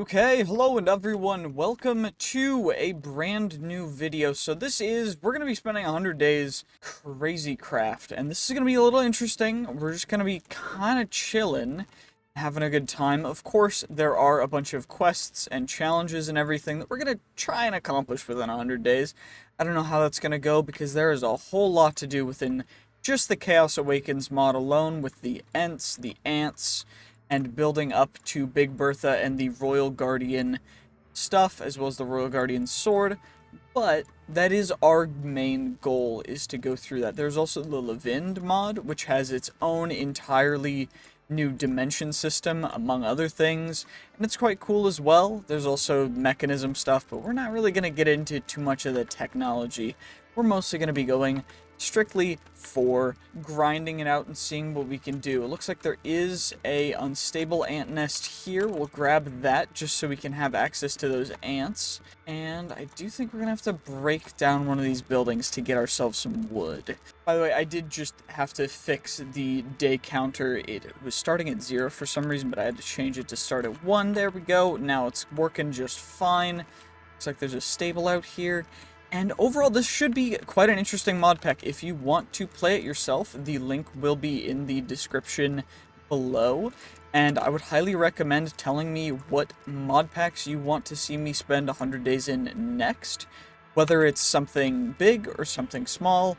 Okay, hello and everyone, welcome to a brand new video. So we're going to be spending 100 days crazy craft, and this is going to be a little interesting. We're just going to be kind of chilling, having a good time. Of course, there are a bunch of quests and challenges and everything that we're going to try and accomplish within 100 days. I don't know how that's going to go because there is a whole lot to do within just the Chaos Awakens mod alone with the ants, and building up to Big Bertha and the Royal Guardian stuff, as well as the Royal Guardian sword. But that is our main goal, is to go through that. There's also the Levind mod, which has its own entirely new dimension system, among other things, and it's quite cool as well. There's also mechanism stuff, but we're not really going to get into too much of the technology. We're mostly going to be going strictly for grinding it out and seeing what we can do. It looks like there is a unstable ant nest here. We'll grab that just so we can have access to those ants. And I do think we're gonna have to break down one of these buildings to get ourselves some wood. By the way, I did just have to fix the day counter. It was starting at 0 for some reason, but I had to change it to start at 1. There we go. Now it's working just fine. Looks like there's a stable out here. And overall, this should be quite an interesting mod pack. If you want to play it yourself, the link will be in the description below. And I would highly recommend telling me what mod packs you want to see me spend 100 days in next. Whether it's something big or something small,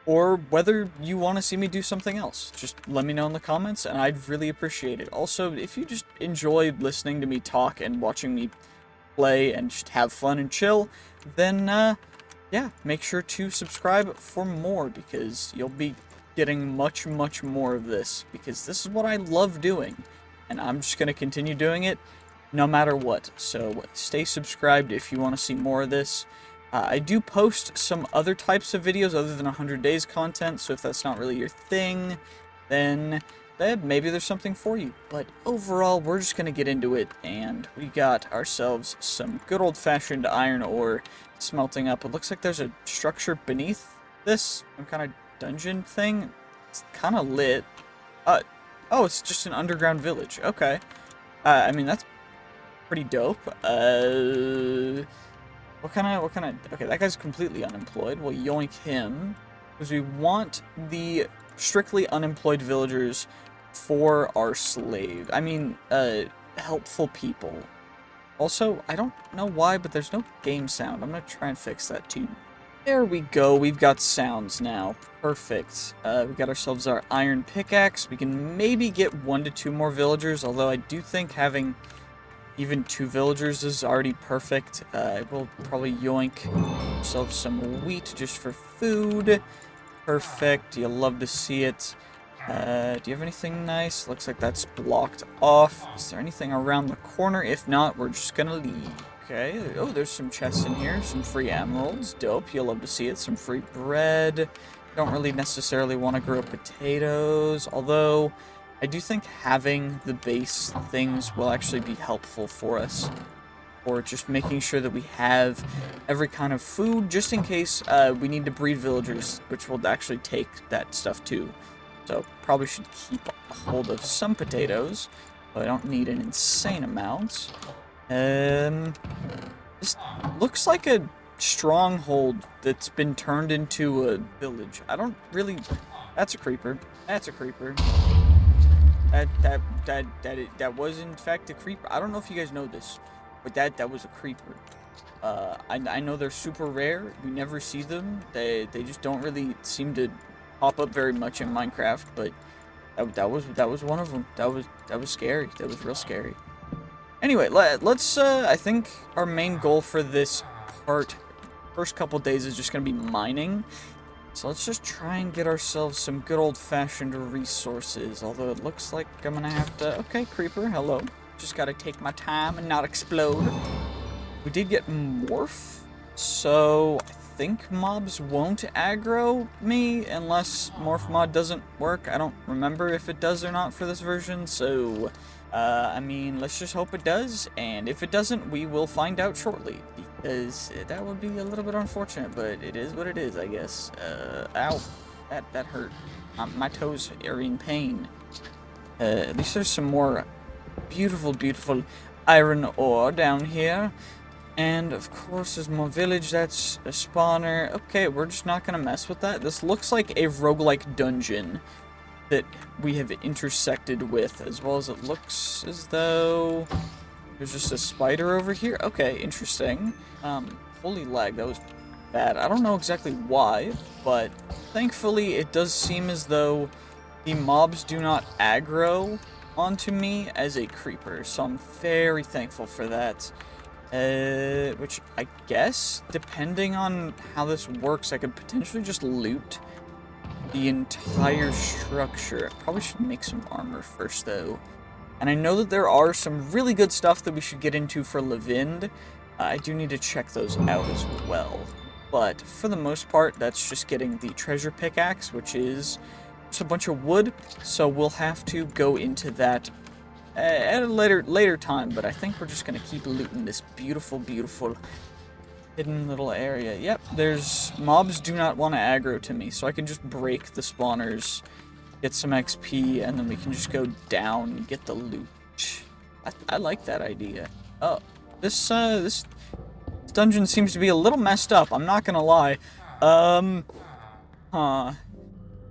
or whether you want to see me do something else. Just let me know in the comments, and I'd really appreciate it. Also, if you just enjoy listening to me talk and watching me play and just have fun and chill, then yeah, make sure to subscribe for more, because you'll be getting much more of this, because this is what I love doing, and I'm just going to continue doing it no matter what. So stay subscribed if you want to see more of this. I do post some other types of videos other than 100 days content, so if that's not really your thing, then maybe there's something for you. But overall, we're just going to get into it, and we got ourselves some good old-fashioned iron ore smelting up. It looks like there's a structure beneath this, some kind of dungeon thing. It's kind of lit. Oh, it's just an underground village. Okay. I mean, that's pretty dope. Okay, that guy's completely unemployed. We'll yoink him, because we want the strictly unemployed villagers for our helpful people. Also, I don't know why, but there's no game sound. I'm gonna try and fix that too. There we go, we've got sounds now. Perfect. We got ourselves our iron pickaxe. We can maybe get 1 to 2 more villagers, although I do think having even 2 villagers is already perfect. We'll probably yoink ourselves some wheat just for food. Perfect, you'll love to see it. Do you have anything nice? Looks like that's blocked off. Is there anything around the corner? If not, we're just gonna leave. Okay, oh, there's some chests in here. Some free emeralds. Dope, you'll love to see it. Some free bread. Don't really necessarily want to grow potatoes, although I do think having the base things will actually be helpful for us. Or just making sure that we have every kind of food, just in case we need to breed villagers, which will actually take that stuff too. So probably should keep a hold of some potatoes, but I don't need an insane amount. This looks like a stronghold that's been turned into a village. I don't really... That's a creeper. That's a creeper. That was in fact a creeper. I don't know if you guys know this, but that was a creeper. I know they're super rare. We never see them. They just don't really seem to pop up very much in Minecraft, but that was one of them. That was scary. That was real scary. Anyway, let's I think our main goal for this first couple days is just gonna be mining. So let's just try and get ourselves some good old-fashioned resources, although it looks like I'm gonna have to... Okay, creeper, hello. Just gotta take my time and not explode. We did get morph, so I think mobs won't aggro me unless morph mod doesn't work. I don't remember if it does or not for this version, so I mean, let's just hope it does, and if it doesn't, we will find out shortly, because that would be a little bit unfortunate, but it is what it is, I guess. Ow, that hurt. My toes are in pain. At least there's some more beautiful iron ore down here. And, of course, there's more village. That's a spawner. Okay, we're just not going to mess with that. This looks like a roguelike dungeon that we have intersected with, as well as it looks as though there's just a spider over here. Okay, interesting. Holy lag, that was bad. I don't know exactly why, but thankfully it does seem as though the mobs do not aggro onto me as a creeper, so I'm very thankful for that. Which I guess, depending on how this works, I could potentially just loot the entire structure. I probably should make some armor first, though. And I know that there are some really good stuff that we should get into for Levind. I do need to check those out as well. But for the most part, that's just getting the treasure pickaxe, which is just a bunch of wood. So we'll have to go into that at a later time. But I think we're just going to keep looting this beautiful, beautiful hidden little area. Yep, there's mobs do not want to aggro to me, so I can just break the spawners, get some XP, and then we can just go down and get the loot. I like that idea. Oh, this dungeon seems to be a little messed up, I'm not gonna lie. Well,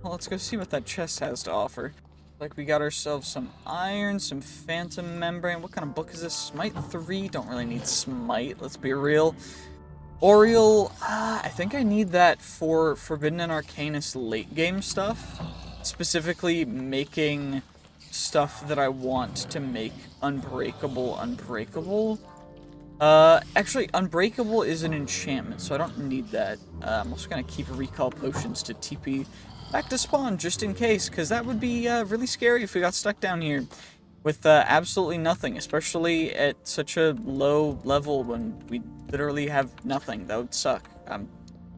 let's go see what that chest has to offer. Like, we got ourselves some iron, some phantom membrane. What kind of book is this? Smite 3? Don't really need smite, let's be real. Oriel, I think I need that for Forbidden and Arcanist late game stuff. Specifically making stuff that I want to make unbreakable. Actually, unbreakable is an enchantment, so I don't need that. I'm also gonna keep recall potions to TP back to spawn just in case, because that would be really scary if we got stuck down here with absolutely nothing, especially at such a low level when we literally have nothing. That would suck. I'm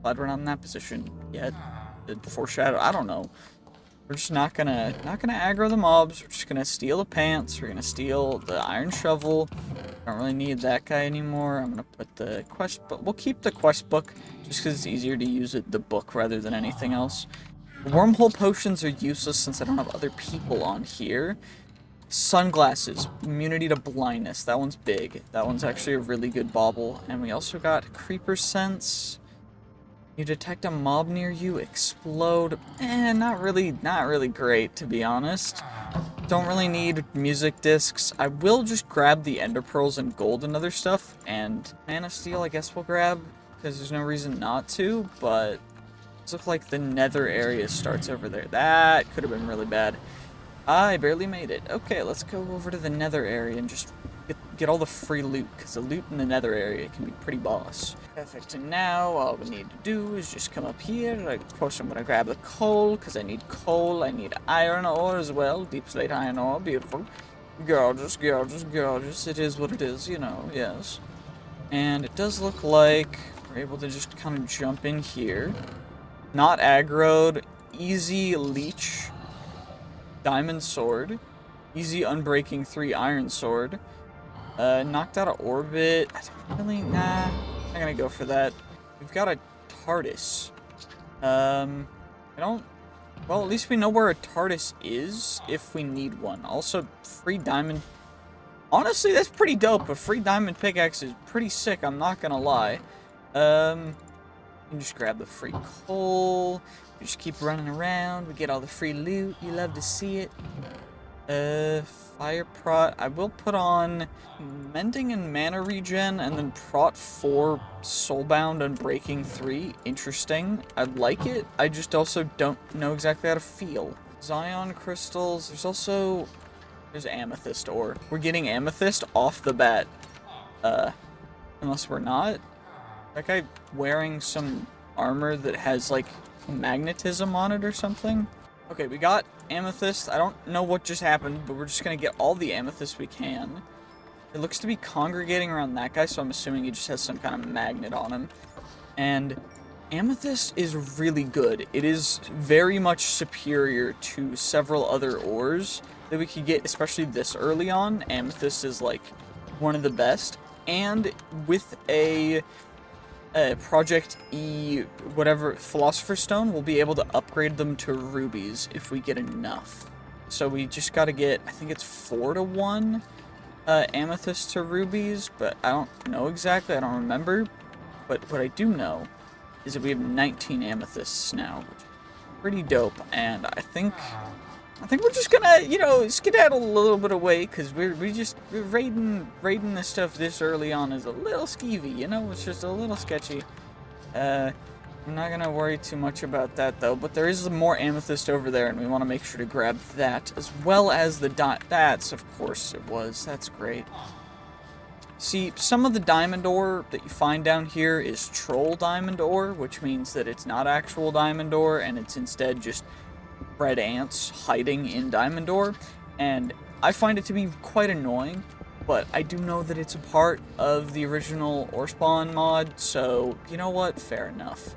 glad we're not in that position yet. Foreshadow, I don't know. We're just not gonna aggro the mobs. We're just gonna steal the pants. We're gonna steal the iron shovel. Don't really need that guy anymore. I'm gonna put the quest book. We'll keep the quest book just because it's easier to use the book rather than anything else. Wormhole potions are useless since I don't have other people on here. Sunglasses, immunity to blindness. That one's big. That one's actually a really good bauble. And we also got creeper sense. You detect a mob near you, explode. Not really great, to be honest. Don't really need music discs. I will just grab the ender pearls and gold and other stuff. And Man of Steel, I guess we'll grab, because there's no reason not to. But it looks like the Nether area starts over there. That could have been really bad. I barely made it. Okay, let's go over to the Nether area and just get all the free loot, because the loot in the Nether area can be pretty boss. Perfect, and now all we need to do is just come up here. Of course, I'm going to grab the coal, because I need coal. I need iron ore as well. Deep slate iron ore, beautiful. Gorgeous, gorgeous, gorgeous. It is what it is, you know, yes. And it does look like we're able to just kind of jump in here. Not aggroed, easy leech. Diamond sword, easy unbreaking 3 iron sword, knocked out of orbit. I don't really, nah, I'm not gonna go for that. We've got a TARDIS. Well, at least we know where a TARDIS is if we need one. Also, free diamond. Honestly, that's pretty dope. A free diamond pickaxe is pretty sick, I'm not gonna lie. You can just grab the free coal. We just keep running around. We get all the free loot. You love to see it. Fire prot. I will put on mending and mana regen, and then prot 4, soulbound, unbreaking 3. Interesting. I like it. I just also don't know exactly how to feel. Zion crystals. There's amethyst ore. We're getting amethyst off the bat. Unless we're not. Like, I'm wearing some armor that has, like, magnetism on it or something. Okay, we got amethyst. I don't know what just happened, but we're just gonna get all the amethyst we can. It looks to be congregating around that guy, so I'm assuming he just has some kind of magnet on him. And amethyst is really good. It is very much superior to several other ores that we could get, especially this early on. Amethyst is, like, one of the best. And with a Project E, whatever, Philosopher's Stone, we'll be able to upgrade them to rubies if we get enough. So we just gotta get, I think it's 4 to 1. amethyst to rubies, but I don't know exactly. I don't remember. But what I do know is that we have 19 amethysts now, which is pretty dope. And I think we're just gonna, you know, skedaddle a little bit away, because we're raiding this stuff this early on is a little skeevy, you know. It's just a little sketchy. I'm not gonna worry too much about that though, but there is more amethyst over there, and we want to make sure to grab that, as well as the that's, of course it was. That's great. See, some of the diamond ore that you find down here is troll diamond ore, which means that it's not actual diamond ore, and it's instead just red ants hiding in diamond ore, and I find it to be quite annoying. But I do know that it's a part of the original ore spawn mod, so you know what? Fair enough.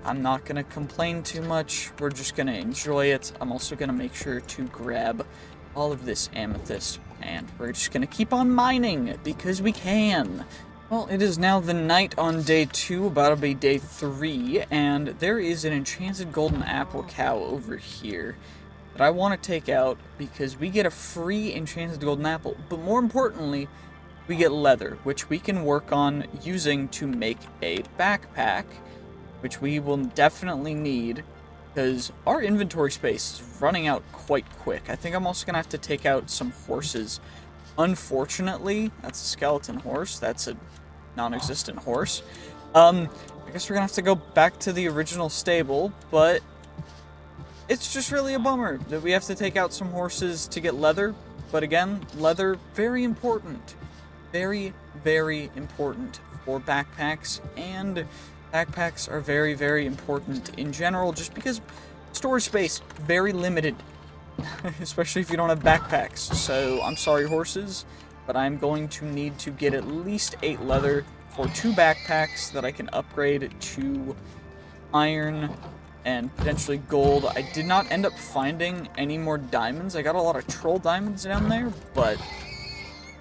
I'm not going to complain too much. We're just going to enjoy it. I'm also going to make sure to grab all of this amethyst, and we're just going to keep on mining because we can. Well, it is now the night on day 2, about to be day 3, and there is an enchanted golden apple cow over here that I want to take out because we get a free enchanted golden apple, but more importantly, we get leather, which we can work on using to make a backpack, which we will definitely need because our inventory space is running out quite quick. I think I'm also going to have to take out some horses. Unfortunately, that's a skeleton horse. That's a non-existent horse. I guess we're going to have to go back to the original stable, but it's just really a bummer that we have to take out some horses to get leather. But again, leather, very important. Very, very important for backpacks, and backpacks are very, very important in general, just because storage space, very limited, especially if you don't have backpacks. So, I'm sorry, horses, but I'm going to need to get at least 8 leather for 2 backpacks that I can upgrade to iron and potentially gold. I did not end up finding any more diamonds. I got a lot of troll diamonds down there, but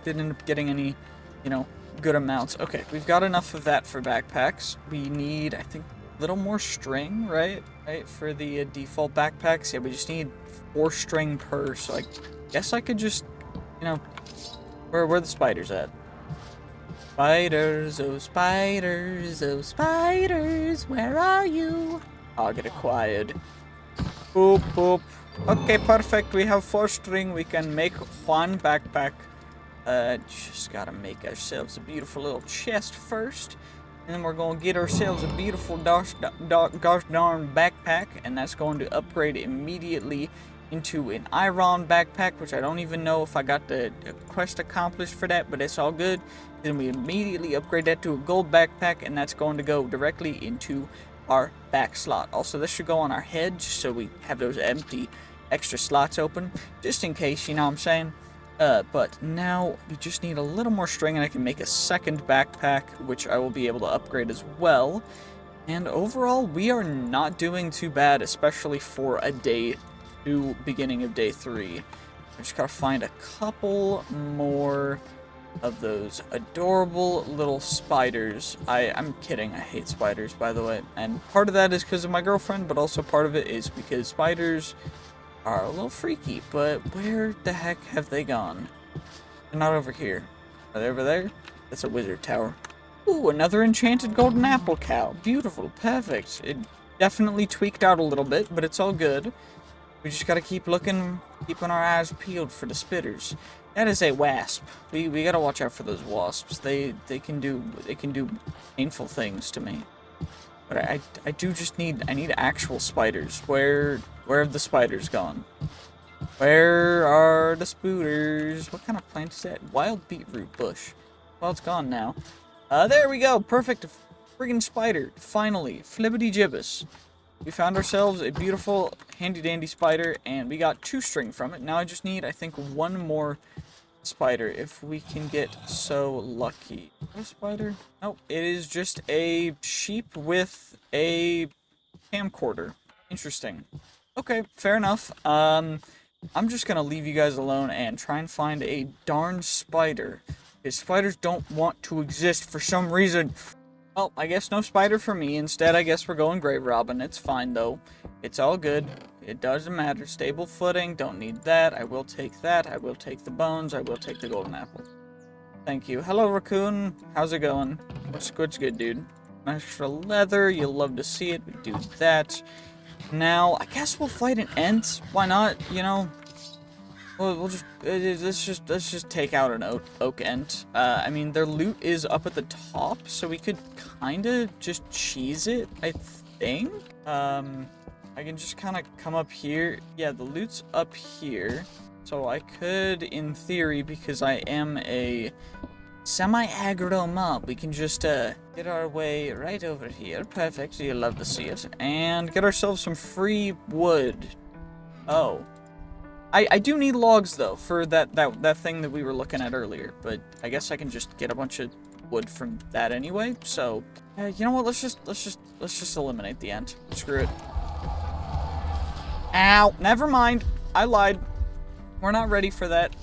didn't end up getting any, you know, good amounts. Okay, we've got enough of that for backpacks. We need, I think, a little more string, right? For the default backpacks. Yeah, we just need 4 string per, so I guess I could just, you know, where are the spiders at? Spiders, oh spiders, where are you? I'll get acquired. Boop, boop. Okay, perfect. We have 4 string. We can make 1 backpack. Just gotta make ourselves a beautiful little chest first. And then we're gonna get ourselves a beautiful gosh darn backpack. And that's going to upgrade immediately into an iron backpack, which I don't even know if I got the quest accomplished for that, but it's all good. Then we immediately upgrade that to a gold backpack, and that's going to go directly into our back slot. Also, this should go on our head, just so we have those empty extra slots open, just in case, you know what I'm saying? But now we just need a little more string, and I can make a second backpack, which I will be able to upgrade as well. And overall, we are not doing too bad, especially for a day 2, beginning of day 3. I just gotta find a couple more of those adorable little spiders. I'm kidding, I hate spiders, by the way. And part of that is because of my girlfriend, but also part of it is because spiders are a little freaky. But where the heck have they gone? They're not over here. Are they over there? That's a wizard tower. Ooh, another enchanted golden apple cow. Beautiful, perfect. It definitely tweaked out a little bit, but it's all good. We just gotta keep looking, keeping our eyes peeled for the spitters. That is a wasp. We gotta watch out for those wasps. They can do painful things to me. But I do just need actual spiders. Where have the spiders gone? Where are the spooters? What kind of plant is that? Wild beetroot bush. Well, it's gone now. There we go. Perfect. Friggin' spider. Finally. Flippity gibbous. We found ourselves a beautiful handy-dandy spider, and we got 2 string from it. Now I just need, I think, 1 more spider, if we can get so lucky. A spider? Nope. It is just a sheep with a camcorder. Interesting. Okay, fair enough. I'm just gonna leave you guys alone and try and find a darn spider. Because spiders don't want to exist for some reason. Well, I guess no spider for me. Instead, I guess we're going grave robbing. It's fine, though. It's all good. It doesn't matter. Stable footing. Don't need that. I will take that. I will take the bones. I will take the golden apple. Thank you. Hello, raccoon. How's it going? What's good, dude? Extra leather. You'll love to see it. We do that. Now, I guess we'll fight an ent. Why not? You know, we'll just let's just take out an oak ent. I mean, their loot is up at the top, so we could kind of just cheese it. I think. I can just kind of come up here. Yeah, the loot's up here, so I could, in theory, because I am a semi-aggro mob, we can just get our way right over here. Perfect. You'll love to see it. And get ourselves some free wood. Oh. I do need logs, though, for that thing that we were looking at earlier. But I guess I can just get a bunch of wood from that anyway. So, you know what? Let's just eliminate the ant. Screw it. Ow. Never mind. I lied. We're not ready for that.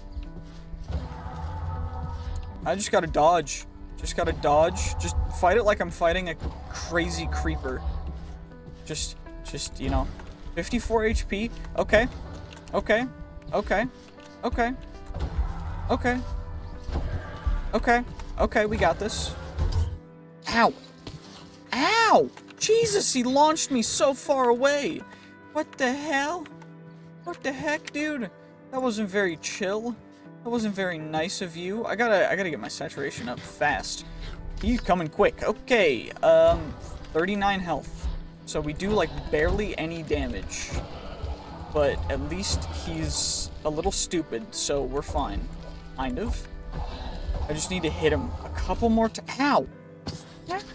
I just gotta dodge. Just gotta dodge. Just fight it like I'm fighting a crazy creeper. Just, you know. 54 HP. Okay. Okay. Okay. Okay. Okay. Okay. Okay, we got this. Ow. Ow! Jesus, he launched me so far away. What the hell? What the heck, dude? That wasn't very chill. That wasn't very nice of you. I gotta get my saturation up fast. He's coming quick. Okay, 39 health. So we do, like, barely any damage. But at least he's a little stupid, so we're fine. Kind of. I just need to hit him a couple more times. Ow!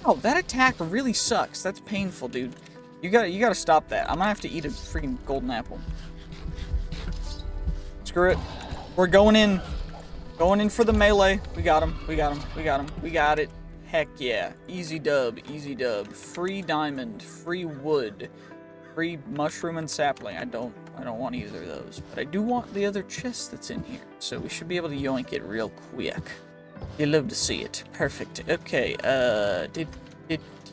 Ow! That attack really sucks. That's painful, dude. You gotta stop that. I'm gonna have to eat a freaking golden apple. Screw it. We're going in. Going in for the melee. We got him. We got him. We got him. We got it. Heck yeah. Easy dub. Easy dub. Free diamond. Free wood. Free mushroom and sapling. I don't want either of those. But I do want the other chest that's in here. So we should be able to yoink it real quick. You'd love to see it. Perfect. Okay, did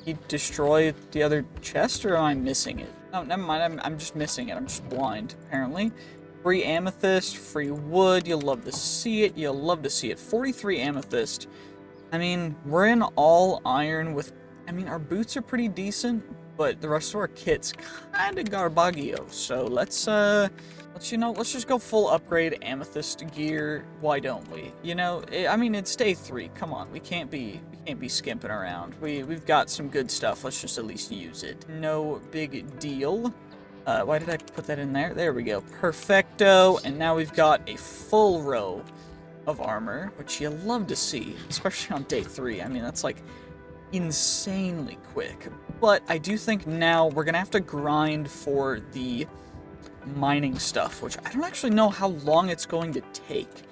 he destroy the other chest, or am I missing it? No, never mind. I'm just missing it. I'm just blind, apparently. Free amethyst, free wood. You'll love to see it. You'll love to see it. 43 amethyst. I mean, we're in all iron with... I mean, our boots are pretty decent, but the rest of our kit's kind of garbaggio. So let's just go full upgrade amethyst gear. Why don't we? You know, I mean, it's day 3. Come on, we can't be skimping around. We've got some good stuff. Let's just at least use it. No big deal. Why did I put that in there? There we go. Perfecto. And now we've got a full row of armor, which you love to see, especially on day 3. I mean, that's like insanely quick. But I do think now we're gonna have to grind for the mining stuff, which I don't actually know how long it's going to take,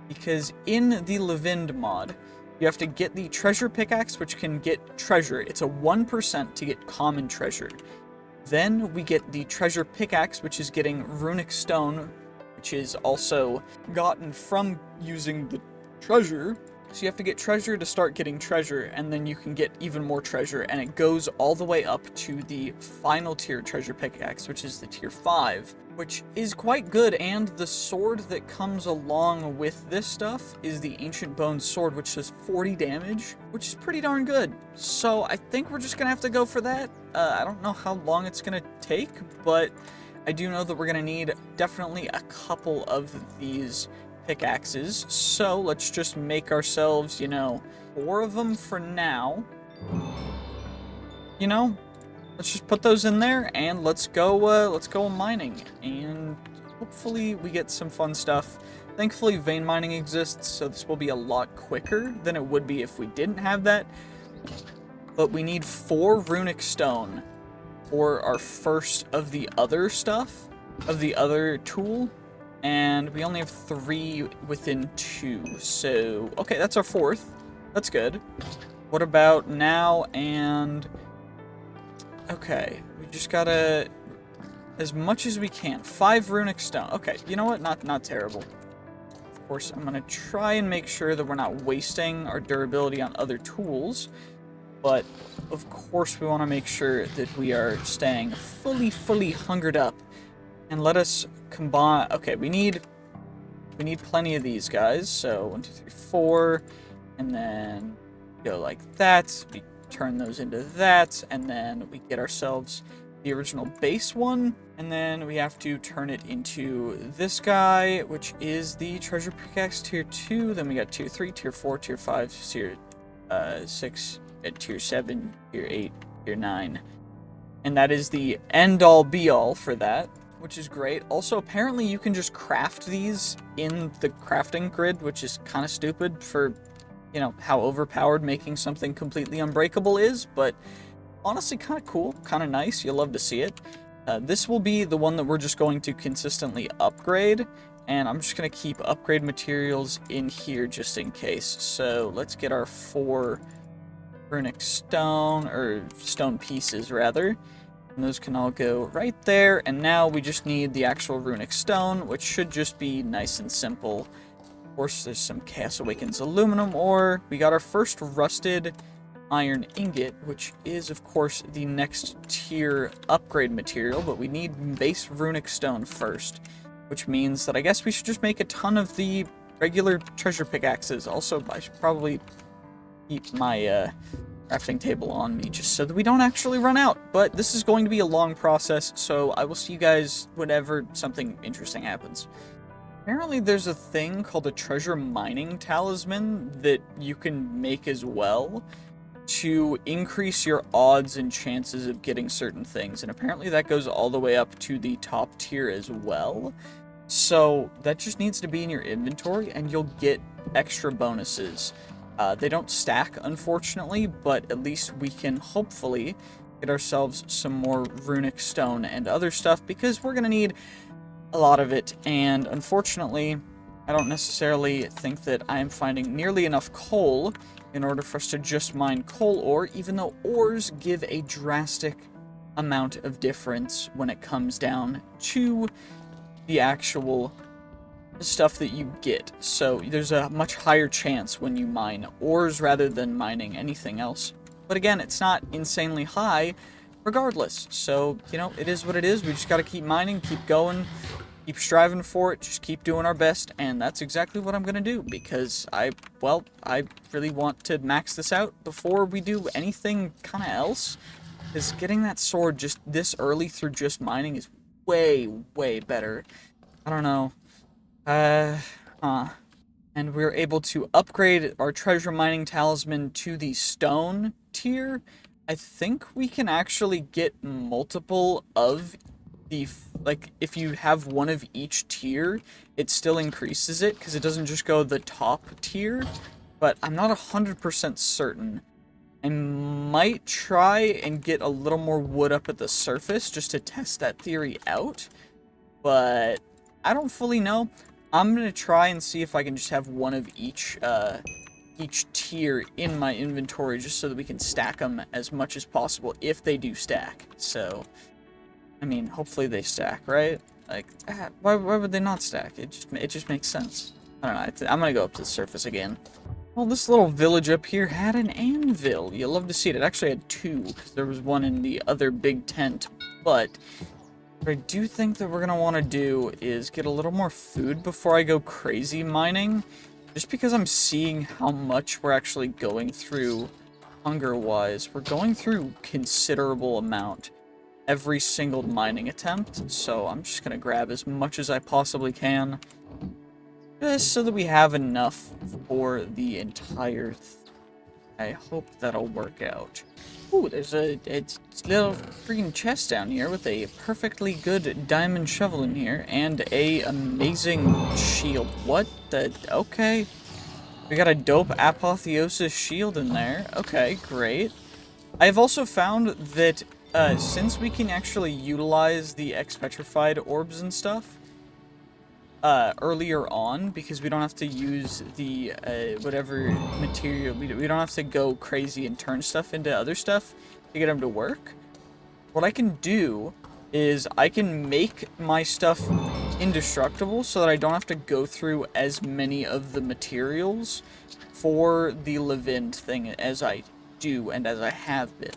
because in the Levind mod, you have to get the treasure pickaxe, which can get treasure. It's a 1% to get common treasure. Then we get the treasure pickaxe, which is getting runic stone, which is also gotten from using the treasure. So you have to get treasure to start getting treasure, and then you can get even more treasure, and it goes all the way up to the final tier treasure pickaxe, which is the tier 5, which is quite good. And the sword that comes along with this stuff is the Ancient Bones sword, which does 40 damage, which is pretty darn good. So I think we're just gonna have to go for that. I don't know how long it's gonna take, but I do know that we're gonna need definitely a couple of these pickaxes, so let's just make ourselves, you know, 4 of them for now. You know, let's just put those in there, and let's go mining, and hopefully we get some fun stuff. Thankfully, vein mining exists, so this will be a lot quicker than it would be if we didn't have that. But we need 4 runic stone for our first of the other stuff, of the other tool. And we only have 3 within 2, so... Okay, that's our 4th. That's good. What about now and... Okay, we just gotta... As much as we can. 5 runic stone. Okay, you know what? Not terrible. Of course, I'm gonna try and make sure that we're not wasting our durability on other tools. But, of course, we want to make sure that we are staying fully hungered up And let us combine. Okay, we need plenty of these guys. So 1, 2, 3, 4, and then go like that. We turn those into that, and then we get ourselves the original base one, and then we have to turn it into this guy, which is the treasure pickaxe tier 2. Then we got tier 3, tier 4, tier 5, tier 6, tier 7, tier 8, tier 9. And that is the end-all be-all for that, which is great. Also, apparently you can just craft these in the crafting grid, which is kind of stupid for, you know, how overpowered making something completely unbreakable is, but honestly kind of cool, kind of nice. You'll love to see it. This will be the one that we're just going to consistently upgrade, and I'm just going to keep upgrade materials in here just in case. So let's get our 4 runic stone, or stone pieces rather, and those can all go right there. And now we just need the actual runic stone, which should just be nice and simple. Of course, there's some Chaos Awakens aluminum ore. We got our first rusted iron ingot, which is of course the next tier upgrade material, but we need base runic stone first, which means that I guess we should just make a ton of the regular treasure pickaxes. Also, I should probably keep my crafting table on me just so that we don't actually run out, but this is going to be a long process, so I will see you guys whenever something interesting happens. Apparently there's a thing called a treasure mining talisman that you can make as well to increase your odds and chances of getting certain things, and apparently that goes all the way up to the top tier as well. So that just needs to be in your inventory and you'll get extra bonuses. They don't stack, unfortunately, but at least we can hopefully get ourselves some more runic stone and other stuff, because we're going to need a lot of it, and unfortunately, I don't necessarily think that I am finding nearly enough coal in order for us to just mine coal ore, even though ores give a drastic amount of difference when it comes down to the actual stuff that you get. So there's a much higher chance when you mine ores rather than mining anything else. But again, it's not insanely high regardless. So, you know, it is what it is. We just got to keep mining, keep going, keep striving for it, just keep doing our best, and that's exactly what I'm going to do, because I really want to max this out before we do anything kind of else, because getting that sword just this early through just mining is way, way better. I don't know. And we're able to upgrade our treasure mining talisman to the stone tier. I think we can actually get multiple of the, like, if you have one of each tier, it still increases it, because it doesn't just go the top tier, but I'm not 100% certain. I might try and get a little more wood up at the surface just to test that theory out, but I don't fully know. I'm going to try and see if I can just have one of each tier in my inventory, just so that we can stack them as much as possible if they do stack. So, I mean, hopefully they stack, right? Like, why would they not stack? It just makes sense. I don't know. I'm going to go up to the surface again. Well, this little village up here had an anvil. You'll love to see it. It actually had 2, because there was one in the other big tent, but what I do think that we're going to want to do is get a little more food before I go crazy mining, just because I'm seeing how much we're actually going through hunger-wise. We're going through considerable amount every single mining attempt, so I'm just going to grab as much as I possibly can, just so that we have enough for the entire I hope that'll work out. Ooh, there's a little freaking chest down here with a perfectly good diamond shovel in here and a amazing shield. What the? Okay. We got a dope apotheosis shield in there. Okay, great. I've also found that since we can actually utilize the X-Petrified orbs and stuff earlier on, because we don't have to use the whatever material, we don't have to go crazy and turn stuff into other stuff to get them to work. What I can do is I can make my stuff indestructible so that I don't have to go through as many of the materials for the Levin thing as I do and as I have been.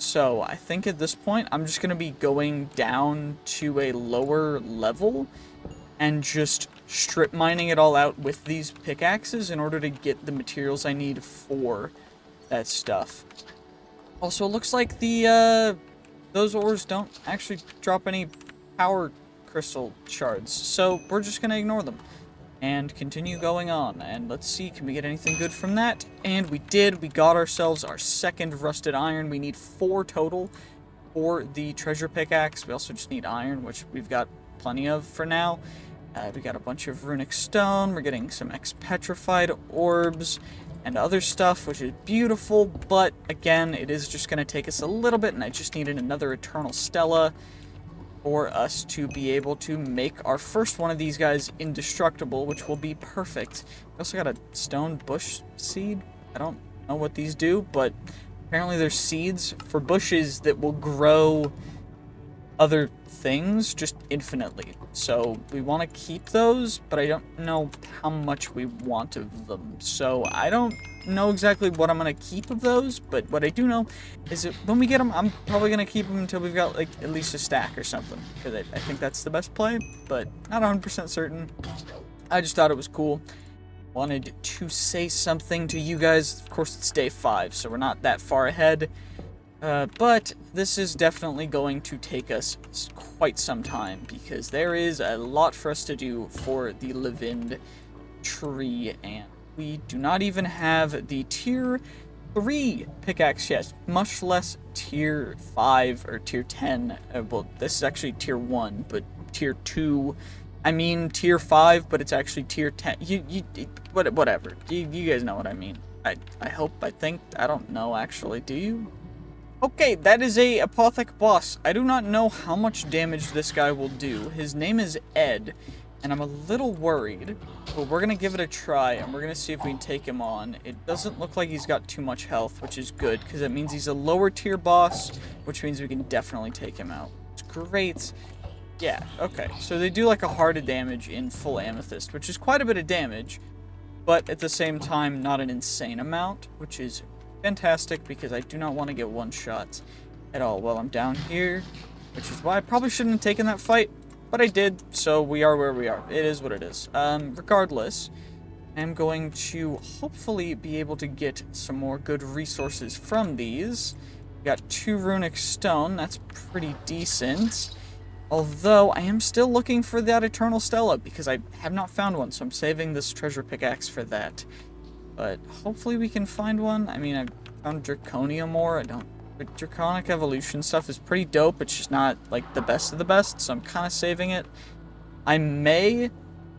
So I think at this point, I'm just going to be going down to a lower level and just strip mining it all out with these pickaxes in order to get the materials I need for that stuff. Also, it looks like those ores don't actually drop any power crystal shards, so we're just going to ignore them and continue going on. And let's see, can we get anything good from that? And we did. We got ourselves our second rusted iron. We need 4 total for the treasure pickaxe. We also just need iron, which we've got plenty of for now. We got a bunch of runic stone. We're getting some ex-petrified orbs and other stuff, which is beautiful. But again, it is just going to take us a little bit, and I just needed another eternal stella for us to be able to make our first one of these guys indestructible, which will be perfect. We also got a stone bush seed. I don't know what these do, but apparently they're seeds for bushes that will grow other things just infinitely. So we want to keep those, but I don't know how much we want of them. So I don't know exactly what I'm going to keep of those, but what I do know is that when we get them, I'm probably going to keep them until we've got like at least a stack or something, because I think that's the best play, but not 100% certain. I just thought it was cool. Wanted to say something to you guys. Of course, it's day 5, so we're not that far ahead. But this is definitely going to take us quite some time, because there is a lot for us to do for the live-in tree, and we do not even have the tier 3 pickaxe yet, much less tier 5 or tier 10. Well, this is actually tier 1, but tier 2, I mean tier 5, but it's actually tier 10. Whatever. You guys know what I mean. I hope, I think, I don't know actually, do you? Okay, that is a apothec boss. I do not know how much damage this guy will do. His name is Ed, and I'm a little worried, but we're gonna give it a try, and we're gonna see if we can take him on. It doesn't look like he's got too much health, which is good, because that means he's a lower tier boss, which means we can definitely take him out. It's great. Yeah, okay, so they do like a heart of damage in full amethyst, which is quite a bit of damage, but at the same time, not an insane amount, which is fantastic, because I do not want to get one shot at all while I'm down here, which is why I probably shouldn't have taken that fight, but I did, so we are where we are. It is what it is. Regardless, I'm going to hopefully be able to get some more good resources from these. We got 2 runic stone, that's pretty decent, although I am still looking for that eternal stella, because I have not found one, so I'm saving this treasure pickaxe for that. But hopefully we can find one. I mean, I found draconium ore. But draconic evolution stuff is pretty dope. It's just not like the best of the best, so I'm kind of saving it. I may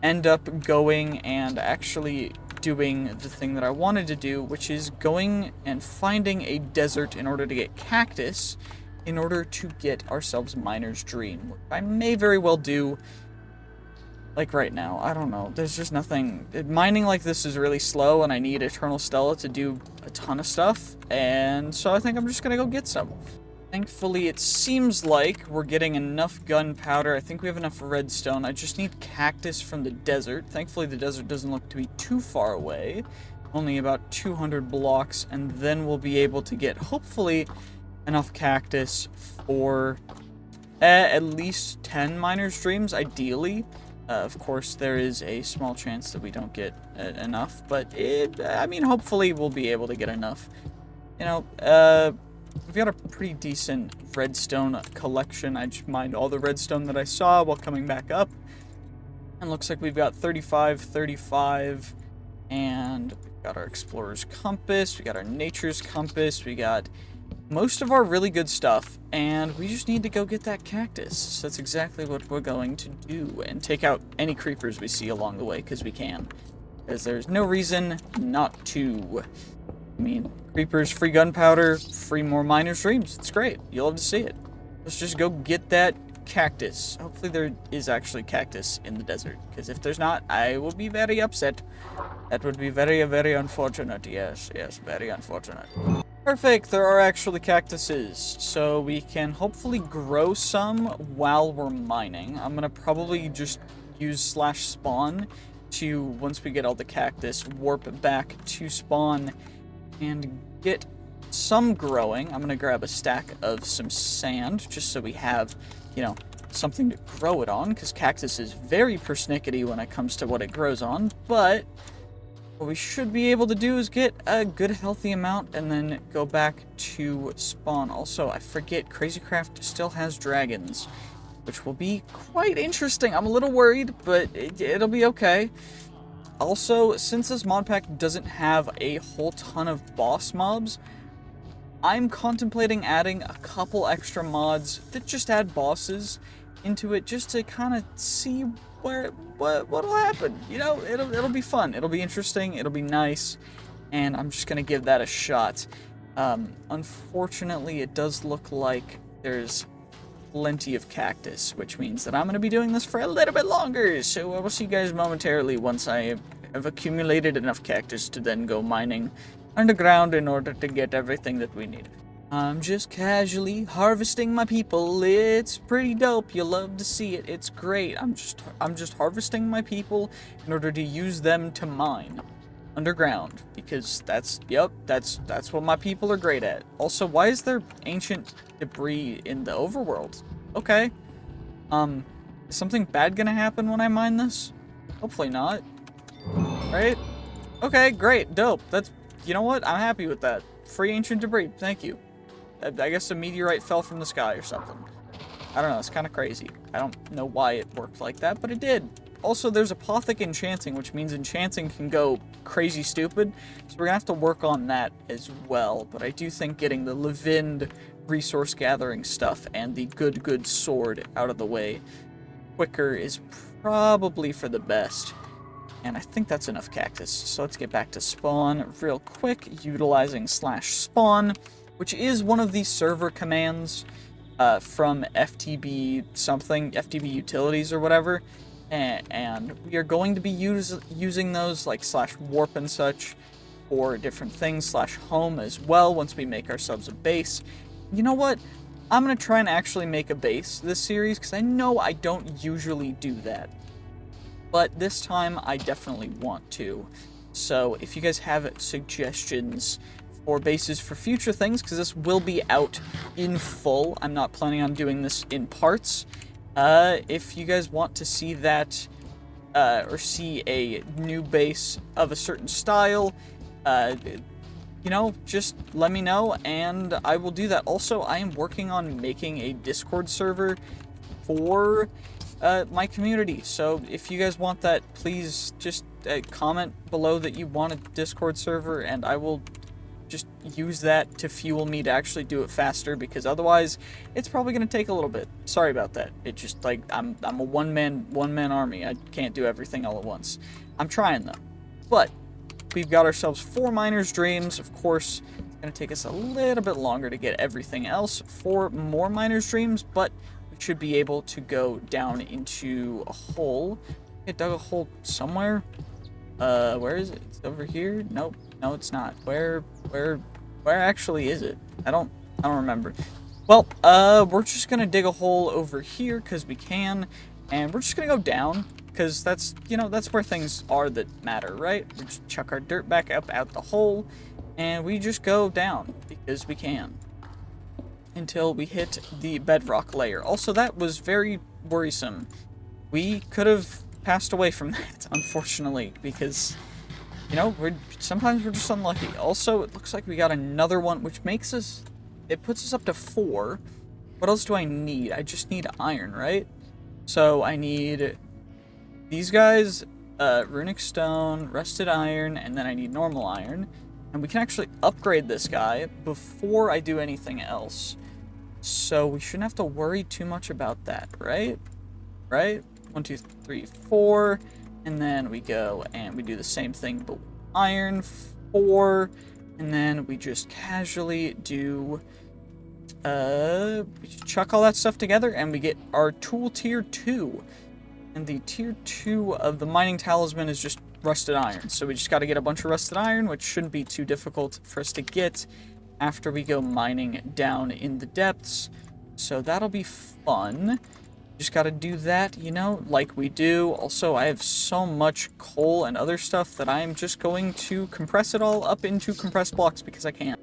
end up going and actually doing the thing that I wanted to do, which is going and finding a desert in order to get cactus, in order to get ourselves miner's dream, which I may very well do. Like right now, I don't know, there's just nothing. Mining like this is really slow, and I need Eternal Stella to do a ton of stuff, and so I think I'm just gonna go get some. Thankfully, it seems like we're getting enough gunpowder. I think we have enough redstone. I just need cactus from the desert. Thankfully, the desert doesn't look to be too far away, only about 200 blocks, and then we'll be able to get, hopefully, enough cactus for at least 10 miner's dreams, ideally. Of course, there is a small chance that we don't get enough, but I mean, hopefully we'll be able to get enough. You know, we've got a pretty decent redstone collection. I just mined all the redstone that I saw while coming back up. And looks like we've got 35, 35, and we've got our explorer's compass, we got our nature's compass, we got most of our really good stuff, and we just need to go get that cactus. So that's exactly what we're going to do, and take out any creepers we see along the way, because we can. Because there's no reason not to. I mean, creepers, free gunpowder, free more miner's dreams. It's great. You'll love to see it. Let's just go get that cactus. Hopefully there is actually cactus in the desert, because if there's not, I will be very upset. That would be very, very unfortunate. Yes, yes, very unfortunate. Perfect, there are actually cactuses, so we can hopefully grow some while we're mining. I'm gonna probably just use /spawn to, once we get all the cactus, warp back to spawn and get some growing. I'm going to grab a stack of some sand just so we have, you know, something to grow it on, because cactus is very persnickety when it comes to what it grows on. But what we should be able to do is get a good healthy amount and then go back to spawn. Also, I forget, Crazycraft still has dragons, which will be quite interesting. I'm a little worried, but it'll be okay. Also, since this mod pack doesn't have a whole ton of boss mobs, I'm contemplating adding a couple extra mods that just add bosses into it, just to kind of see what'll happen. You know, it'll be fun. It'll be interesting. It'll be nice, and I'm just gonna give that a shot. Unfortunately, it does look like there's plenty of cactus, which means that I'm going to be doing this for a little bit longer, so I will see you guys momentarily once I have accumulated enough cactus to then go mining underground in order to get everything that we need. I'm just casually harvesting my people. It's pretty dope. You'll love to see it. It's great. I'm just harvesting my people in order to use them to mine underground, because that's what my people are great at. Also, why is there ancient debris in the overworld? Okay. Is something bad gonna happen when I mine this? Hopefully not. Right? Okay, great, dope. That's, you know what? I'm happy with that. Free ancient debris, thank you. I guess a meteorite fell from the sky or something. I don't know, it's kind of crazy. I don't know why it worked like that, but it did. Also, there's Apothic enchanting, which means enchanting can go crazy stupid, so we're gonna have to work on that as well. But I do think getting the Levind resource gathering stuff and the good sword out of the way quicker is probably for the best. And I think that's enough cactus, so let's get back to spawn real quick, utilizing /spawn, which is one of the server commands from FTB something, FTB utilities or whatever. And we are going to be using those, like /warp and such, for different things, /home as well, once we make ourselves a base. You know what? I'm going to try and actually make a base this series, because I know I don't usually do that. But this time, I definitely want to. So, if you guys have suggestions for bases for future things, because this will be out in full, I'm not planning on doing this in parts. If you guys want to see that, or see a new base of a certain style, you know, just let me know, and I will do that. Also, I am working on making a Discord server for my community, so if you guys want that, please just comment below that you want a Discord server, and I will just use that to fuel me to actually do it faster, because otherwise it's probably going to take a little bit. Sorry about that. It just, like, I'm a one-man army. I can't do everything all at once. I'm trying though. But we've got ourselves 4 miners' dreams. Of course, it's going to take us a little bit longer to get everything else for more miners' dreams, but we should be able to go down into a hole. I dug a hole somewhere. Where is it? It's over here? Nope. No, it's not. Where actually is it? I don't remember. Well, we're just gonna dig a hole over here because we can, and we're just gonna go down because that's, you know, that's where things are that matter, right? We just chuck our dirt back up out the hole, and we just go down because we can until we hit the bedrock layer. Also, that was very worrisome. We could have passed away from that, unfortunately, because, you know, sometimes we're just unlucky. Also, it looks like we got another one, which makes us, it puts us up to 4. What else do I need? I just need iron, right? So I need these guys, runic stone, rusted iron, and then I need normal iron. And we can actually upgrade this guy before I do anything else. So we shouldn't have to worry too much about that, right? Right? 1, 2, 3, 4. And then we go and we do the same thing, but with iron, 4, and then we just casually do, we just chuck all that stuff together, and we get our tool tier 2. And the tier 2 of the mining talisman is just rusted iron. So we just got to get a bunch of rusted iron, which shouldn't be too difficult for us to get after we go mining down in the depths. So that'll be fun. Just gotta do that, you know, like we do. Also, I have so much coal and other stuff that I am just going to compress it all up into compressed blocks because I can.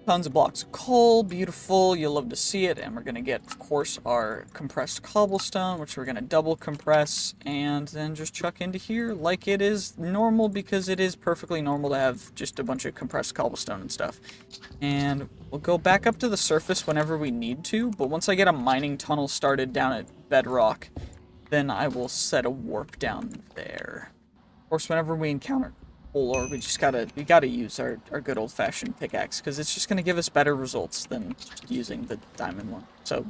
Tons of blocks of coal, beautiful, you'll love to see it, and we're going to get, of course, our compressed cobblestone, which we're going to double compress, and then just chuck into here like it is normal, because it is perfectly normal to have just a bunch of compressed cobblestone and stuff. And we'll go back up to the surface whenever we need to, but once I get a mining tunnel started down at bedrock, then I will set a warp down there. Of course, whenever we encounter or we gotta use our good old-fashioned pickaxe, because it's just gonna give us better results than just using the diamond one. So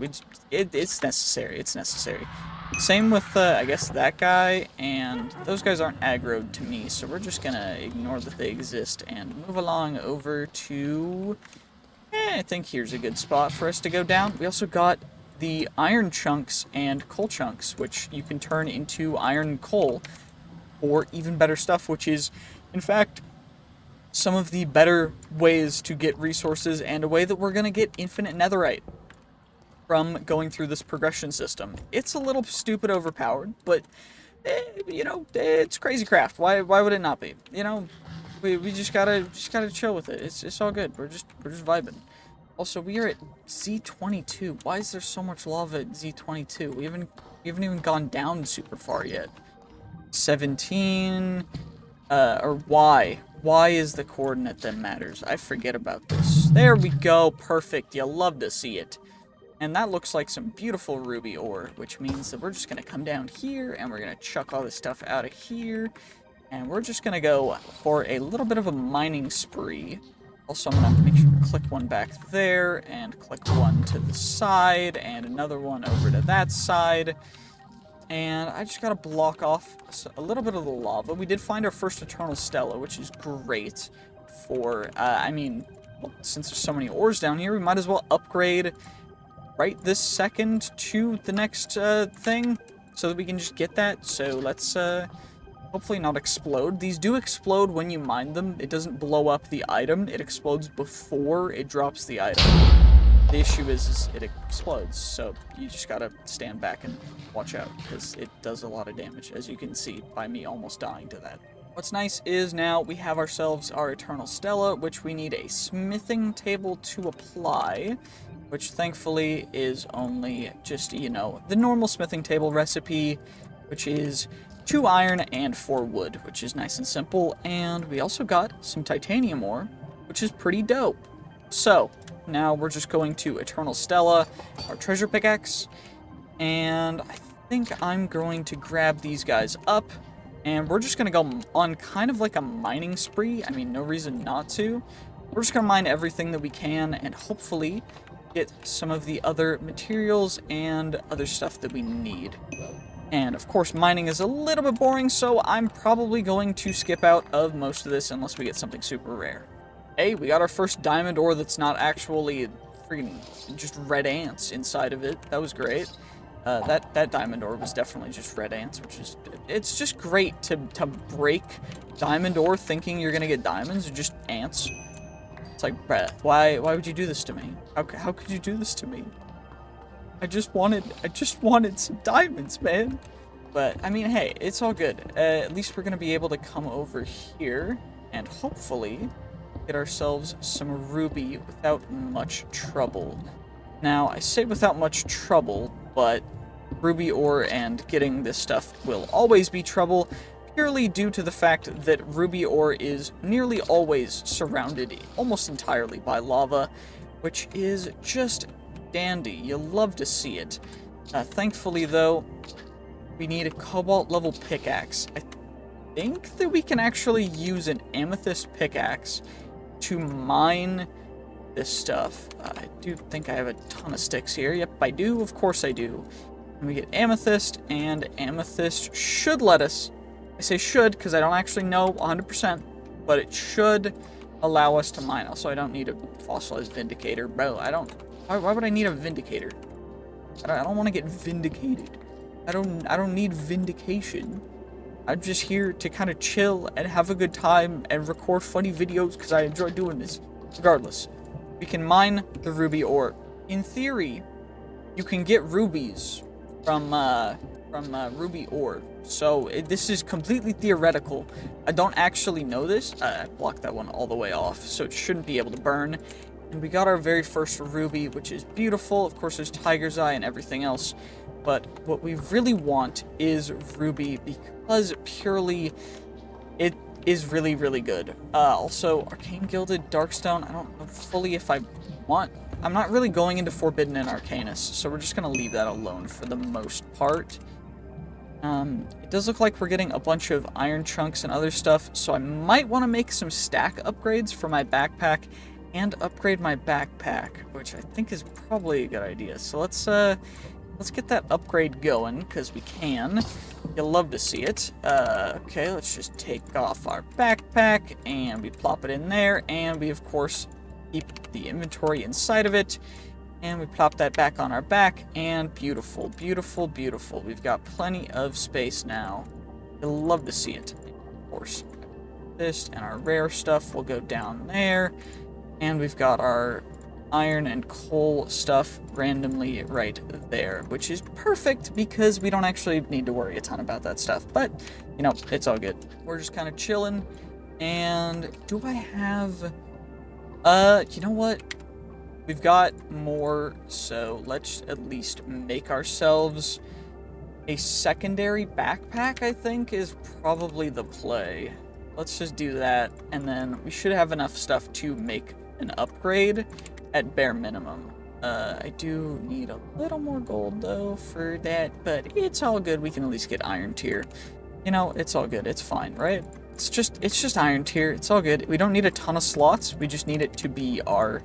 it's necessary. It's necessary. Same with I guess that guy, and those guys aren't aggroed to me, so we're just gonna ignore that they exist and move along over to. I think here's a good spot for us to go down. We also got the iron chunks and coal chunks, which you can turn into iron coal or even better stuff, which is, in fact, some of the better ways to get resources, and a way that we're going to get infinite netherite from going through this progression system. It's a little stupid overpowered, but, you know, it's crazy craft. Why would it not be? You know, we just gotta chill with it. It's all good. We're just vibing. Also, we are at Z22. Why is there so much lava at Z22? We haven't even gone down super far yet. 17, or Y. Y is the coordinate that matters. I forget about this. There we go. Perfect. You love to see it. And that looks like some beautiful ruby ore, which means that we're just going to come down here, and we're going to chuck all this stuff out of here. And we're just going to go for a little bit of a mining spree. Also, I'm going to make sure to click one back there, and click one to the side, and another one over to that side. And I just gotta block off a little bit of the lava. We did find our first Eternal Stella, which is great for, I mean, well, since there's so many ores down here, we might as well upgrade right this second to the next thing, so that we can just get that. So let's hopefully not explode. These do explode when you mine them. It doesn't blow up the item. It explodes before it drops the item. The issue is it explodes, so you just gotta stand back and watch out, because it does a lot of damage, as you can see by me almost dying to that. What's nice is now we have ourselves our Eternal Stella, which we need a smithing table to apply, which thankfully is only just, you know, the normal smithing table recipe, which is 2 iron and 4 wood, which is nice and simple. And we also got some titanium ore, which is pretty dope. So now we're just going to Eternal Stella, our treasure pickaxe, and I think I'm going to grab these guys up, and we're just going to go on kind of like a mining spree. I mean, no reason not to. We're just going to mine everything that we can, and hopefully get some of the other materials and other stuff that we need. And of course, mining is a little bit boring, so I'm probably going to skip out of most of this unless we get something super rare. Hey, we got our first diamond ore that's not actually freaking just red ants inside of it. That was great. That diamond ore was definitely just red ants, which is, it's just great to break diamond ore thinking you're gonna get diamonds, or just ants. It's like, bruh, why would you do this to me? How could you do this to me? I just wanted some diamonds, man. But I mean, hey, it's all good. At least we're gonna be able to come over here and hopefully get ourselves some ruby without much trouble. Now, I say without much trouble, but ruby ore and getting this stuff will always be trouble, purely due to the fact that ruby ore is nearly always surrounded almost entirely by lava, which is just dandy. You'll love to see it. Thankfully, though, we need a cobalt level pickaxe. I think that we can actually use an amethyst pickaxe to mine this stuff. I do think I have a ton of sticks here. Yep, I do. Of course I do. And we get amethyst, and amethyst should let us. I say should because I don't actually know 100%, but it should allow us to mine. Also, I don't need a fossilized vindicator, bro. I don't. Why would I need a vindicator? I don't want to get vindicated. I don't need vindication. I'm just here to kind of chill and have a good time and record funny videos because I enjoy doing this. Regardless, we can mine the ruby ore. In theory, you can get rubies from ruby ore. So this is completely theoretical. I don't actually know this. I blocked that one all the way off, so it shouldn't be able to burn. And we got our very first ruby, which is beautiful. Of course, there's tiger's eye and everything else. But what we really want is ruby because purely it is really, really good. Also, arcane gilded darkstone. I don't know fully if I want. I'm not really going into forbidden and arcanus, so we're just gonna leave that alone for the most part. It does look like we're getting a bunch of iron chunks and other stuff, so I might want to make some stack upgrades for my backpack and upgrade my backpack, which I think is probably a good idea. So let's get that upgrade going, because we can. You'll love to see it. Okay, let's just take off our backpack, and we plop it in there, and we, of course, keep the inventory inside of it, and we plop that back on our back, and beautiful, beautiful, beautiful. We've got plenty of space now. You'll love to see it. Of course, this and our rare stuff will go down there, and we've got our iron and coal stuff randomly right there, which is perfect because we don't actually need to worry a ton about that stuff, but you know, it's all good. We're just kind of chilling. And do I have you know what, we've got more, so let's at least make ourselves a secondary backpack. I think is probably the play. Let's just do that, and then we should have enough stuff to make an upgrade at bare minimum. I do need a little more gold though for that, but it's all good. We can at least get iron tier. You know, it's all good. It's fine, right? It's just iron tier. It's all good. We don't need a ton of slots. We just need it to be our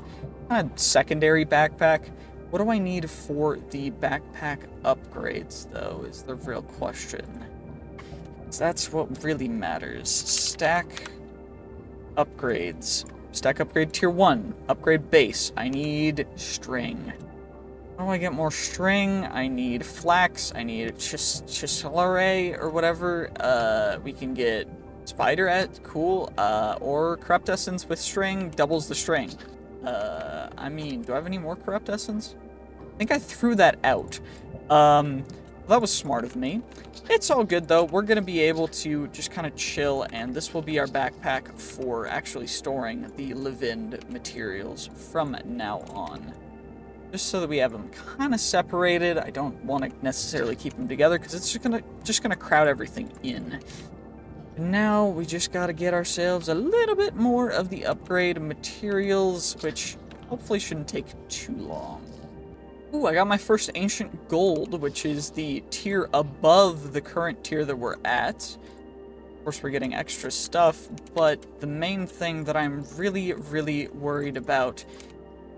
kind of secondary backpack. What do I need for the backpack upgrades though is the real question. That's what really matters. Stack upgrades. Stack upgrade tier 1. Upgrade base. I need string. How do I get more string? I need flax. I need chisellere or whatever. We can get spider at cool. Or corrupt essence with string doubles the string. I mean, do I have any more corrupt essence? I think I threw that out. That was smart of me. It's all good though. We're gonna be able to just kind of chill, and this will be our backpack for actually storing the live-in materials from now on. Just so that we have them kind of separated. I don't want to necessarily keep them together because it's just gonna crowd everything in. And now we just gotta get ourselves a little bit more of the upgrade materials, which hopefully shouldn't take too long. Ooh, I got my first ancient gold, which is the tier above the current tier that we're at. Of course, we're getting extra stuff, but the main thing that I'm really, really worried about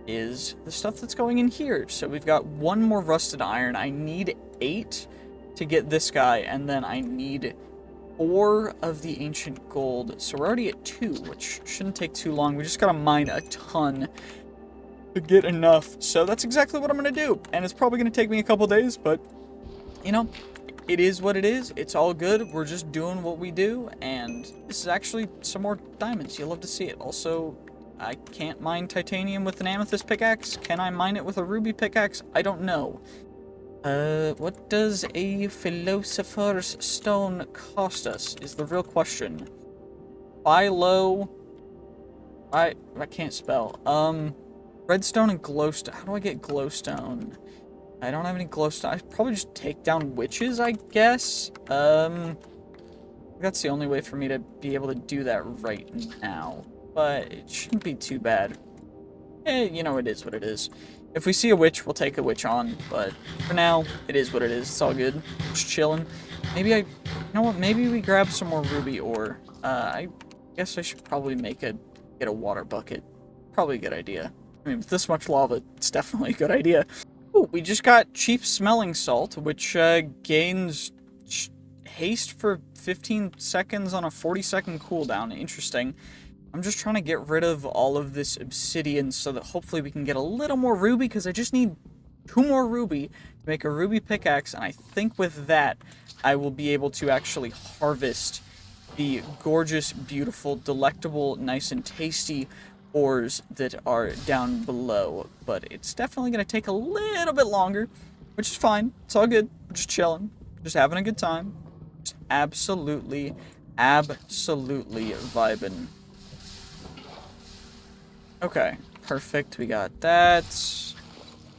is the stuff that's going in here. So we've got one more rusted iron. I need 8 to get this guy, and then I need 4 of the ancient gold. So we're already at 2, which shouldn't take too long. We just gotta mine a ton to get enough. So that's exactly what I'm gonna do. And it's probably gonna take me a couple days, but you know, it is what it is. It's all good. We're just doing what we do, and this is actually some more diamonds. You'll love to see it. Also, I can't mine titanium with an amethyst pickaxe. Can I mine it with a ruby pickaxe? I don't know. What does a philosopher's stone cost us is the real question. Buy low. I can't spell. Redstone and glowstone. How do I get glowstone? I don't have any glowstone. I probably just take down witches, I guess. That's the only way for me to be able to do that right now. But it shouldn't be too bad. You know, it is what it is. If we see a witch, we'll take a witch on. But for now, it is what it is. It's all good. Just chilling. Maybe you know what? Maybe we grab some more ruby ore. I guess I should probably get a water bucket. Probably a good idea. I mean, with this much lava, it's definitely a good idea. Ooh, we just got cheap smelling salt, which gains haste for 15 seconds on a 40-second cooldown. Interesting. I'm just trying to get rid of all of this obsidian so that hopefully we can get a little more ruby, because I just need 2 more ruby to make a ruby pickaxe, and I think with that, I will be able to actually harvest the gorgeous, beautiful, delectable, nice and tasty ores that are down below. But it's definitely going to take a little bit longer, which is fine. It's all good. We're just chilling. Just having a good time. Just absolutely vibing. Okay. perfect. We got that.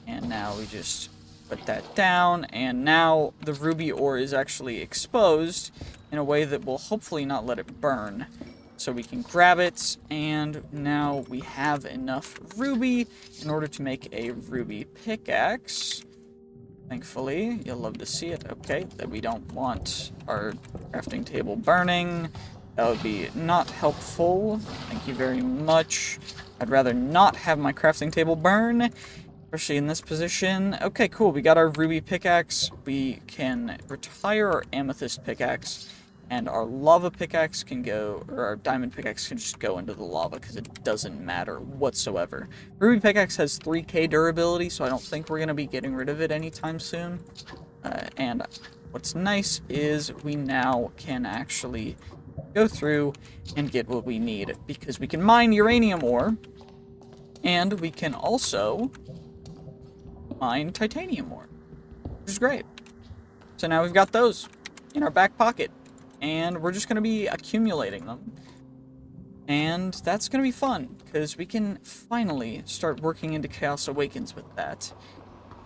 And now we just put that down. And now the ruby ore is actually exposed in a way that will hopefully not let it burn. So we can grab it, and now we have enough ruby in order to make a ruby pickaxe. Thankfully, you'll love to see it. Okay, that we don't want our crafting table burning. That would be not helpful. Thank you very much. I'd rather not have my crafting table burn, especially in this position. Okay, cool. We got our ruby pickaxe. We can retire our amethyst pickaxe, and our lava pickaxe can go, or our diamond pickaxe can just go into the lava because it doesn't matter whatsoever. Ruby pickaxe has 3k durability, so I don't think we're going to be getting rid of it anytime soon. And what's nice is we now can actually go through and get what we need, because we can mine uranium ore, and we can also mine titanium ore, which is great. So now we've got those in our back pocket, and we're just going to be accumulating them. And that's going to be fun, because we can finally start working into Chaos Awakens with that.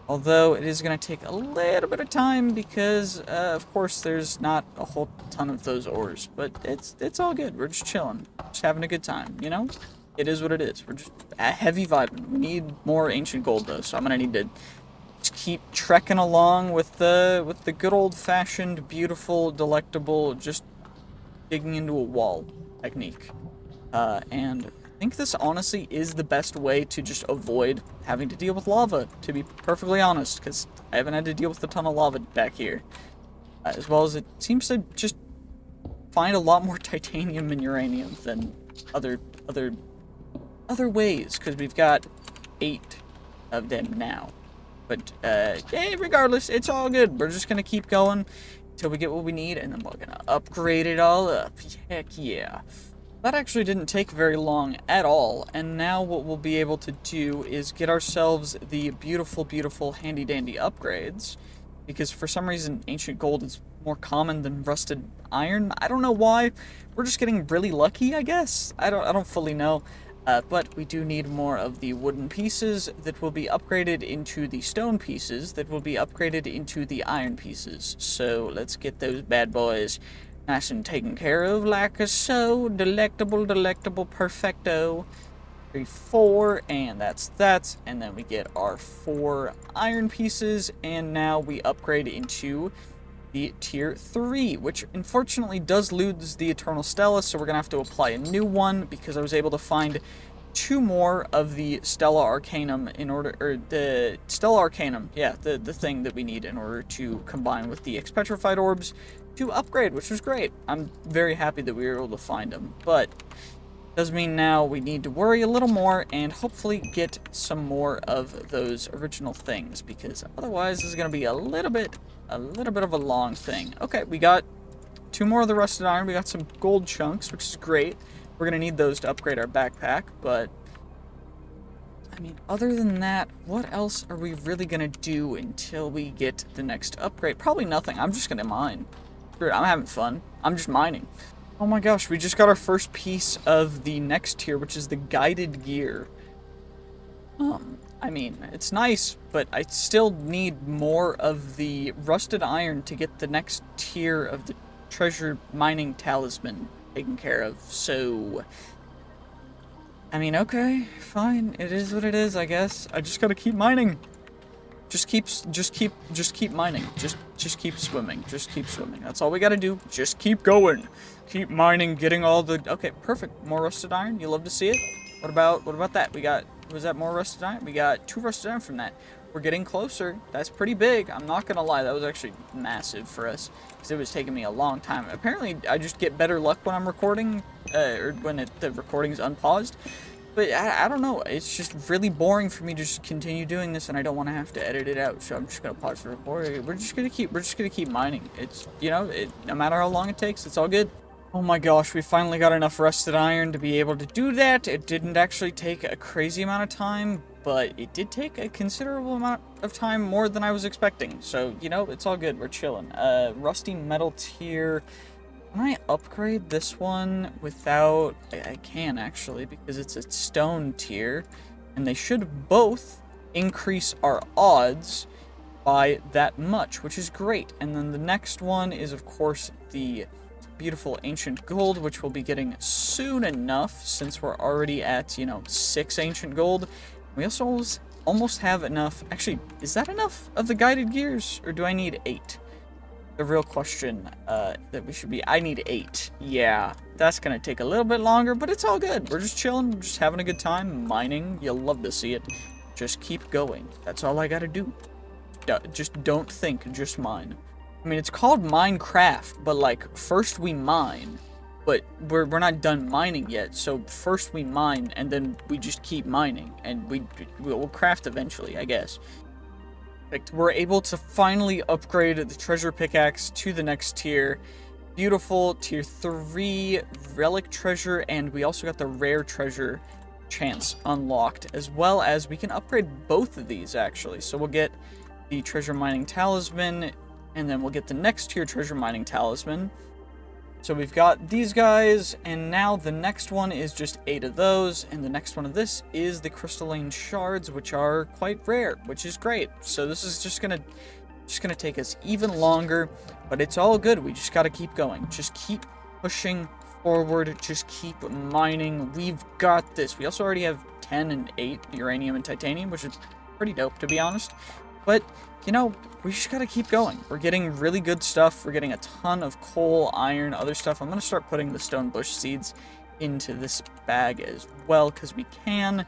Although it is going to take a little bit of time, because, of course, there's not a whole ton of those ores. But it's all good. We're just chilling. Just having a good time, you know? It is what it is. We're just heavy vibing. We need more ancient gold, though, so I'm going to need to just keep trekking along with the good old-fashioned, beautiful, delectable, just digging into a wall technique. And I think this honestly is the best way to just avoid having to deal with lava, to be perfectly honest, because I haven't had to deal with a ton of lava back here. As well as it seems to just find a lot more titanium and uranium than other ways, because we've got 8 of them now. But, hey, regardless, it's all good. We're just gonna keep going until we get what we need, and then we're gonna upgrade it all up. Heck yeah. That actually didn't take very long at all, and now what we'll be able to do is get ourselves the beautiful, beautiful, handy-dandy upgrades, because for some reason, ancient gold is more common than rusted iron. I don't know why. We're just getting really lucky, I guess. I don't fully know. But we do need more of the wooden pieces that will be upgraded into the stone pieces that will be upgraded into the iron pieces. So let's get those bad boys nice and taken care of like so. Delectable, delectable, perfecto. 3, 4, and that's that. And then we get our 4 iron pieces, and now we upgrade into the tier 3, which unfortunately does lose the Eternal Stella, so we're gonna have to apply a new one, because I was able to find 2 more of the Stella Arcanum in order, or the Stella Arcanum, yeah, the thing that we need in order to combine with the Expetrified Orbs to upgrade, which was great. I'm very happy that we were able to find them, but does mean now we need to worry a little more and hopefully get some more of those original things, because otherwise this is going to be a little bit of a long thing. Okay, we got 2 more of the rusted iron. We got some gold chunks, which is great. We're going to need those to upgrade our backpack, but I mean, other than that, what else are we really going to do until we get the next upgrade? Probably nothing. I'm just going to mine. Screw it, I'm having fun. I'm just mining. Oh my gosh, we just got our first piece of the next tier, which is the guided gear. I mean, it's nice, but I still need more of the rusted iron to get the next tier of the treasure mining talisman taken care of, so I mean, okay, fine, it is what it is, I guess. I just gotta keep mining. Just keep mining. Just keep swimming. Just keep swimming. That's all we gotta do. Just keep going. Keep mining, getting all the... Okay, perfect. More rusted iron. You love to see it. What about that? We got... Was that more rusted iron? We got 2 rusted iron from that. We're getting closer. That's pretty big. I'm not gonna lie. That was actually massive for us, because it was taking me a long time. Apparently, I just get better luck when I'm recording, or when the recording's unpaused. But I don't know, it's just really boring for me to just continue doing this, and I don't want to have to edit it out, so I'm just going to pause the recording. We're just going to keep mining. It's, you know, no matter how long it takes, it's all good. Oh my gosh, we finally got enough rusted iron to be able to do that. It didn't actually take a crazy amount of time, but it did take a considerable amount of time, more than I was expecting. So, you know, it's all good, we're chilling. Rusty metal tier. Can I upgrade this one without... I can, actually, because it's a stone tier. and they should both increase our odds by that much, which is great. And then the next one is, of course, the beautiful ancient gold, which we'll be getting soon enough since we're already at, 6 ancient gold. We also almost have enough. Actually, is that enough of the guided gears, or do I need 8? The real question that we should be, I need 8. Yeah, that's gonna take a little bit longer, but it's all good. We're just chilling, we're just having a good time, mining. You'll love to see it. Just keep going. That's all I gotta do. Just don't think, just mine. I mean, it's called Minecraft, but like, first we mine, but we're not done mining yet. So first we mine, and then we just keep mining, and we'll craft eventually, I guess. Like, we're able to finally upgrade the treasure pickaxe to the next tier. Beautiful tier 3 relic treasure, and we also got the rare treasure chance unlocked, as well as we can upgrade both of these actually. So we'll get the treasure mining talisman, and then we'll get the next tier treasure mining talisman. So we've got these guys, and now the next one is just 8 of those, and the next one of this is the crystalline shards, which are quite rare, which is great. So this is just gonna take us even longer, but it's all good. We just gotta keep going. Just keep pushing forward. Just keep mining. We've got this. We also already have 10 and 8 uranium and titanium, which is pretty dope, to be honest. But, we just gotta keep going. We're getting really good stuff. We're getting a ton of coal, iron, other stuff. I'm gonna start putting the stone bush seeds into this bag as well, because we can.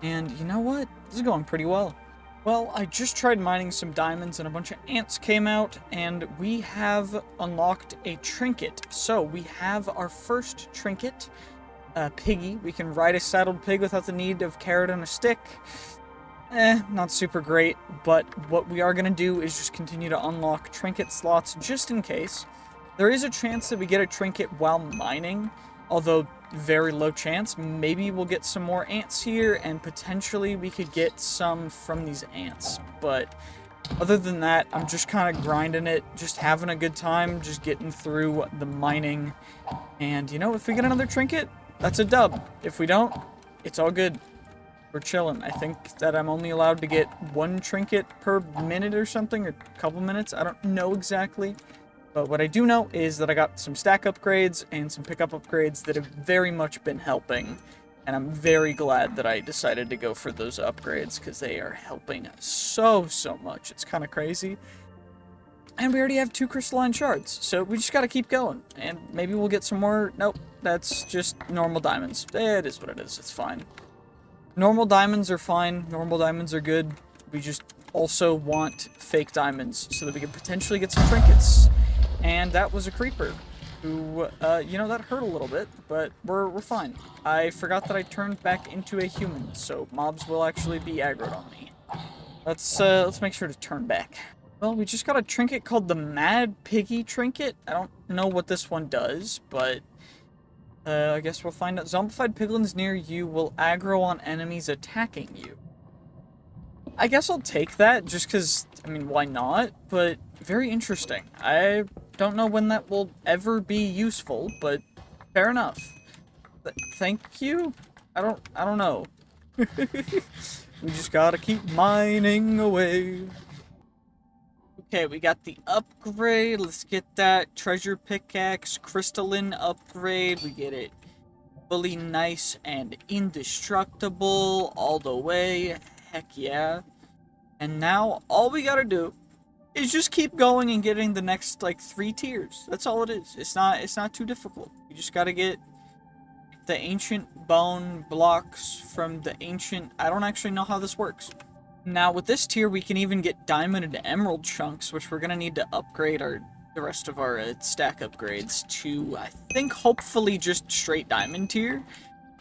And you know what? This is going pretty well. Well, I just tried mining some diamonds, and a bunch of ants came out, and we have unlocked a trinket. So, we have our first trinket, piggy. We can ride a saddled pig without the need of carrot and a stick. Not super great, but what we are going to do is just continue to unlock trinket slots just in case. There is a chance that we get a trinket while mining, although very low chance. Maybe we'll get some more ants here, and potentially we could get some from these ants. But other than that, I'm just kind of grinding it, just having a good time, just getting through the mining. And, if we get another trinket, that's a dub. If we don't, it's all good. We're chilling. I think that I'm only allowed to get 1 trinket per minute or something, or a couple minutes. I don't know exactly. But what I do know is that I got some stack upgrades and some pickup upgrades that have very much been helping. And I'm very glad that I decided to go for those upgrades, because they are helping so much. It's kind of crazy. And we already have 2 crystalline shards, so we just gotta keep going. And maybe we'll get some more. Nope, that's just normal diamonds. It is what it is. It's fine. Normal diamonds are fine. Normal diamonds are good. We just also want fake diamonds so that we can potentially get some trinkets. And that was a creeper who, that hurt a little bit, but we're fine. I forgot that I turned back into a human, so mobs will actually be aggroed on me. Let's make sure to turn back. Well, we just got a trinket called the Mad Piggy Trinket. I don't know what this one does, but I guess we'll find out. Zombified piglins near you will aggro on enemies attacking you. I guess I'll take that, just because, why not? But very interesting. I don't know when that will ever be useful, but fair enough. Thank you? I don't know. We just gotta keep mining away. Okay, we got the upgrade. Let's get that treasure pickaxe crystalline upgrade. We get it fully nice and indestructible all the way. Heck yeah. And now all we gotta do is just keep going and getting the next 3 tiers. That's all it is. It's not too difficult. You just gotta get the ancient bone blocks from the ancient. I don't actually know how this works. Now, with this tier, we can even get diamond and emerald chunks, which we're going to need to upgrade the rest of our stack upgrades to, I think, hopefully just straight diamond tier.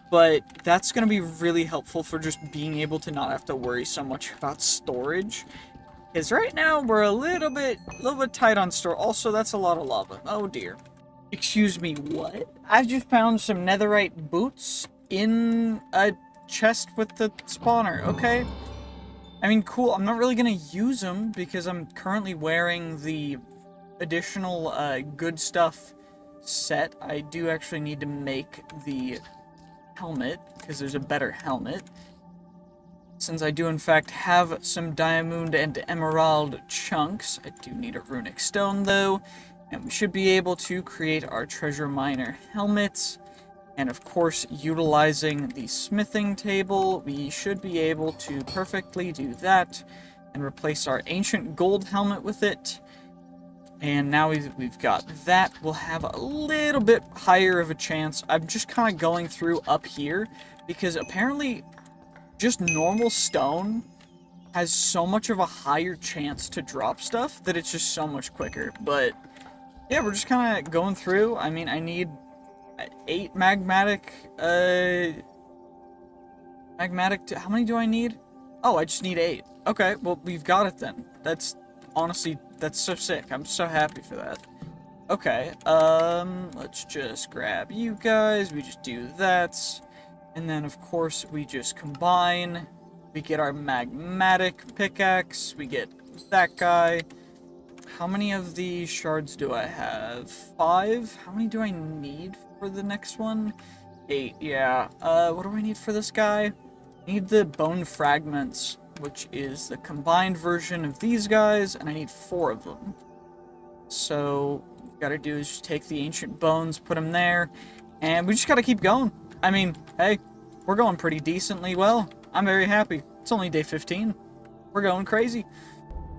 But that's going to be really helpful for just being able to not have to worry so much about storage. Because right now, we're a little bit tight on store. Also, that's a lot of lava. Oh, dear. Excuse me, what? I've just found some netherite boots in a chest with the spawner, okay? Cool. I'm not really going to use them because I'm currently wearing the additional good stuff set. I do actually need to make the helmet because there's a better helmet. since I do in fact have some diamond and emerald chunks. I do need a runic stone though, and we should be able to create our treasure miner helmets. And of course, utilizing the smithing table, we should be able to perfectly do that and replace our ancient gold helmet with it. And now we've got that. We'll have a little bit higher of a chance. I'm just kind of going through up here because apparently just normal stone has so much of a higher chance to drop stuff that it's just so much quicker. But yeah, we're just kind of going through. I mean, I need 8 magmatic, how many do I need? Oh, I just need 8. Okay, well, we've got it then. That's, honestly, that's so sick. I'm so happy for that. Okay, let's just grab you guys. We just do that. And then, of course, we just combine. We get our magmatic pickaxe. We get that guy. How many of these shards do I have? 5? How many do I need for the next one? 8, yeah. What do I need for this guy? I need the bone fragments, which is the combined version of these guys, and I need 4 of them. So, what we gotta do is just take the ancient bones, put them there, and we just gotta keep going. I mean, hey, we're going pretty decently well. I'm very happy. It's only day 15. We're going crazy.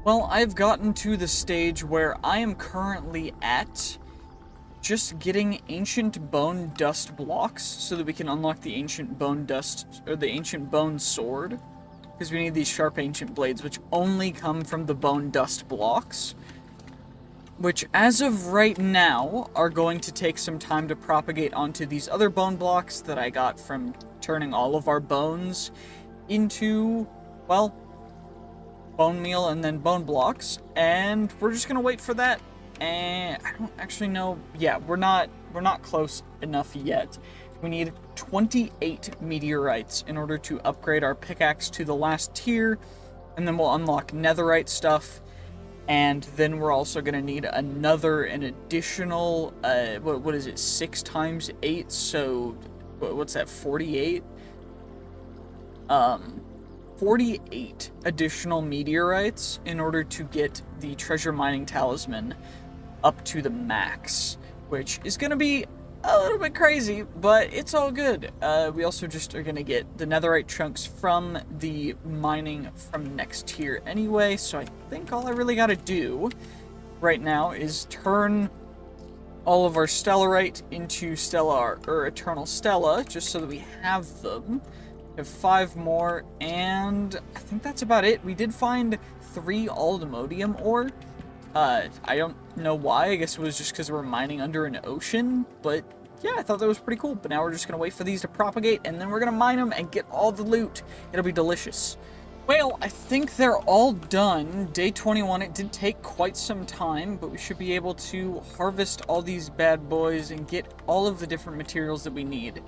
Well, I've gotten to the stage where I am currently at just getting ancient bone dust blocks so that we can unlock the ancient bone dust, or the ancient bone sword. Because we need these sharp ancient blades, which only come from the bone dust blocks. Which, as of right now, are going to take some time to propagate onto these other bone blocks that I got from turning all of our bones into, well, bone meal and then bone blocks, and we're just gonna wait for that. And I don't actually know. Yeah, we're not close enough yet. We need 28 meteorites in order to upgrade our pickaxe to the last tier, and then we'll unlock netherite stuff. And then we're also gonna need an additional what is it, 6 times 8, so what's that, 48? 48 additional meteorites in order to get the treasure mining talisman up to the max, which is going to be a little bit crazy, but it's all good. We also just are going to get the netherite chunks from the mining from next tier anyway, so I think all I really got to do right now is turn all of our stellarite into stellar, or eternal stella, just so that we have them. We have 5 more, and I think that's about it. We did find 3 aldemodium ore. I don't know why. I guess it was just because we're mining under an ocean, but yeah, I thought that was pretty cool. But now we're just going to wait for these to propagate, and then we're going to mine them and get all the loot. It'll be delicious. Well, I think they're all done. Day 21, it did take quite some time, but we should be able to harvest all these bad boys and get all of the different materials that we need.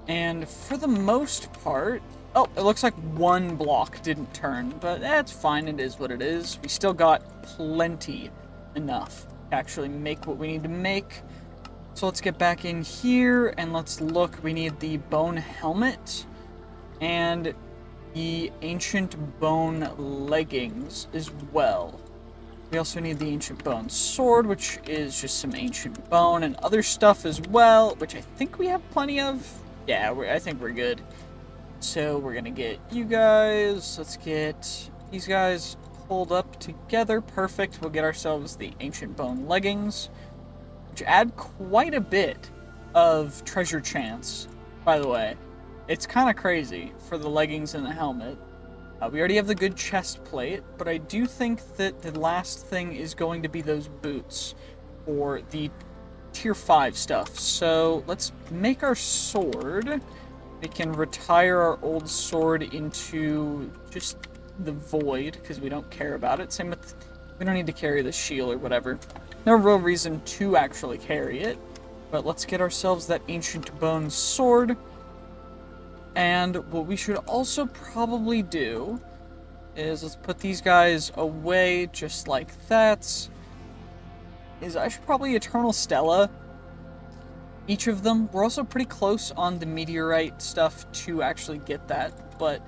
And for the most part, oh, it looks like 1 block didn't turn, but that's fine, it is what it is. We still got plenty enough to actually make what we need to make. So let's get back in here and let's look. We need the bone helmet and the ancient bone leggings as well. We also need the ancient bone sword, which is just some ancient bone and other stuff as well, which I think we have plenty of. Yeah, I think we're good. So we're gonna get you guys. Let's get these guys pulled up together. Perfect. We'll get ourselves the ancient bone leggings, which add quite a bit of treasure chance, by the way. It's kind of crazy for the leggings and the helmet. We already have the good chest plate, but I do think that the last thing is going to be those boots for the tier 5 stuff. So let's make our sword. We can retire our old sword into just the void because we don't care about it. Same with, we don't need to carry the shield or whatever. No real reason to actually carry it. But let's get ourselves that ancient bone sword. And what we should also probably do is let's put these guys away just like that. I should probably Eternal Stella each of them. We're also pretty close on the meteorite stuff to actually get that, but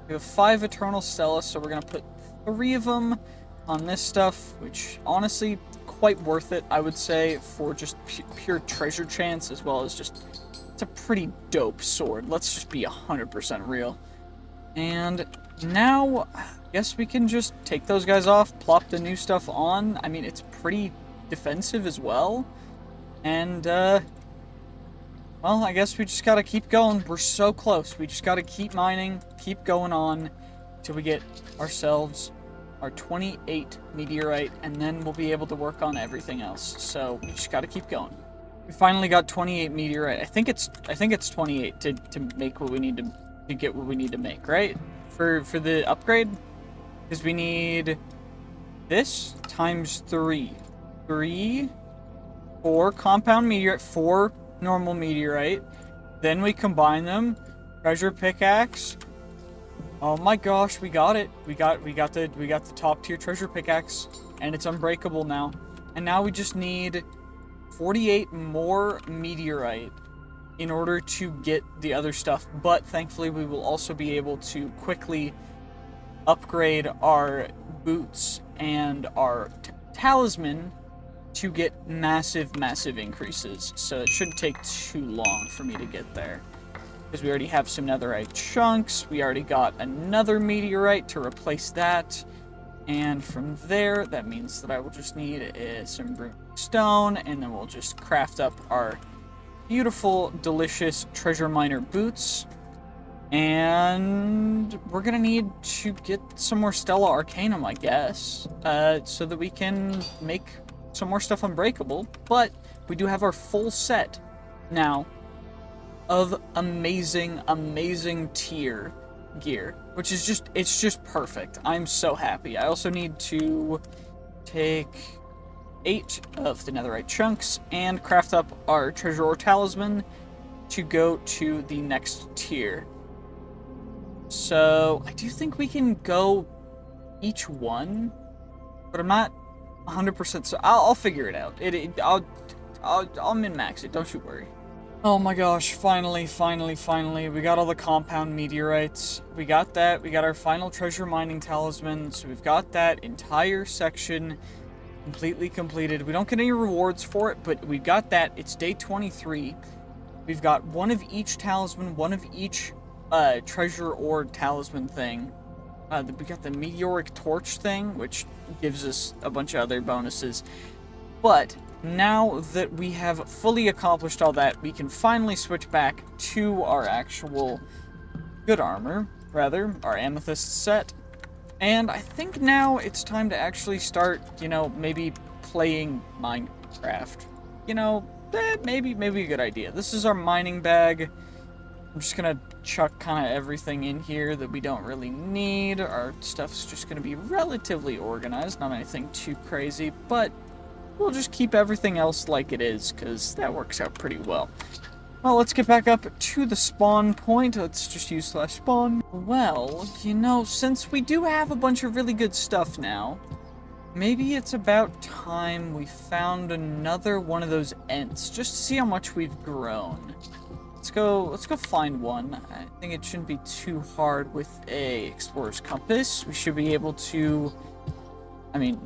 We have 5 Eternal Stella, so we're going to put 3 of them on this stuff, which honestly, quite worth it, I would say, for just pure treasure chance, as well as just, it's a pretty dope sword. Let's just be 100% real. And now, I guess we can just take those guys off, plop the new stuff on. I mean, it's pretty defensive as well. And, well, I guess we just gotta keep going. We're so close. We just gotta keep mining, keep going on, till we get ourselves our 28 meteorite, and then we'll be able to work on everything else. So, we just gotta keep going. We finally got 28 meteorite. I think it's 28 to make what we need to get what we need to make, right? For the upgrade? Because we need this times 3. 4 compound meteorite, 4 normal meteorite. Then we combine them. Treasure pickaxe. Oh my gosh, we got it. We got the top tier treasure pickaxe, and it's unbreakable now. And now we just need 48 more meteorite in order to get the other stuff, but thankfully we will also be able to quickly upgrade our boots and our talisman to get massive increases. So it shouldn't take too long for me to get there, because we already have some netherite chunks, we already got another meteorite to replace that, and from there, that means that I will just need some rune stone, and then we'll just craft up our beautiful, delicious treasure miner boots. And we're gonna need to get some more Stella Arcanum, I guess, so that we can make some more stuff unbreakable. But we do have our full set now of amazing tier gear, which is just, it's just perfect. I'm so happy. I also need to take 8 of the netherite chunks and craft up our treasure ore talisman to go to the next tier. So I do think we can go each one, but I'm not 100%. So I'll figure it out. I'll min-max it. Don't you worry. Oh my gosh, finally, we got all the compound meteorites. We got that. We got our final treasure mining talisman. So we've got that entire section completely completed. We don't get any rewards for it, but we got that. It's day 23. We've got one of each talisman, one of each treasure ore talisman thing. We got the meteoric torch thing, which gives us a bunch of other bonuses. But now that we have fully accomplished all that, we can finally switch back to our actual good armor, rather, our amethyst set. And I think now it's time to actually start, you know, maybe playing Minecraft. You know, maybe a good idea. This is our mining bag. I'm just gonna chuck kind of everything in here that we don't really need. Our stuff's just gonna be relatively organized, not anything too crazy, but we'll just keep everything else like it is, because that works out pretty well. Well, let's get back up to the spawn point. Let's just use /spawn. Well, you know, since we do have a bunch of really good stuff now, maybe it's about time we found another one of those ents, just to see how much we've grown. Let's go find one. I think it shouldn't be too hard with a explorer's compass. We should be able to, I mean,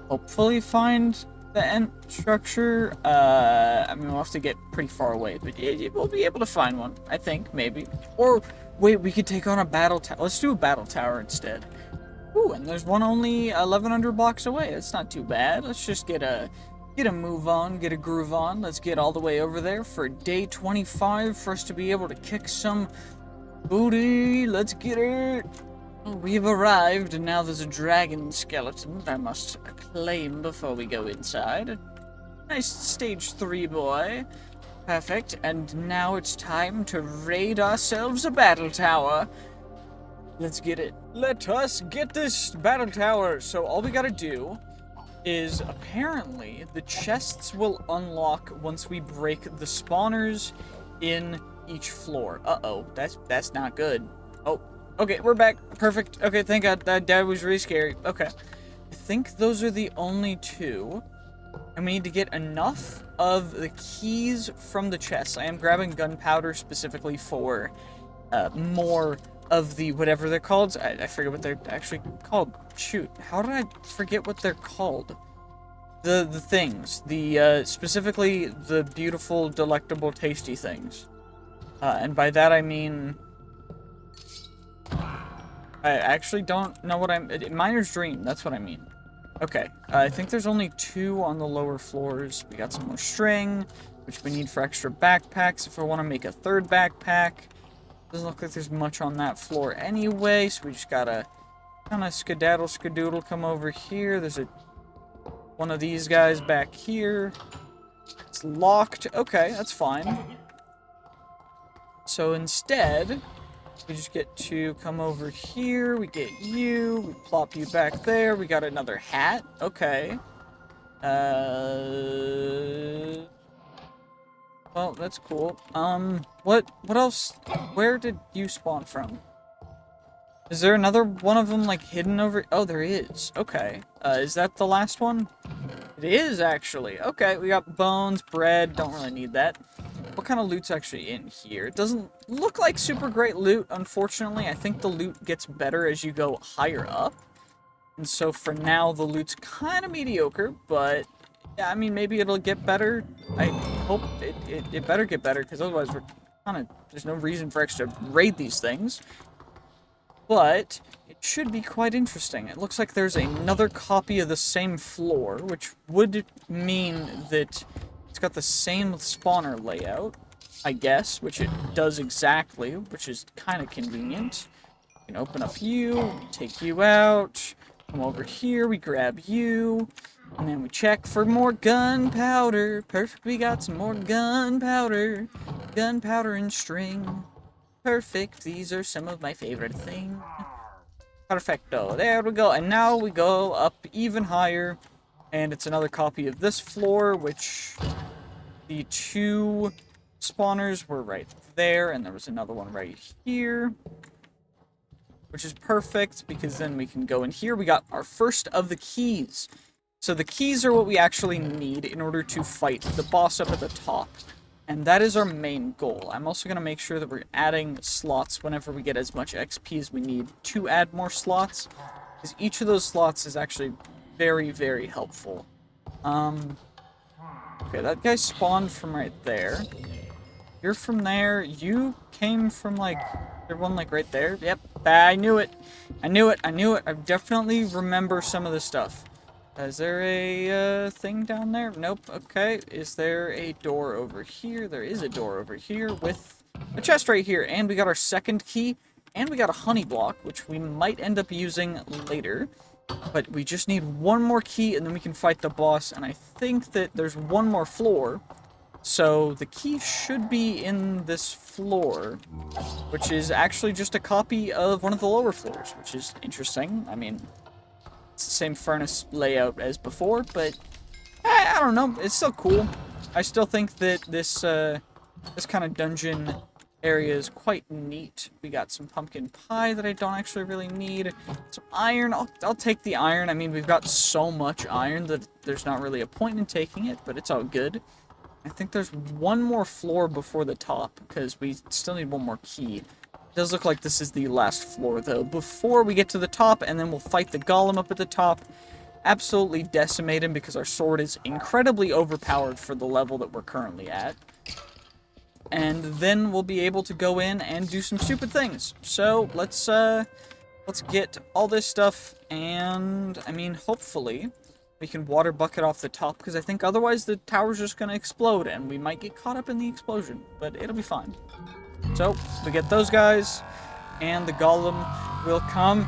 hopefully find the ent structure. I mean, we'll have to get pretty far away, but we'll be able to find one, I think, maybe. Or, wait, we could take on a battle tower. Let's do a battle tower instead. Ooh, and there's one only 1,100 blocks away. That's not too bad. Let's just get a move on, get a groove on. Let's get all the way over there for day 25 for us to be able to kick some booty. Let's get it. We've arrived, and now there's a dragon skeleton that I must claim before we go inside. A nice stage 3 boy. Perfect, and now it's time to raid ourselves a battle tower. Let's get it. Let us get this battle tower. So all we gotta do is, apparently, the chests will unlock once we break the spawners in each floor. Uh-oh, that's not good. Oh. Okay, we're back. Perfect. Okay, thank God. That was really scary. Okay. I think those are the only 2. And we need to get enough of the keys from the chests. I am grabbing gunpowder specifically for more of the whatever they're called. I forget what they're actually called. Shoot, how did I forget what they're called? The things. The, specifically the beautiful, delectable, tasty things. And by that I mean... I actually don't know what I'm... Miner's Dream, that's what I mean. Okay, I think there's only 2 on the lower floors. We got some more string, which we need for extra backpacks if I want to make a 3rd backpack. Doesn't look like there's much on that floor anyway, so we just gotta kind of skedaddle, come over here. There's one of these guys back here. It's locked. Okay, that's fine. So instead... we just get to come over here, we get you, we plop you back there, we got another hat, okay. Well, that's cool. What else, where did you spawn from? Is there another one of them, like, hidden over, oh, there is, okay. Is that the last one? It is, actually, okay, we got bones, bread, don't really need that. What kind of loot's actually in here? It doesn't look like super great loot, unfortunately. I think the loot gets better as you go higher up. And so for now, the loot's kind of mediocre, but yeah, I mean, maybe it'll get better. I hope it better get better, because otherwise we're kind of, there's no reason for us to raid these things. But it should be quite interesting. It looks like there's another copy of the same floor, which would mean that it's got the same spawner layout, I guess, which it does exactly, which is kind of convenient. We can open up you, take you out, come over here, we grab you, and then we check for more gunpowder. Perfect, we got some more gunpowder. Gunpowder and string. Perfect, these are some of my favorite things. Perfecto, there we go, and now we go up even higher. And it's another copy of this floor, which the 2 spawners were right there, and there was another one right here, which is perfect, because then we can go in here. We got our first of the keys. So the keys are what we actually need in order to fight the boss up at the top, and that is our main goal. I'm also going to make sure that we're adding slots whenever we get as much XP as we need to add more slots, because each of those slots is actually very, very helpful. Okay, that guy spawned from right there. You're from there. You came from, like, there one, like, right there. Yep, I knew it. I knew it. I definitely remember some of this stuff. Is there a thing down there? Nope. Okay. Is there a door over here? There is a door over here with a chest right here. And we got our 2nd key. And we got a honey block, which we might end up using later. But we just need 1 more key, and then we can fight the boss. And I think that there's 1 more floor. So the key should be in this floor, which is actually just a copy of one of the lower floors, which is interesting. I mean, it's the same furnace layout as before, but I don't know. It's still cool. I still think that this this kind of dungeon area is quite neat. We got some pumpkin pie that I don't actually really need. Some iron. I'll take the iron. I mean, we've got so much iron that there's not really a point in taking it, but it's all good. I think there's 1 more floor before the top, because we still need 1 more key. It does look like this is the last floor, though, before we get to the top, and then we'll fight the golem up at the top. Absolutely decimate him, because our sword is incredibly overpowered for the level that we're currently at. And then we'll be able to go in and do some stupid things. So, let's get all this stuff, and, I mean, hopefully we can water bucket off the top, because I think otherwise the tower's just going to explode, and we might get caught up in the explosion, but it'll be fine. So, we get those guys, and the golem will come.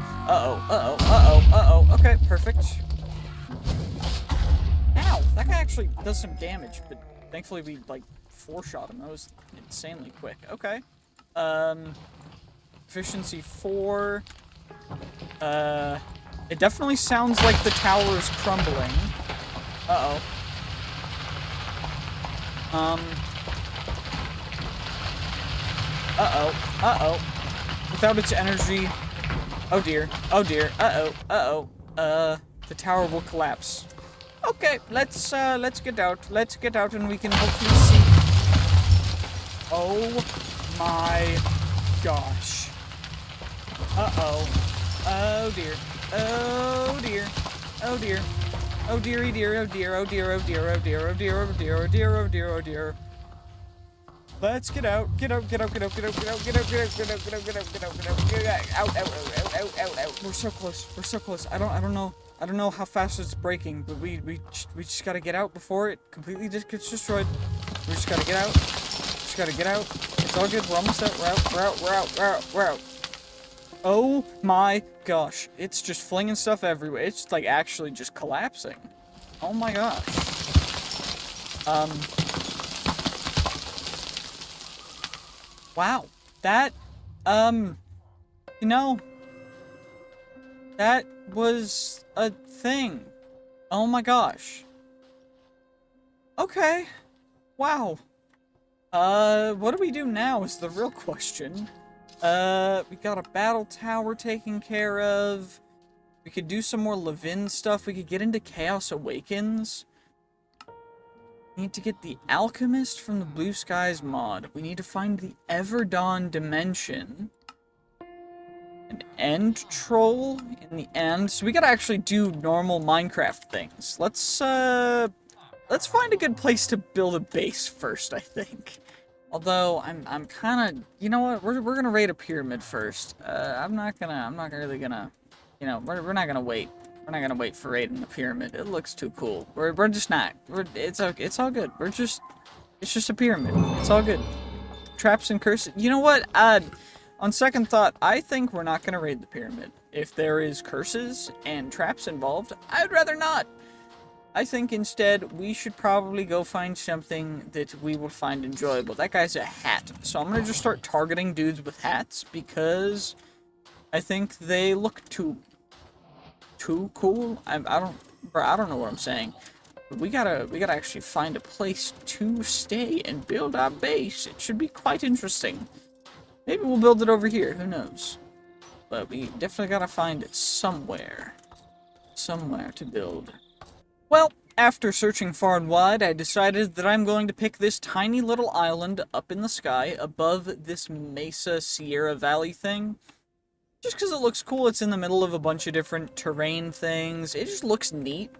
Okay, perfect. Ow! That guy actually does some damage, but thankfully we, like, 4-shot him. That was insanely quick. Okay. Efficiency 4. It definitely sounds like the tower is crumbling. Uh-oh. Without its energy... Oh dear. Oh dear. The tower will collapse. Okay, let's get out. Let's get out and we can hopefully see... Oh my gosh. Uh-oh. Oh dear. Oh dear. Oh dear. Oh dearie dear. Oh dear. Oh dear. Oh dear. Oh dear. Oh dear. Oh dear. Oh dear. Oh dear. Oh dear. Let's get out. Get out. Get out. Get out. Get out. Get out. Get out. Get out. Get out. Get out. Get out. Get out. Get out. Get out. Out. Out. Out. Out. Out. Out. We're so close. We're so close. I don't know. I don't know how fast it's breaking, but we just gotta get out before it completely just gets destroyed. We just gotta get out. Just gotta get out. It's all good. We're almost out. We're out. We're out. We're out. We're out. We're out. Oh my gosh. It's just flinging stuff everywhere. It's like actually just collapsing. Oh my gosh. Wow. That, you know, that was a thing. Oh my gosh. Okay. Wow. What do we do now is the real question. We got a battle tower taken care of. We could do some more Levin stuff. We could get into Chaos Awakens. We need to get the Alchemist from the Blue Skies mod. We need to find the Everdawn Dimension. An End Troll in the end. So we gotta actually do normal Minecraft things. Let's find a good place to build a base first, I think. Although I'm kind of, you know what? We're gonna raid a pyramid first. I'm not really gonna, you know, we're not gonna wait. We're not gonna wait for raiding the pyramid. It looks too cool. We're just not. It's all good. It's just a pyramid. It's all good. Traps and curses. You know what? On second thought, I think we're not gonna raid the pyramid. If there is curses and traps involved, I'd rather not. I think instead we should probably go find something that we will find enjoyable. That guy's a hat. So I'm gonna just start targeting dudes with hats because I think they look too cool. I don't know what I'm saying. But we gotta actually find a place to stay and build our base. It should be quite interesting. Maybe we'll build it over here, who knows? But we definitely gotta find somewhere to build. Well, after searching far and wide, I decided that I'm going to pick this tiny little island up in the sky above this Mesa Sierra Valley thing. Just because it looks cool. It's in the middle of a bunch of different terrain things. It just looks neat.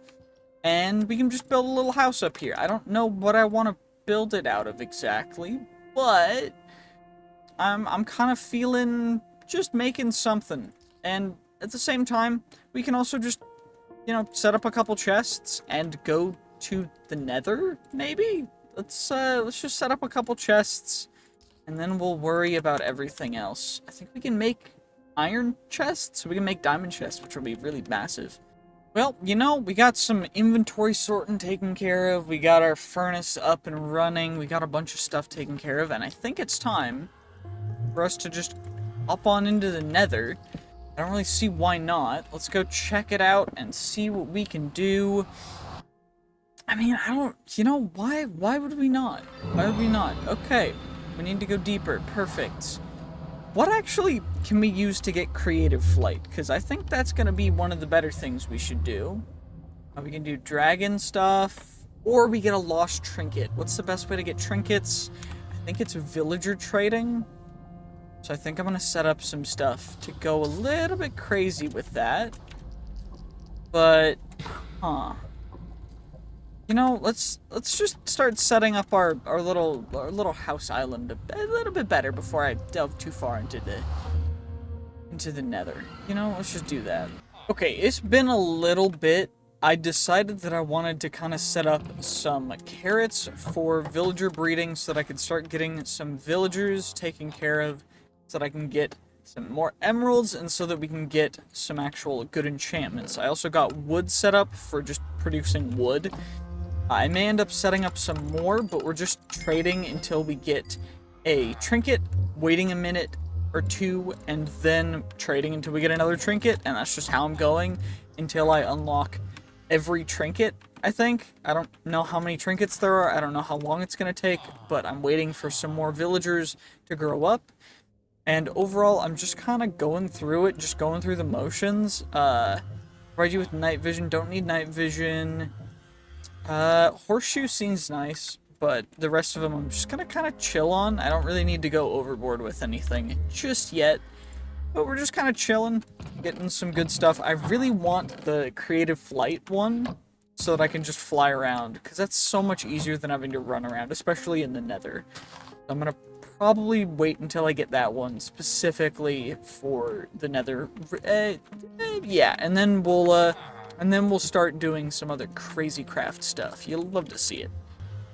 And we can just build a little house up here. I don't know what I want to build it out of exactly, but I'm kind of feeling just making something. And at the same time, we can also just, you know, set up a couple chests and go to the Nether, maybe? Let's just set up a couple chests, and then we'll worry about everything else. I think we can make iron chests, so we can make diamond chests, which will be really massive. Well, you know, we got some inventory sorting taken care of, we got our furnace up and running, we got a bunch of stuff taken care of, and I think it's time for us to just hop on into the Nether. I don't really see why not. Let's go check it out and see what we can do. I mean, you know, why would we not? Why would we not? Okay, we need to go deeper. Perfect. What actually can we use to get creative flight? Because I think that's going to be one of the better things we should do. We can do dragon stuff, or we get a lost trinket. What's the best way to get trinkets? I think it's villager trading. So I think I'm going to set up some stuff to go a little bit crazy with that. But, you know, let's just start setting up our little house island a little bit better before I delve too far into the Nether. You know, let's just do that. Okay, it's been a little bit. I decided that I wanted to kind of set up some carrots for villager breeding so that I could start getting some villagers taken care of, so that I can get some more emeralds, and so that we can get some actual good enchantments. I also got wood set up for just producing wood. I may end up setting up some more, but we're just trading until we get a trinket, waiting a minute or two, and then trading until we get another trinket, and that's just how I'm going until I unlock every trinket, I think. I don't know how many trinkets there are, I don't know how long it's going to take, but I'm waiting for some more villagers to grow up. And overall, I'm just kind of going through it, just going through the motions. What do I do with night vision? Don't need night vision. Horseshoe seems nice, but the rest of them I'm just gonna kind of chill on. I don't really need to go overboard with anything just yet. But we're just kind of chilling, getting some good stuff. I really want the creative flight one so that I can just fly around, because that's so much easier than having to run around, especially in the Nether. I'm gonna probably wait until I get that one specifically for the Nether. Yeah, and then we'll start doing some other crazy craft stuff. You'll love to see it.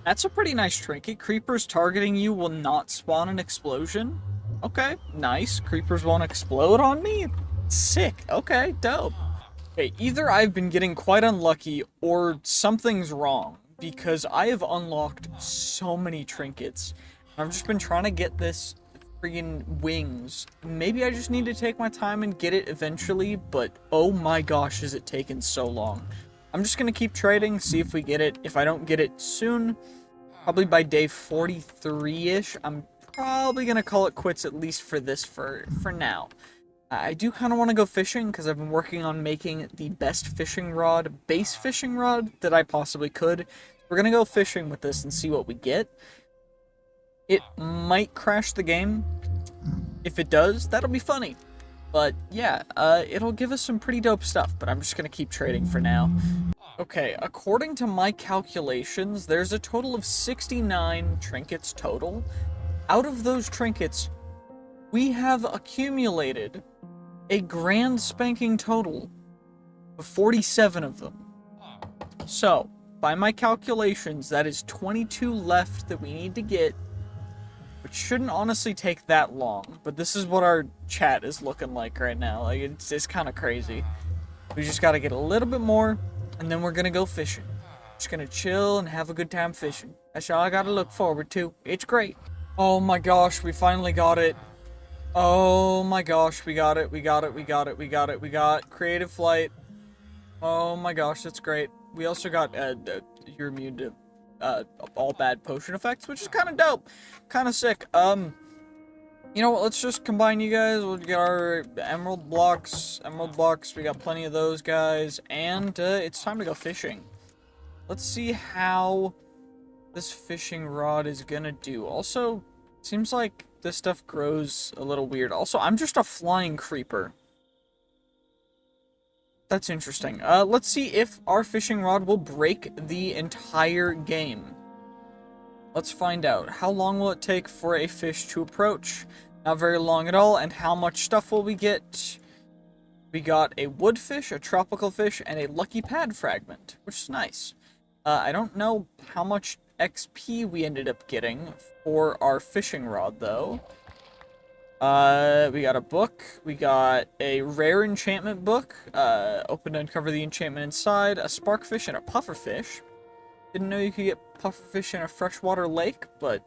That's a pretty nice trinket. Creepers targeting you will not spawn an explosion. Okay, nice. Creepers won't explode on me? Sick. Okay, dope. Okay, either I've been getting quite unlucky or something's wrong, because I have unlocked so many trinkets. I've just been trying to get this friggin' wings. Maybe I just need to take my time and get it eventually, but oh my gosh, is it taking so long. I'm just gonna keep trading, see if we get it. If I don't get it soon, probably by day 43-ish, I'm probably gonna call it quits, at least for this for now. I do kind of want to go fishing because I've been working on making the best fishing rod, base fishing rod, that I possibly could. We're gonna go fishing with this and see what we get. It might crash the game. If it does, that'll be funny. But yeah, it'll give us some pretty dope stuff, but I'm just gonna keep trading for now. Okay, according to my calculations, there's a total of 69 trinkets total. Out of those trinkets, we have accumulated a grand spanking total of 47 of them. So, by my calculations, that is 22 left that we need to get, which shouldn't honestly take that long, but this is what our chat is looking like right now. Like, it's kind of crazy. We just gotta get a little bit more, and then we're gonna go fishing. Just gonna chill and have a good time fishing. That's all I gotta look forward to. It's great. Oh my gosh, we finally got it. Oh my gosh, we got it, we got creative flight. Oh my gosh, that's great. We also got, you're immune to, all bad potion effects, which is kind of dope. Kind of sick. You know what, let's just combine you guys. We'll get our emerald blocks, we got plenty of those guys, and, it's time to go fishing. Let's see how this fishing rod is gonna do. Also, seems like this stuff grows a little weird. Also, I'm just a flying creeper. That's interesting. Let's see if our fishing rod will break the entire game. Let's find out. How long will it take for a fish to approach? Not very long at all. And how much stuff will we get? We got a wood fish, a tropical fish, and a lucky pad fragment, which is nice. I don't know how much XP we ended up getting for our fishing rod, though. We got a book. We got a rare enchantment book. Open to uncover the enchantment inside. A sparkfish and a pufferfish. Didn't know you could get pufferfish in a freshwater lake, but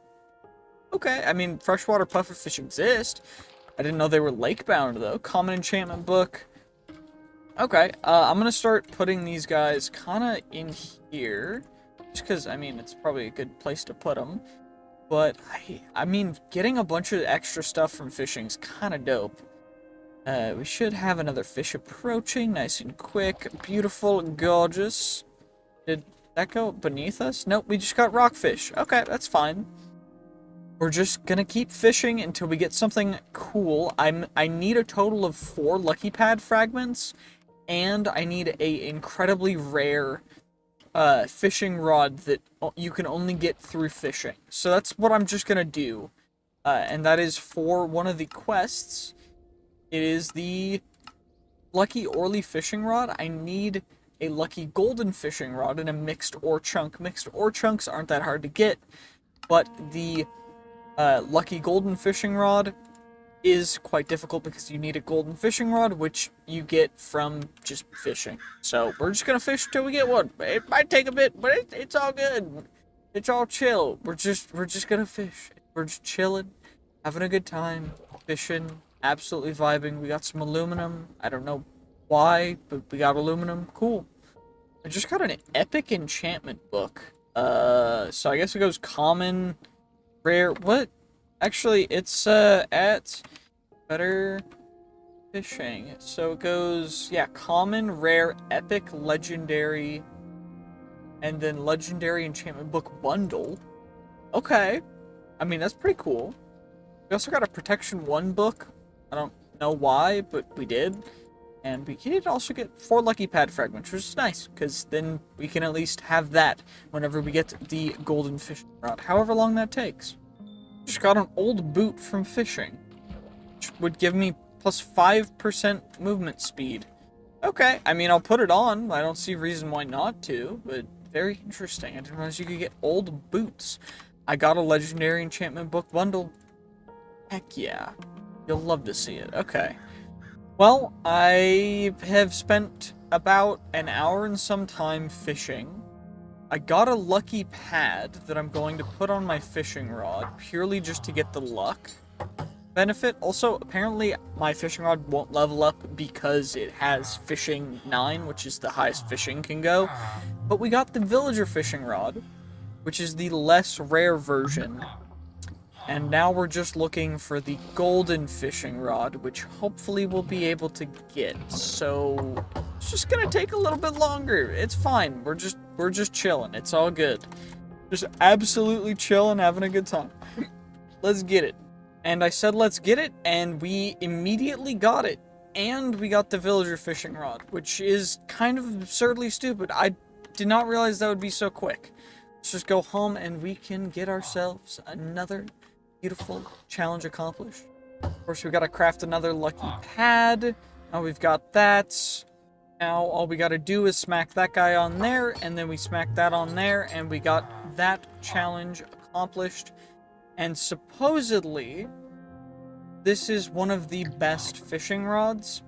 okay. I mean, freshwater pufferfish exist. I didn't know they were lake-bound, though. Common enchantment book. Okay, I'm gonna start putting these guys kind of in here. Just because, I mean, it's probably a good place to put them. But, I mean, getting a bunch of extra stuff from fishing is kind of dope. We should have another fish approaching, nice and quick, beautiful, gorgeous. Did that go beneath us? Nope, we just got rockfish. Okay, that's fine. We're just gonna keep fishing until we get something cool. I need a total of 4 lucky pad fragments, and I need a incredibly rare fishing rod that you can only get through fishing. So that's what I'm just gonna do. And that is for one of the quests. It is the lucky Orly fishing rod. I need a lucky golden fishing rod and a mixed ore chunk. Mixed ore chunks aren't that hard to get, but the lucky golden fishing rod is quite difficult because you need a golden fishing rod, which you get from just fishing. So we're just gonna fish till we get one. It might take a bit, but it's all good. It's all chill. We're just gonna fish. We're just chilling, having a good time, fishing, absolutely vibing. We got some aluminum. I don't know why, but we got aluminum. Cool. I just got an epic enchantment book. So I guess it goes common, rare. What? Actually, it's at better fishing. So it goes, yeah, common, rare, epic, legendary, and then legendary enchantment book bundle. Okay. I mean, that's pretty cool. We also got a protection 1 book. I don't know why, but we did. And we did also get 4 lucky pad fragments, which is nice, because then we can at least have that whenever we get the golden fishing rod, however long that takes. Just got an old boot from fishing, which would give me plus 5% movement speed. Okay, I mean, I'll put it on. I don't see a reason why not to, but very interesting. I didn't realize you could get old boots. I got a legendary enchantment book bundle. Heck yeah. You'll love to see it. Okay. Well, I have spent about an hour and some time fishing. I got a lucky pad that I'm going to put on my fishing rod, purely just to get the luck benefit. Also, apparently, my fishing rod won't level up because it has fishing 9, which is the highest fishing can go. But we got the villager fishing rod, which is the less rare version. And now we're just looking for the golden fishing rod, which hopefully we'll be able to get. So it's just gonna take a little bit longer. It's fine. We're just chilling. It's all good. Just absolutely chilling, having a good time. Let's get it. And I said let's get it, and we immediately got it. And we got the villager fishing rod, which is kind of absurdly stupid. I did not realize that would be so quick. Let's just go home and we can get ourselves another beautiful challenge accomplished. Of course, we gotta craft another lucky pad. Now we've got that. Now all we gotta do is smack that guy on there, and then we smack that on there, and we got that challenge accomplished. And supposedly, this is one of the best fishing rods.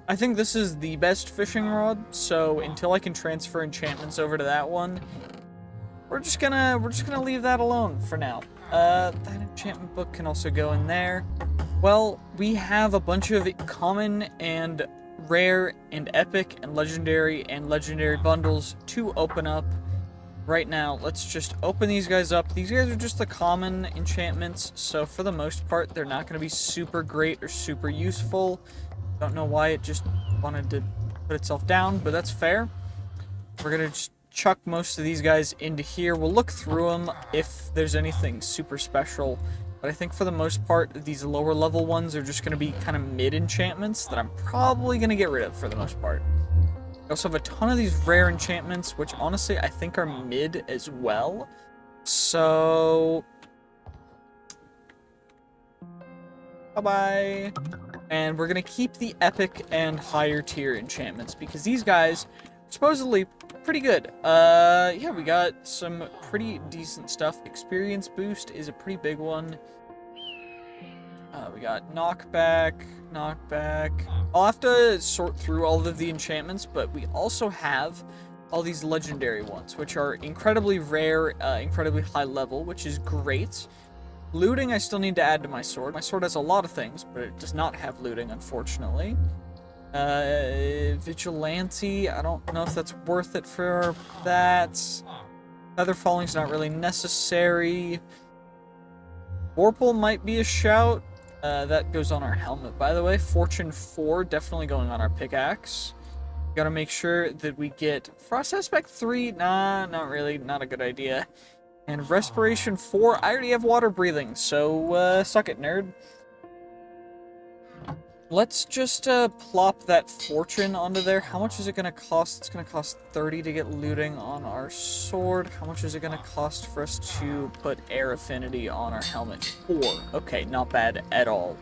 I think this is the best fishing rod, so until I can transfer enchantments over to that one, we're just gonna leave that alone for now. That enchantment book can also go in there. Well, we have a bunch of common and rare and epic and legendary bundles to open up right now. Let's just open these guys up. These guys are just the common enchantments, so for the most part, they're not gonna be super great or super useful. Don't know why it just wanted to put itself down, but that's fair. We're gonna just chuck most of these guys into here. We'll look through them if there's anything super special, but I think for the most part, these lower level ones are just going to be kind of mid enchantments that I'm probably going to get rid of for the most part. We also have a ton of these rare enchantments, which honestly I think are mid as well. So bye-bye. And we're going to keep the epic and higher tier enchantments because these guys are supposedly pretty good. Yeah, we got some pretty decent stuff. Experience boost is a pretty big one. We got knockback. I'll have to sort through all of the enchantments, but we also have all these legendary ones, which are incredibly rare, incredibly high level, which is great. Looting I still need to add to my sword. My sword has a lot of things, but it does not have looting, unfortunately. Vigilante, I don't know if that's worth it for that. Feather falling's not really necessary. Vorpal might be a shout. That goes on our helmet, by the way. Fortune 4, definitely going on our pickaxe. Gotta make sure that we get Frost Aspect 3, nah, not really, not a good idea. And Respiration 4, I already have water breathing, so suck it, nerd. Let's just plop that fortune onto there. How much is it going to cost? It's going to cost 30 to get looting on our sword. How much is it going to cost for us to put air affinity on our helmet? 4. Okay, not bad at all.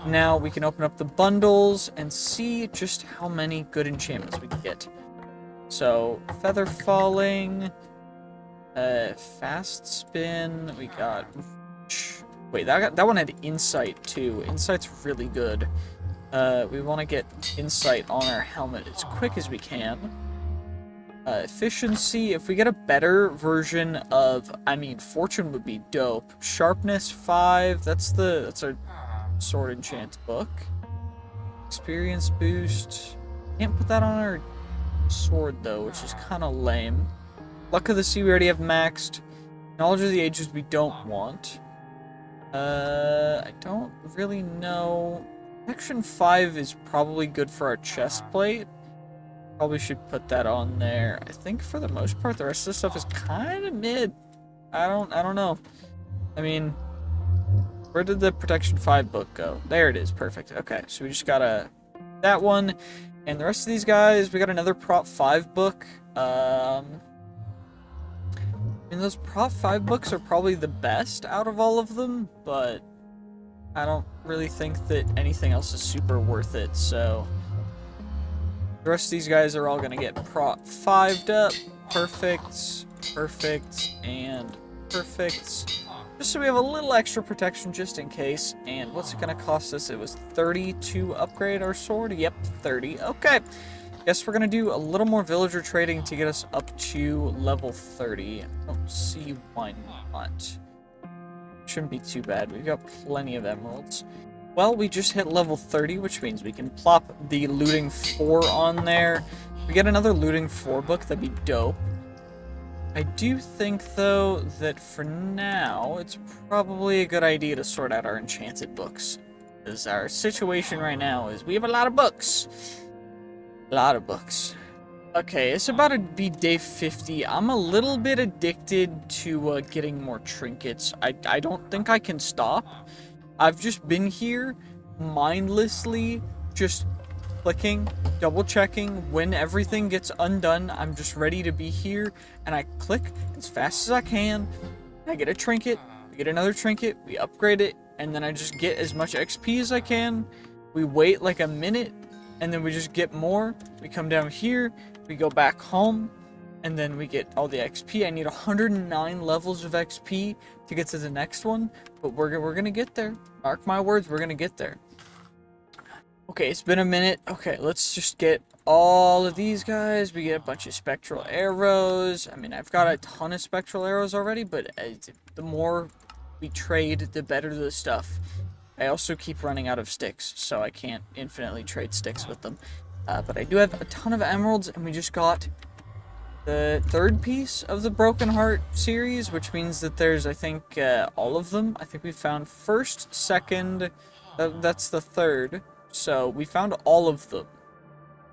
Now we can open up the bundles and see just how many good enchantments we can get. So, feather falling, fast spin, we got... Wait, that one had insight too. Insight's really good. We want to get insight on our helmet as quick as we can. Efficiency, if we get a better version of, I mean, fortune would be dope. Sharpness 5, that's our sword enchant book. Experience boost, can't put that on our sword though, which is kind of lame. Luck of the Sea we already have maxed. Knowledge of the Ages we don't want. I don't really know. Section 5 is probably good for our chest plate. Probably should put that on there. I think for the most part, the rest of the stuff is kind of mid. I don't know. I mean, Where did the Protection 5 book go? There it is. Perfect. Okay, so we just got that one. And the rest of these guys, we got another Prop 5 book. I mean, those Prop 5 books are probably the best out of all of them, but I don't really think that anything else is super worth it, so the rest of these guys are all going to get Prop 5'd up. Perfect, perfect, and perfect. Just so we have a little extra protection just in case. And what's it going to cost us? It was 30 to upgrade our sword? Yep, 30. Okay. Guess we're going to do a little more villager trading to get us up to level 30. I don't see why not. Shouldn't be too bad. We've got plenty of emeralds. Well, we just hit level 30, which means we can plop the looting 4 on there. If we get another looting 4 book, that'd be dope. I do think, though, that for now, it's probably a good idea to sort out our enchanted books. Because our situation right now is we have a lot of books. A lot of books. Okay, it's about to be day 50. I'm a little bit addicted to getting more trinkets. I don't think I can stop. I've just been here mindlessly just clicking, double checking when everything gets undone. I'm just ready to be here, and I click as fast as I can. I get a trinket, we get another trinket, we upgrade it, and then I just get as much XP as I can. We wait like a minute, and then we just get more. We come down here, we go back home, and then we get all the XP. I need 109 levels of XP to get to the next one, but we're gonna get there. Mark my words, we're gonna get there. Okay, it's been a minute. Okay, let's just get all of these guys. We get a bunch of spectral arrows. I mean, I've got a ton of spectral arrows already, but the more we trade, the better the stuff. I also keep running out of sticks, so I can't infinitely trade sticks with them. But I do have a ton of emeralds, and we just got the 3rd piece of the Broken Heart series, which means that there's, I think, all of them. I think we found 1st, 2nd, that's the 3rd. So we found all of them,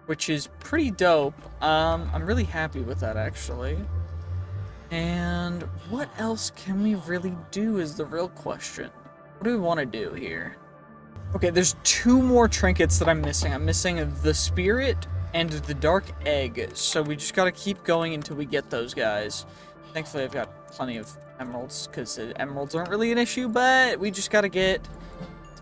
which is pretty dope. I'm really happy with that, actually. And what else can we really do is the real question. What do we want to do here? Okay, there's 2 more trinkets that I'm missing. I'm missing the spirit and the dark egg. So we just got to keep going until we get those guys. Thankfully, I've got plenty of emeralds, because emeralds aren't really an issue, but we just got to get...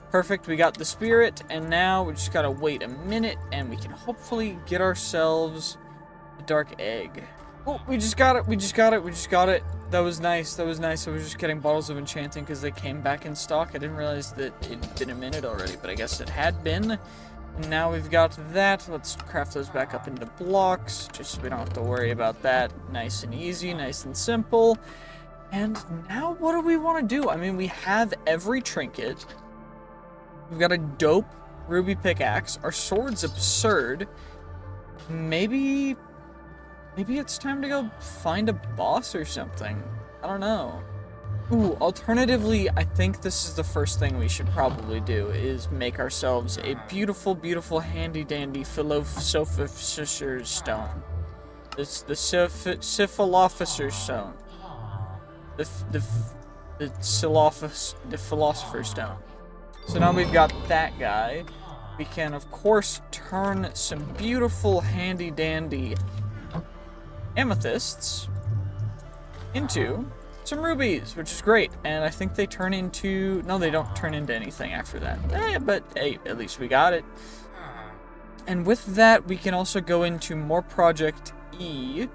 Perfect, we got the spirit, and now we just gotta wait a minute, and we can hopefully get ourselves the dark egg. Oh, we just got it, we just got it, we just got it. That was nice, that was nice. I was just getting bottles of enchanting because they came back in stock. I didn't realize that it'd been a minute already, but I guess it had been. And now we've got that. Let's craft those back up into blocks, just so we don't have to worry about that. Nice and easy, nice and simple. And now what do we want to do? I mean, we have every trinket. We've got a dope ruby pickaxe. Our sword's absurd. Maybe it's time to go find a boss or something. I don't know. Ooh, alternatively, I think this is the first thing we should probably do, is make ourselves a beautiful, beautiful, handy-dandy philosopher's stone. It's the philosopher's stone. The philosopher's stone. So now we've got that guy. We can, of course, turn some beautiful, handy-dandy amethysts into some rubies, which is great. And I think they turn into... No, they don't turn into anything after that. But, hey, at least we got it. And with that, we can also go into more Project E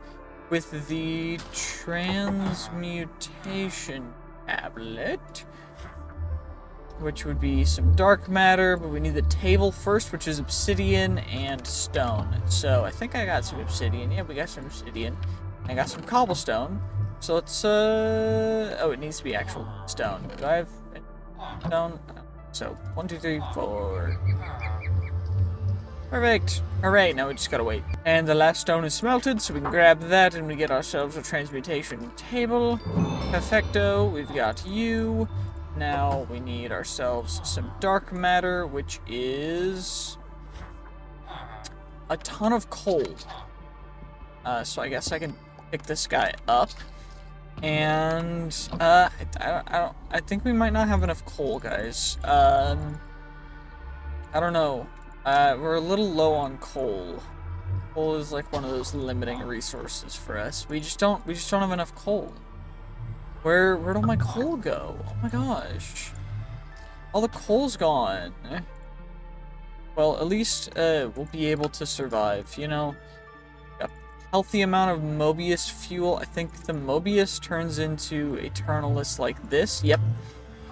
with the transmutation tablet, which would be some dark matter, but we need the table first, which is obsidian and stone. So I think I got some obsidian. Yeah, we got some obsidian. I got some cobblestone. So let's, oh, it needs to be actual stone. Do I have stone? So, 1, 2, 3, 4. Perfect. Alright, now we just gotta wait. And the last stone is smelted, so we can grab that and we get ourselves a transmutation table. Perfecto. We've got you. Now we need ourselves some dark matter, which is a ton of coal. So I guess I can pick this guy up. And, I think we might not have enough coal, guys. I don't know. We're a little low on coal. Coal is like one of those limiting resources for us. We just don't have enough coal. Where'd all my coal go? Oh my gosh. All the coal's gone. Well, at least, we'll be able to survive, you know? A healthy amount of Mobius fuel. I think the Mobius turns into Eternalist like this. Yep.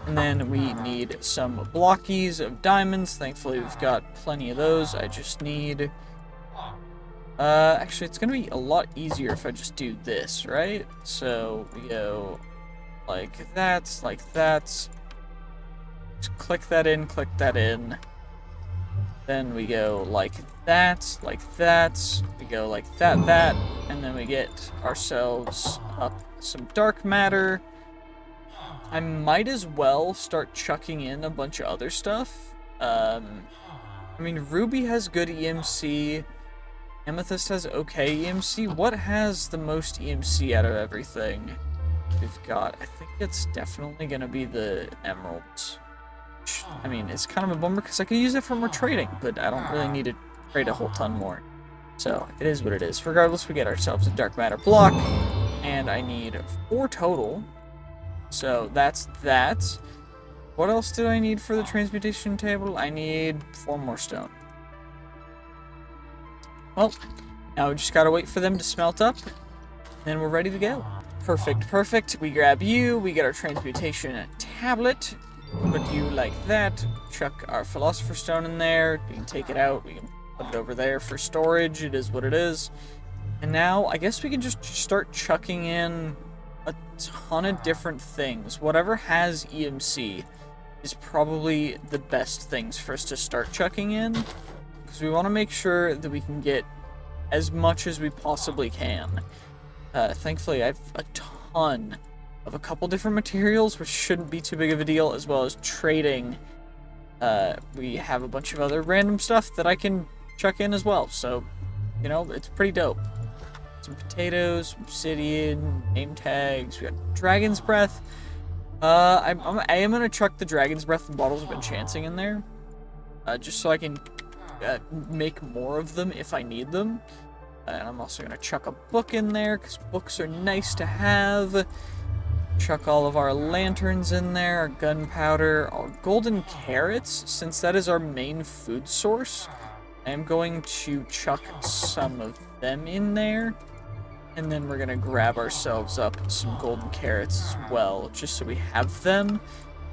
And then we need some blockies of diamonds. Thankfully, we've got plenty of those. I just need... actually, it's gonna be a lot easier if I just do this, right? So, we go like that, like that. Just click that in, click that in. Then we go like that, like that. We go like that, that. And then we get ourselves up some dark matter. I might as well start chucking in a bunch of other stuff. I mean, Ruby has good EMC. Amethyst has okay EMC. What has the most EMC out of everything we've got? I think it's definitely going to be the emeralds. I mean, it's kind of a bummer because I could use it for more trading, but I don't really need to trade a whole ton more. So, it is what it is. Regardless, we get ourselves a dark matter block, and I need 4 total. So, that's that. What else did I need for the transmutation table? I need 4 more stone. Well, now we just gotta wait for them to smelt up, and we're ready to go. Perfect, perfect. We grab you, we get our transmutation tablet, put you like that, chuck our philosopher's stone in there, we can take it out, we can put it over there for storage, it is what it is. And now, I guess we can just start chucking in a ton of different things. Whatever has EMC is probably the best things for us to start chucking in, because we want to make sure that we can get as much as we possibly can. Thankfully, I have a ton of a couple different materials, which shouldn't be too big of a deal, as well as trading. We have a bunch of other random stuff that I can chuck in as well, so, you know, it's pretty dope. Some potatoes, obsidian, name tags, we got dragon's breath. I am going to chuck the dragon's breath and bottles of enchanting in there, just so I can make more of them if I need them. And I'm also going to chuck a book in there, because books are nice to have. Chuck all of our lanterns in there, our gunpowder, our golden carrots, since that is our main food source. I am going to chuck some of them in there. And then we're going to grab ourselves up some golden carrots as well, just so we have them.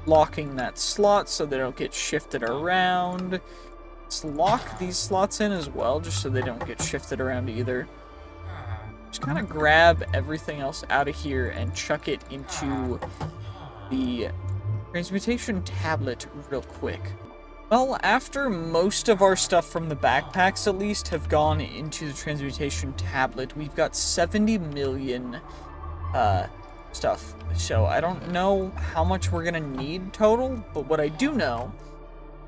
Locking that slot so they don't get shifted around. Let's lock these slots in as well, just so they don't get shifted around either. Just kind of grab everything else out of here and chuck it into the transmutation tablet real quick. Well, after most of our stuff from the backpacks, at least, have gone into the transmutation tablet, we've got 70 million stuff. So I don't know how much we're gonna need total, but what I do know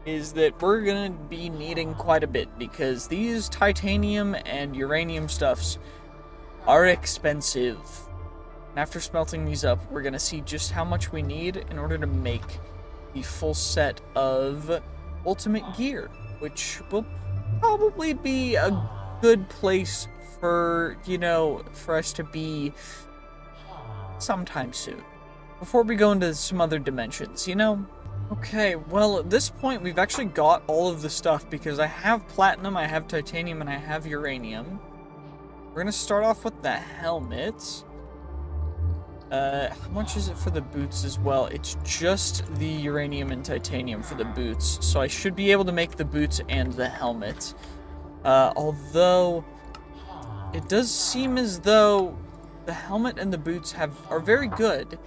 is that we're gonna be needing quite a bit, because these titanium and uranium stuffs are expensive. And after smelting these up, we're gonna see just how much we need in order to make the full set of ultimate gear, which will probably be a good place for, you know, for us to be sometime soon. Before we go into some other dimensions, you know? Okay, well, at this point, we've actually got all of the stuff, because I have platinum, I have titanium, and I have uranium. We're gonna start off with the helmet. How much is it for the boots as well? It's just the uranium and titanium for the boots, so I should be able to make the boots and the helmet. Although, it does seem as though the helmet and the boots are very good.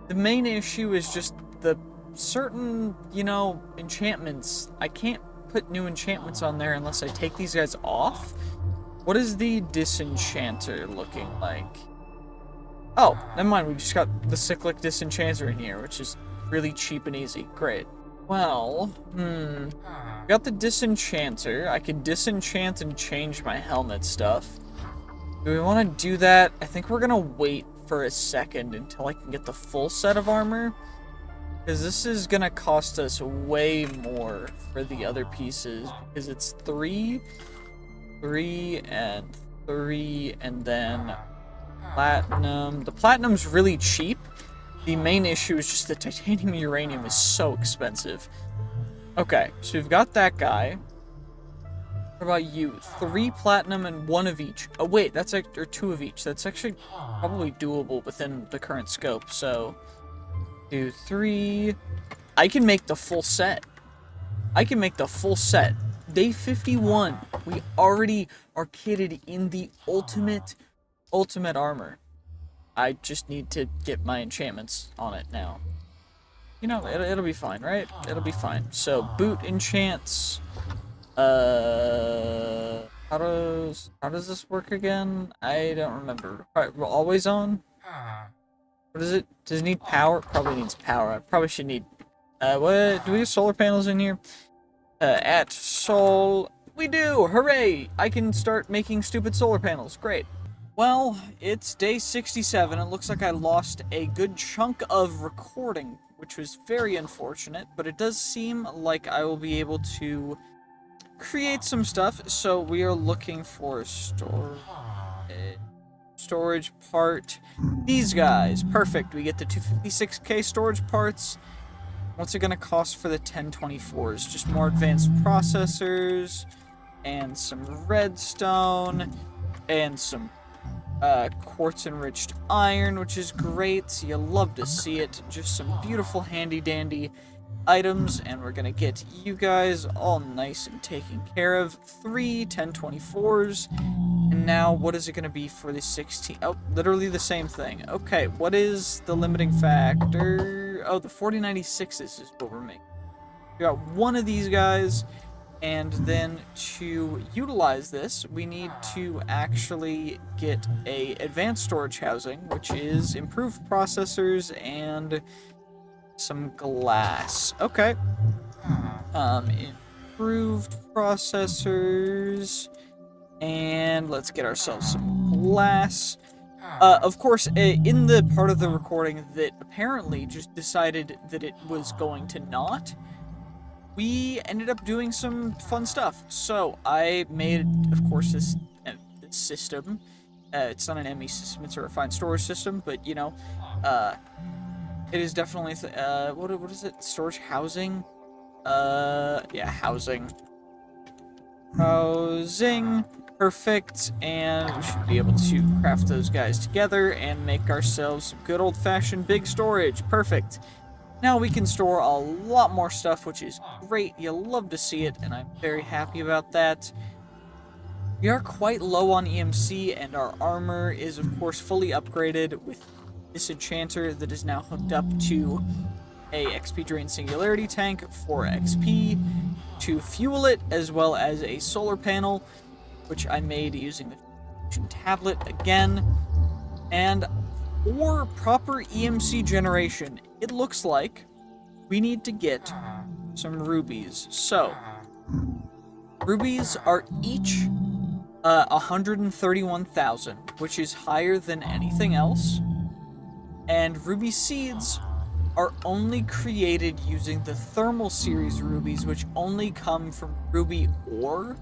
The main issue is just the certain, you know, enchantments. I can't put new enchantments on there unless I take these guys off. What is the disenchanter looking like? Oh, never mind, we just got the cyclic disenchanter in here, which is really cheap and easy. Great. Well, got the disenchanter. I can disenchant and change my helmet stuff. Do we want to do that? I think we're gonna wait for a second until I can get the full set of armor. Because this is going to cost us way more for the other pieces. Because it's 3, 3, and 3, and then platinum. The platinum's really cheap. The main issue is just the titanium and uranium is so expensive. Okay, so we've got that guy. What about you? 3 platinum and 1 of each. Oh wait, that's or 2 of each. That's actually probably doable within the current scope. So 2, 3. I can make the full set. I can make the full set. Day 51. We already are kitted in the ultimate armor. I just need to get my enchantments on it now. You know, it'll be fine, right? It'll be fine. So boot enchants. How does this work again? I don't remember. Alright, we're always on. What is it? Does it need power? Probably needs power. I probably should need. What? Do we have solar panels in here? At Sol. We do! Hooray! I can start making stupid solar panels. Great. Well, it's day 67. It looks like I lost a good chunk of recording, which was very unfortunate, but it does seem like I will be able to create some stuff. So we are looking for storage part. These guys. Perfect. We get the 256k storage parts. What's it going to cost for the 1024s? Just more advanced processors and some redstone and some quartz-enriched iron, which is great. You love to see it. Just some beautiful handy-dandy items, and we're gonna get you guys all nice and taken care of. 3 1024s, and now what is it gonna be for the 16? Oh, literally the same thing. Okay, what is the limiting factor? Oh, the 4096s is what we're making. We got one of these guys. And then to utilize this, we need to actually get a advanced storage housing, which is improved processors and some glass. Okay. Improved processors, and let's get ourselves some glass. Of course, in the part of the recording that apparently just decided that it was going to not, we ended up doing some fun stuff. So I made, of course, this system. It's not an ME system; it's a refined storage system. But you know, it is definitely what is it? Storage housing. Yeah, housing. Housing. Perfect. And we should be able to craft those guys together and make ourselves some good old-fashioned big storage. Perfect. Now we can store a lot more stuff, which is great. You'll love to see it, and I'm very happy about that. We are quite low on EMC, and our armor is, of course, fully upgraded with this enchanter that is now hooked up to a XP Drain Singularity tank for XP to fuel it, as well as a solar panel, which I made using the fusion tablet again. And for proper EMC generation, it looks like we need to get some rubies. So, rubies are each 131,000, which is higher than anything else. And ruby seeds are only created using the thermal series rubies, which only come from ruby ore.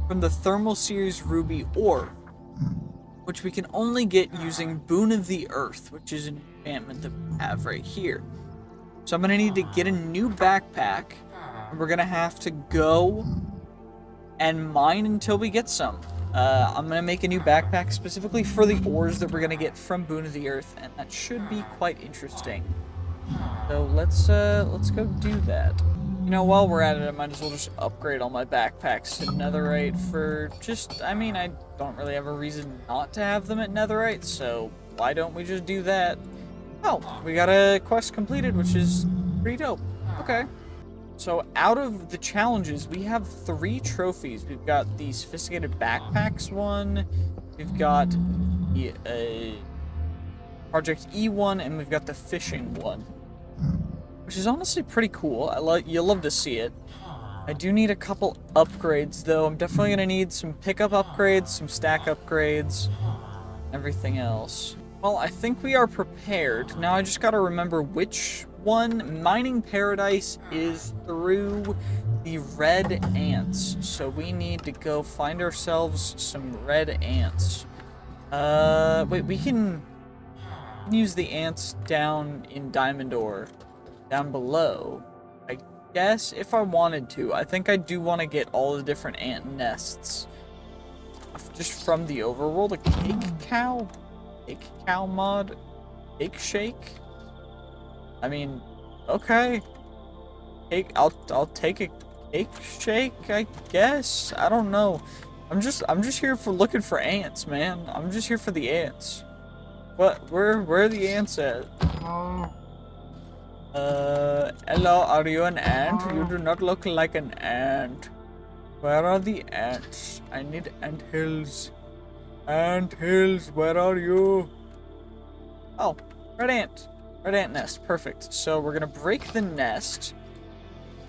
From the thermal series ruby ore, which we can only get using Boon of the Earth, which is an enchantment that we have right here. So I'm going to need to get a new backpack, and we're going to have to go and mine until we get some. I'm going to make a new backpack specifically for the ores that we're going to get from Boon of the Earth, and that should be quite interesting. So let's go do that. You know, while we're at it, I might as well just upgrade all my backpacks to netherite for just, I mean, I don't really have a reason not to have them at netherite, so why don't we just do that? Oh, we got a quest completed, which is pretty dope. Okay. So out of the challenges, we have 3 trophies. We've got the Sophisticated Backpacks one, we've got the Project E one, and we've got the Fishing one. Which is honestly pretty cool. You'll love to see it. I do need a couple upgrades, though. I'm definitely going to need some pickup upgrades, some stack upgrades, everything else. Well, I think we are prepared. Now I just gotta remember which one. Mining Paradise is through the red ants. So we need to go find ourselves some red ants. Wait, we can use the ants down in Diamond Ore, down below. I guess if I wanted to. I think I do want to get all the different ant nests. Just from the overworld, a cake cow? Cake cow mod? Cake shake? I mean, okay. Cake, I'll take a cake shake, I guess. I don't know. I'm just here for looking for ants, man. I'm just here for the ants. What? Where are the ants at? Hello, are you an ant? You do not look like an ant. Where are the ants? I need ant hills. Ant hills, where are you? Oh, red ant. Red ant nest, perfect. So we're gonna break the nest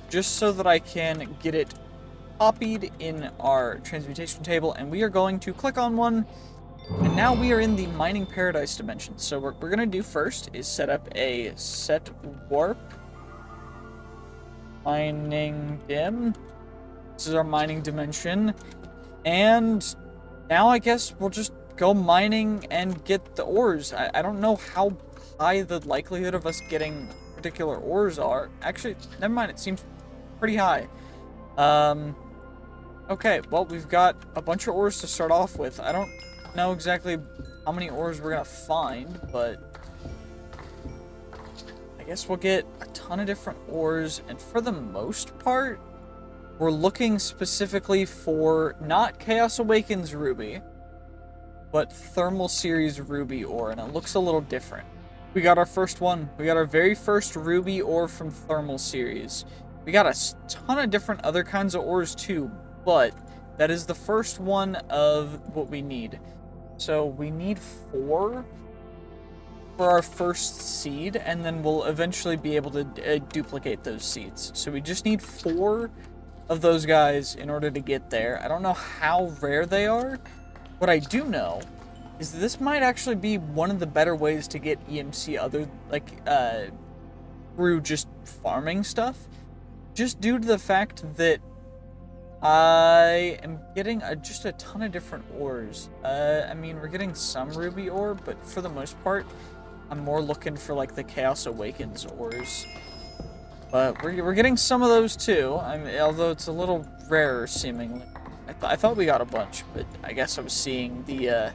just so that I can get it copied in our transmutation table, and we are going to click on one, and now we are in the mining paradise dimension. So what we're gonna do first is set up a set warp mining dim. This is our mining dimension, and now I guess we'll just go mining and get the ores. I don't know how high the likelihood of us getting particular ores are. Actually, never mind, it seems pretty high. Okay, well, we've got a bunch of ores to start off with. I don't know exactly how many ores we're gonna find, but I guess we'll get a ton of different ores, and for the most part, we're looking specifically for not Chaos Awakens Ruby, but Thermal Series Ruby ore, and it looks a little different. We got our first one. We got our very first Ruby ore from Thermal Series. We got a ton of different other kinds of ores too, but that is the first one of what we need. So we need 4 for our first seed, and then we'll eventually be able to duplicate those seeds. So we just need 4 of those guys in order to get there. I don't know how rare they are. What I do know is that this might actually be one of the better ways to get EMC through just farming stuff. Just due to the fact that I am getting just a ton of different ores. I mean, we're getting some ruby ore, but for the most part, I'm more looking for like the Chaos Awakens ores. But we're getting some of those too. I mean, although it's a little rarer seemingly. I thought we got a bunch, but I guess I was seeing the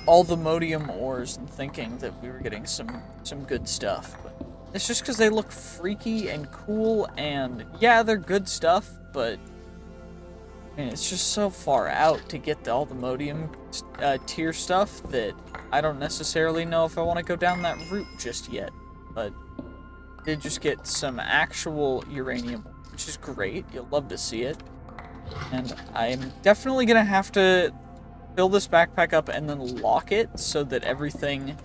all the modium ores and thinking that we were getting some good stuff. But it's just because they look freaky and cool, and yeah, they're good stuff, but I mean, it's just so far out to get all the modium tier stuff that I don't necessarily know if I want to go down that route just yet. But I did just get some actual uranium, which is great. You'll love to see it. And I'm definitely going to have to fill this backpack up and then lock it so that everything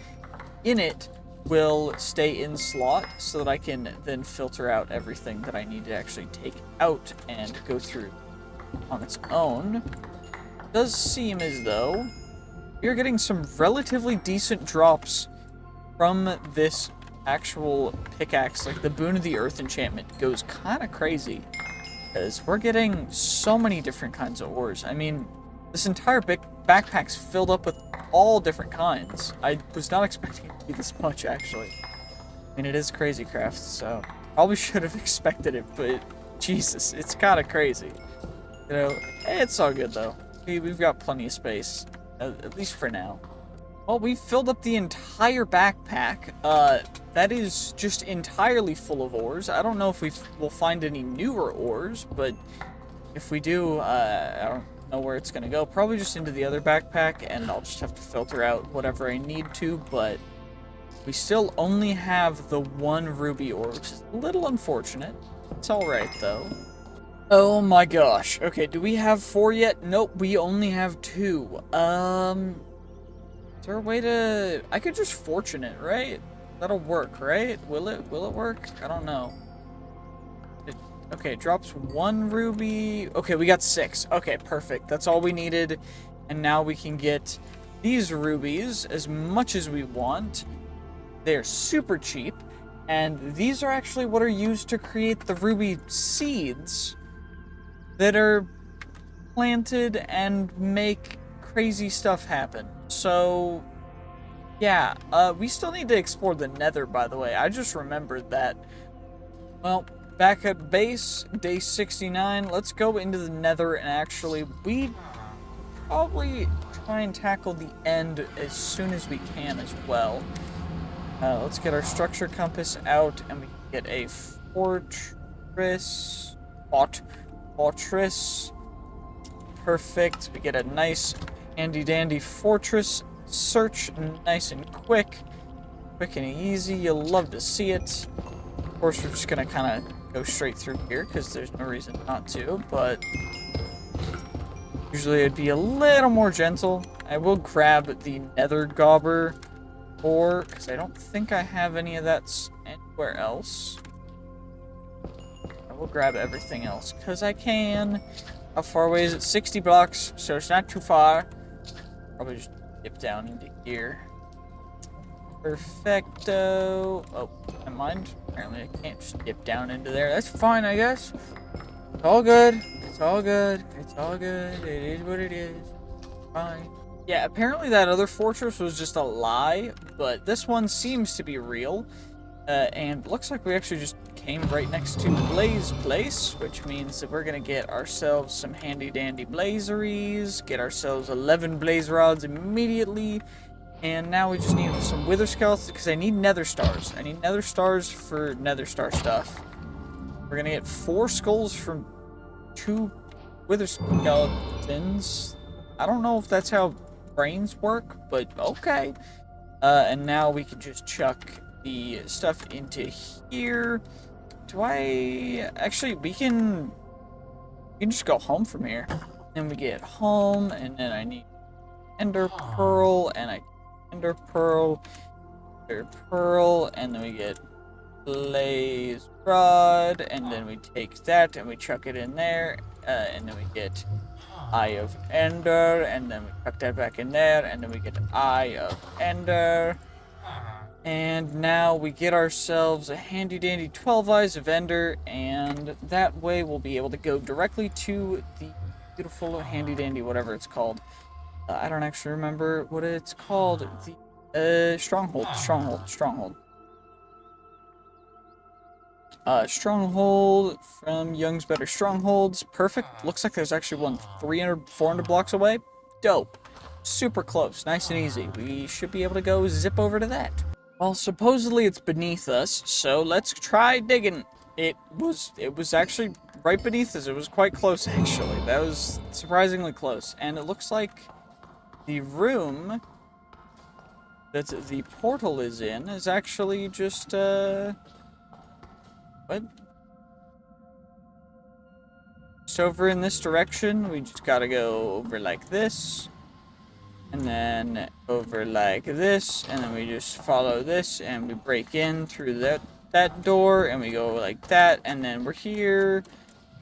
in it will stay in slot, so that I can then filter out everything that I need to actually take out and go through on its own. It does seem as though we're getting some relatively decent drops from this actual pickaxe. Like the Boon of the Earth enchantment goes kind of crazy, because we're getting so many different kinds of ores. I mean, this entire backpack's filled up with all different kinds. I was not expecting it to be this much, actually. I mean, it is crazy craft, so probably should have expected it, but Jesus, it's kind of crazy. You know, it's all good, though. We've got plenty of space, at least for now. Well, we've filled up the entire backpack. That is just entirely full of ores. I don't know if we'll find any newer ores, but if we do, I don't know where it's gonna go. Probably just into the other backpack, and I'll just have to filter out whatever I need to, but we still only have the 1 ruby ore, which is a little unfortunate. It's alright, though. Oh my gosh. Okay, do we have 4 yet? Nope, we only have 2. Is there a way to... I could just fortune it, right? That'll work, right? Will it work? I don't know. Okay, it drops 1 ruby. Okay, we got 6. Okay, perfect. That's all we needed. And now we can get these rubies as much as we want. They're super cheap, and these are actually what are used to create the ruby seeds that are planted and make crazy stuff happen. So yeah, we still need to explore the Nether, by the way. I just remembered that. Well, back at base, day 69, let's go into the Nether, and actually, we probably try and tackle the end as soon as we can as well. Let's get our structure compass out, and we can get a fortress. Fortress. Perfect. We get a nice handy dandy fortress. Search nice and quick. Quick and easy. You'll love to see it. Of course, we're just gonna kind of go straight through here because there's no reason not to, but usually it'd be a little more gentle. I will grab the nether gobber ore because I don't think I have any of that anywhere else. I will grab everything else because I can. How far away is it? 60 blocks, so it's not too far. Probably just dip down into here. Perfecto. Oh, never mind. Apparently I can't just dip down into there. That's fine, I guess. It's all good. It's all good. It's all good. It is what it is. Fine. Yeah, apparently that other fortress was just a lie, but this one seems to be real. And looks like we actually just came right next to Blaze Place, which means that we're gonna get ourselves some handy dandy blazeries, get ourselves 11 blaze rods immediately, and now we just need some wither skeletons because I need nether stars. I need nether stars for nether star stuff. We're gonna get 4 skulls from 2 wither skeletons. I don't know if that's how brains work, but okay. And now we can just chuck the stuff into here. Do I actually we can just go home from here. Then we get home, and then I need ender pearl, and I ender pearl, and then we get blaze rod, and then we take that and we chuck it in there, and then we get eye of ender, and then we chuck that back in there, and then we get eye of ender. And now we get ourselves a handy dandy 12 eyes of ender, and that way we'll be able to go directly to the beautiful handy dandy whatever it's called. I don't actually remember what it's called. The stronghold. Stronghold from Young's Better Strongholds. Perfect. Looks like there's actually one 300, 400 blocks away. Dope. Super close. Nice and easy. We should be able to go zip over to that. Well, supposedly it's beneath us, so let's try digging. It was actually right beneath us. It was quite close, actually. That was surprisingly close. And it looks like the room that the portal is in is actually just, what? Just over in this direction. We just gotta go over like this. And then over like this, and then we just follow this, and we break in through that door, and we go like that, and then we're here.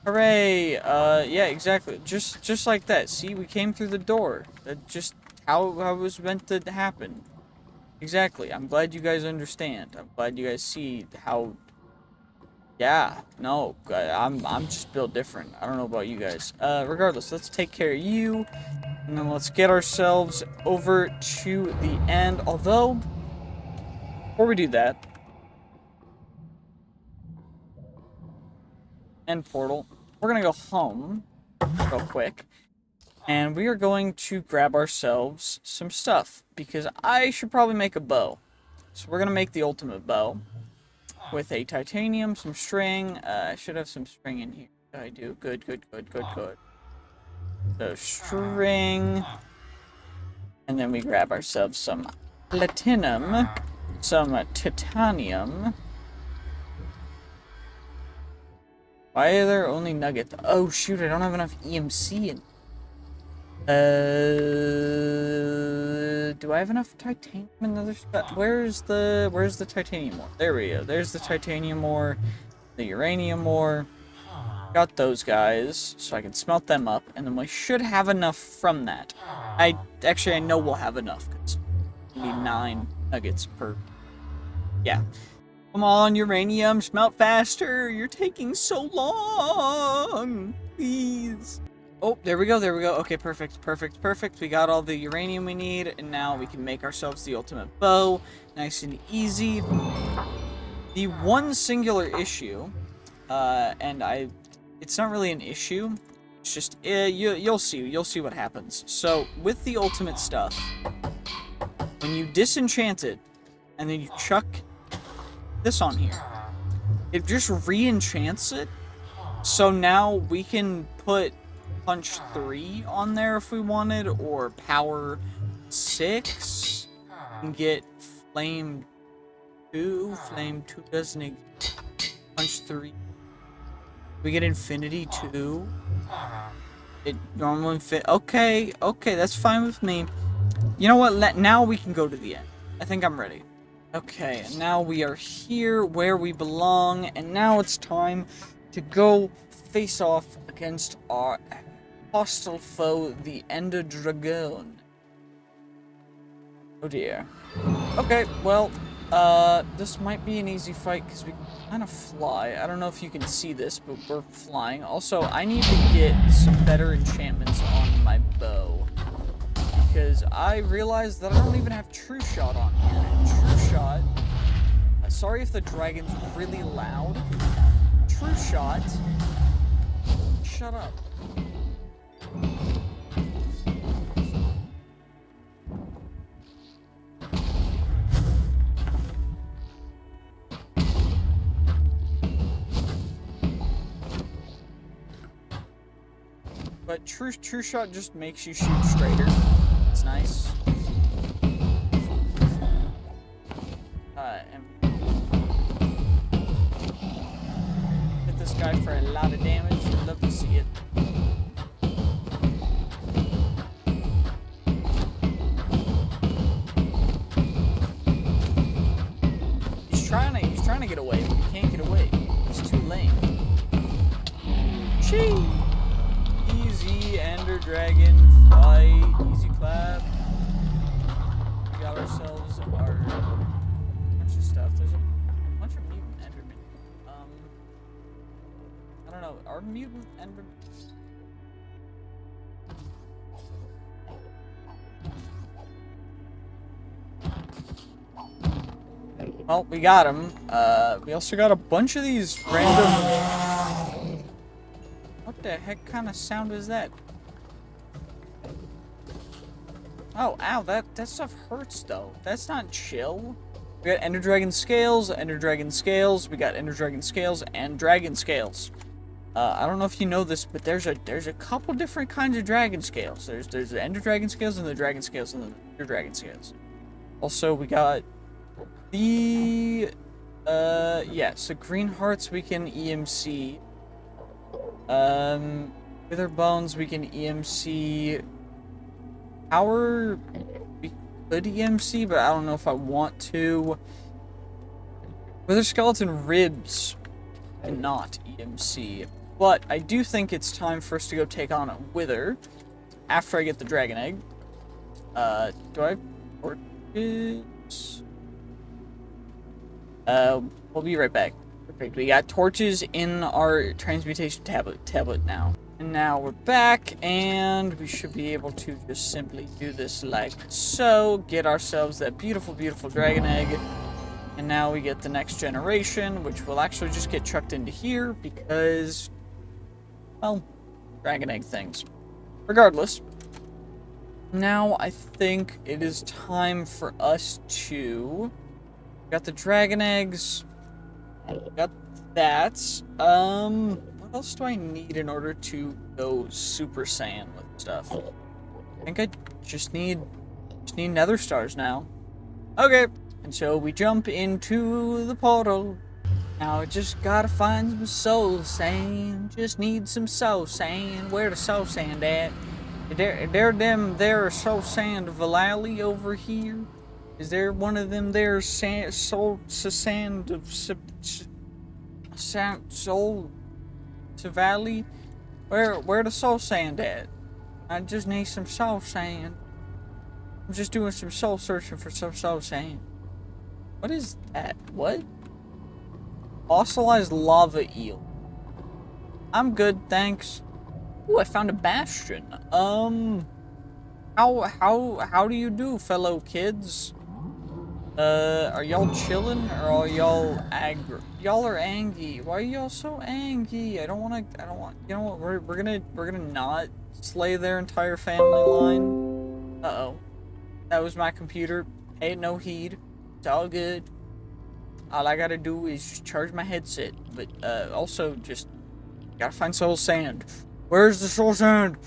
Hooray! Yeah, exactly. Just like that. See, we came through the door. That's just how it was meant to happen. Exactly. I'm glad you guys understand. I'm glad you guys see how. Yeah, no, I'm just built different. I don't know about you guys. Regardless, let's take care of you. And then let's get ourselves over to the end. Although, before we do that, end portal, we're going to go home real quick. And we are going to grab ourselves some stuff. Because I should probably make a bow. So we're going to make the ultimate bow. With a titanium, some string. I should have some string in here. I do. Good. So string, and then we grab ourselves some platinum, some titanium. Why are there only nuggets? Oh shoot, I don't have enough EMC in. Do I have enough titanium and other stuff? Where's the titanium ore? There we go. There's the titanium ore, the uranium ore. Got those guys, so I can smelt them up, and then we should have enough from that. Actually, I know we'll have enough, because we need 9 nuggets per... Yeah. Come on, uranium, smelt faster! You're taking so long! Please! Oh, there we go, there we go. Okay, perfect, perfect, perfect. We got all the uranium we need, and now we can make ourselves the ultimate bow. Nice and easy. The one singular issue, it's not really an issue. It's just, you'll see what happens. So, with the ultimate stuff, when you disenchant it, and then you chuck this on here, it just re-enchants it. So now we can put punch 3 on there if we wanted, or power 6, and get flame 2. Flame 2 doesn't exist. Punch 3. We get infinity 2. It normally fit. Okay, that's fine with me. You know what? Now we can go to the end. I think I'm ready. Okay, now we are here where we belong, and now it's time to go face off against our hostile foe, the Ender Dragon. Oh dear. Okay, well, this might be an easy fight because we can kind of fly. I don't know if you can see this, but we're flying. Also, I need to get some better enchantments on my bow, because I realized that I don't even have True Shot on here. And True Shot, sorry if the dragon's really loud. True Shot, shut up. But True Shot just makes you shoot straighter. It's nice. And hit this guy for a lot of damage. I'd love to see it. He's trying to get away, but he can't get away. He's too lame. Chee! Easy Ender Dragon fight. Easy clap. We got ourselves our bunch of stuff. There's a bunch of mutant Endermen. I don't know. Are mutant Endermen? Well, we got him. We also got a bunch of these random... What the heck kind of sound is that? Oh, ow, that stuff hurts, though. That's not chill. We got Ender Dragon Scales, Ender Dragon Scales, we got Ender Dragon Scales, and Dragon Scales. I don't know if you know this, but there's a couple different kinds of Dragon Scales. There's the Ender Dragon Scales, and the Dragon Scales, and the Ender Dragon Scales. Also, we got the... yeah, so Green Hearts we can EMC. Wither Bones we can EMC. Power we could EMC, but I don't know if I want to. Wither Skeleton Ribs cannot EMC. But I do think it's time for us to go take on a Wither after I get the Dragon Egg. Do I have torches? We'll be right back. Perfect. We got torches in our transmutation tablet now. And now we're back, and we should be able to just simply do this like so. Get ourselves that beautiful, beautiful dragon egg. And now we get the next generation, which will actually just get chucked into here because, well, dragon egg things. Regardless, now I think it is time for us to... Got the dragon eggs. Got that. What else do I need in order to go Super Saiyan with stuff? I think I just need Nether stars now. Okay. And so we jump into the portal. Now I just gotta find some soul sand. Just need some soul sand. Where the soul sand at? There soul sand Valali over here? Is there one of them there soul sand to Valley? Where the soul sand at? I just need some soul sand. I'm just doing some soul searching for some soul sand. What is that? What? Fossilized lava eel. I'm good, thanks. Ooh, I found a bastion. How do you do, fellow kids? Are y'all chilling or are y'all y'all are angry. Why are y'all so angry? I don't want, you know what, we're gonna not slay their entire family line. Uh-oh. That was my computer. Hey, no heed. It's all good. All I gotta do is just charge my headset. But, also just gotta find soul sand. Where's the soul sand?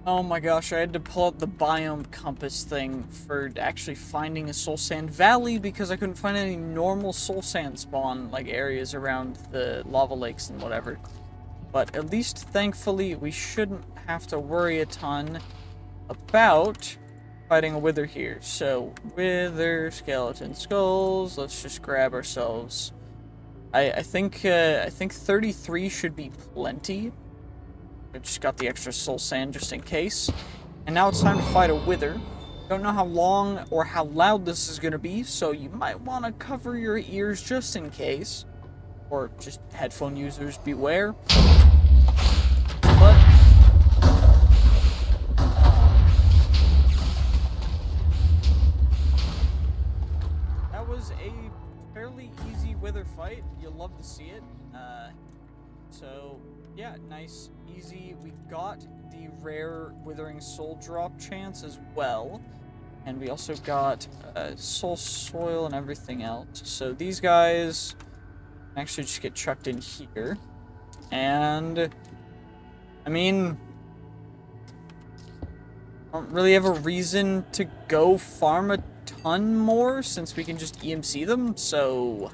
Oh my gosh, I had to pull up the biome compass thing for actually finding a soul sand valley because I couldn't find any normal soul sand spawn, like, areas around the lava lakes and whatever. But at least, thankfully, we shouldn't have to worry a ton about fighting a wither here. So, wither, skeleton skulls, let's just grab ourselves. I think 33 should be plenty. I just got the extra soul sand just in case. And now it's time to fight a wither. Don't know how long or how loud this is going to be, so you might want to cover your ears just in case. Or just headphone users, beware. But that was a fairly easy wither fight. You'll love to see it. So yeah, nice, easy. We got the rare Withering Soul drop chance as well. And we also got Soul Soil and everything else. So these guys actually just get chucked in here. And, I mean, I don't really have a reason to go farm a ton more since we can just EMC them. So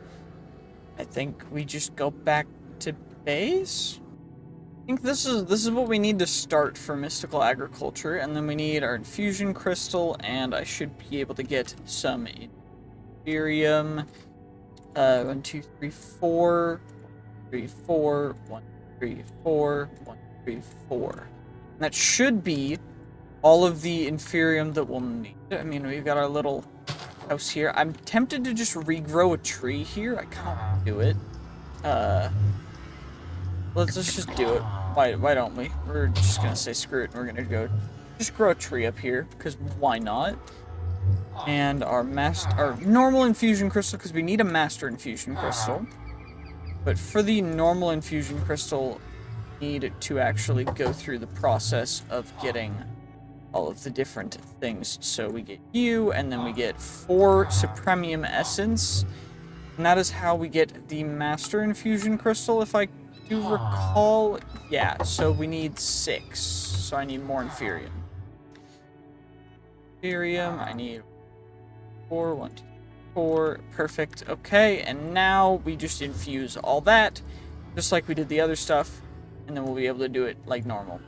I think we just go back to base. I think this is what we need to start for mystical agriculture, and then we need our infusion crystal, and I should be able to get some Ethereum. 1, 2, 3, 4, 3, 4, 1, 3, 4, 1, 3, 4. And that should be all of the Inferium that we'll need. I mean, we've got our little house here. I'm tempted to just regrow a tree here. I can't do it. Let's just do it. Why don't we? We're just gonna say screw it, and we're gonna go just grow a tree up here, because why not? And our normal infusion crystal, because we need a master infusion crystal. But for the normal infusion crystal, we need to actually go through the process of getting all of the different things. So we get you, and then we get 4 Supremium Essence. And that is how we get the master infusion crystal, if I do recall. Yeah, so we need 6. So I need more Inferium. Inferium, I need 4, 1, 2, 4, perfect. Okay, and now we just infuse all that, just like we did the other stuff, and then we'll be able to do it like normal.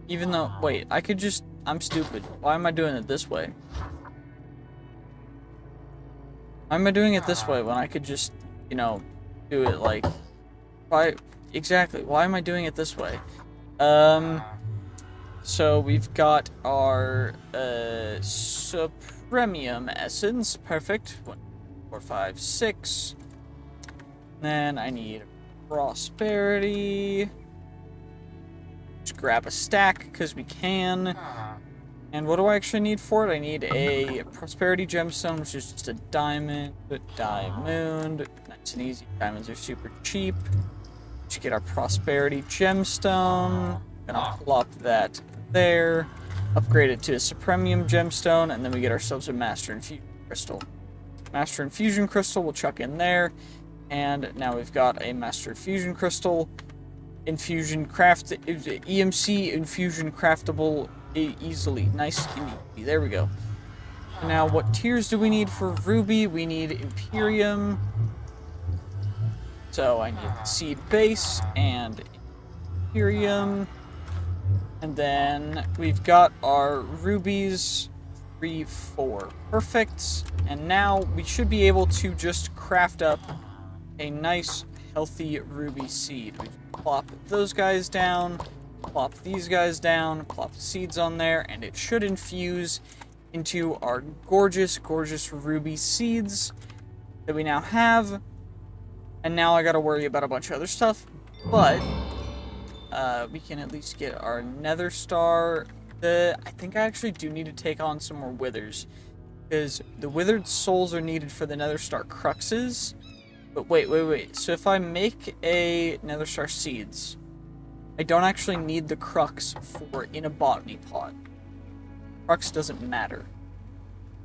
Even though, wait, I could just, I'm stupid. Why am I doing it this way? Why am I doing it this way when I could just, you know, do it like, why, exactly, why am I doing it this way? So we've got our, Supremium Essence, perfect, 1, 4, 5, 6, then I need Prosperity, just grab a stack, because we can. And what do I actually need for it? I need a Prosperity Gemstone, which is just a diamond. Nice and easy. Diamonds are super cheap. Just get our Prosperity Gemstone. Gonna plop that there. Upgrade it to a Supremium Gemstone, and then we get ourselves a Master Infusion Crystal. Master Infusion Crystal we'll chuck in there. And now we've got a Master Infusion Crystal. EMC Infusion Craftable easily. Nice and easy. There we go. Now, what tiers do we need for Ruby? We need Imperium. So I need Seed Base and Imperium. And then we've got our Rubies 3, 4. Perfect. And now we should be able to just craft up a nice, healthy ruby seed. We plop those guys down, plop these guys down, plop the seeds on there, and it should infuse into our gorgeous, gorgeous ruby seeds that we now have. And now I gotta worry about a bunch of other stuff, but we can at least get our nether star. I think I actually do need to take on some more withers, because the withered souls are needed for the nether star cruxes. But wait. So if I make a nether star seeds, I don't actually need the crux for in a botany pot. Crux doesn't matter.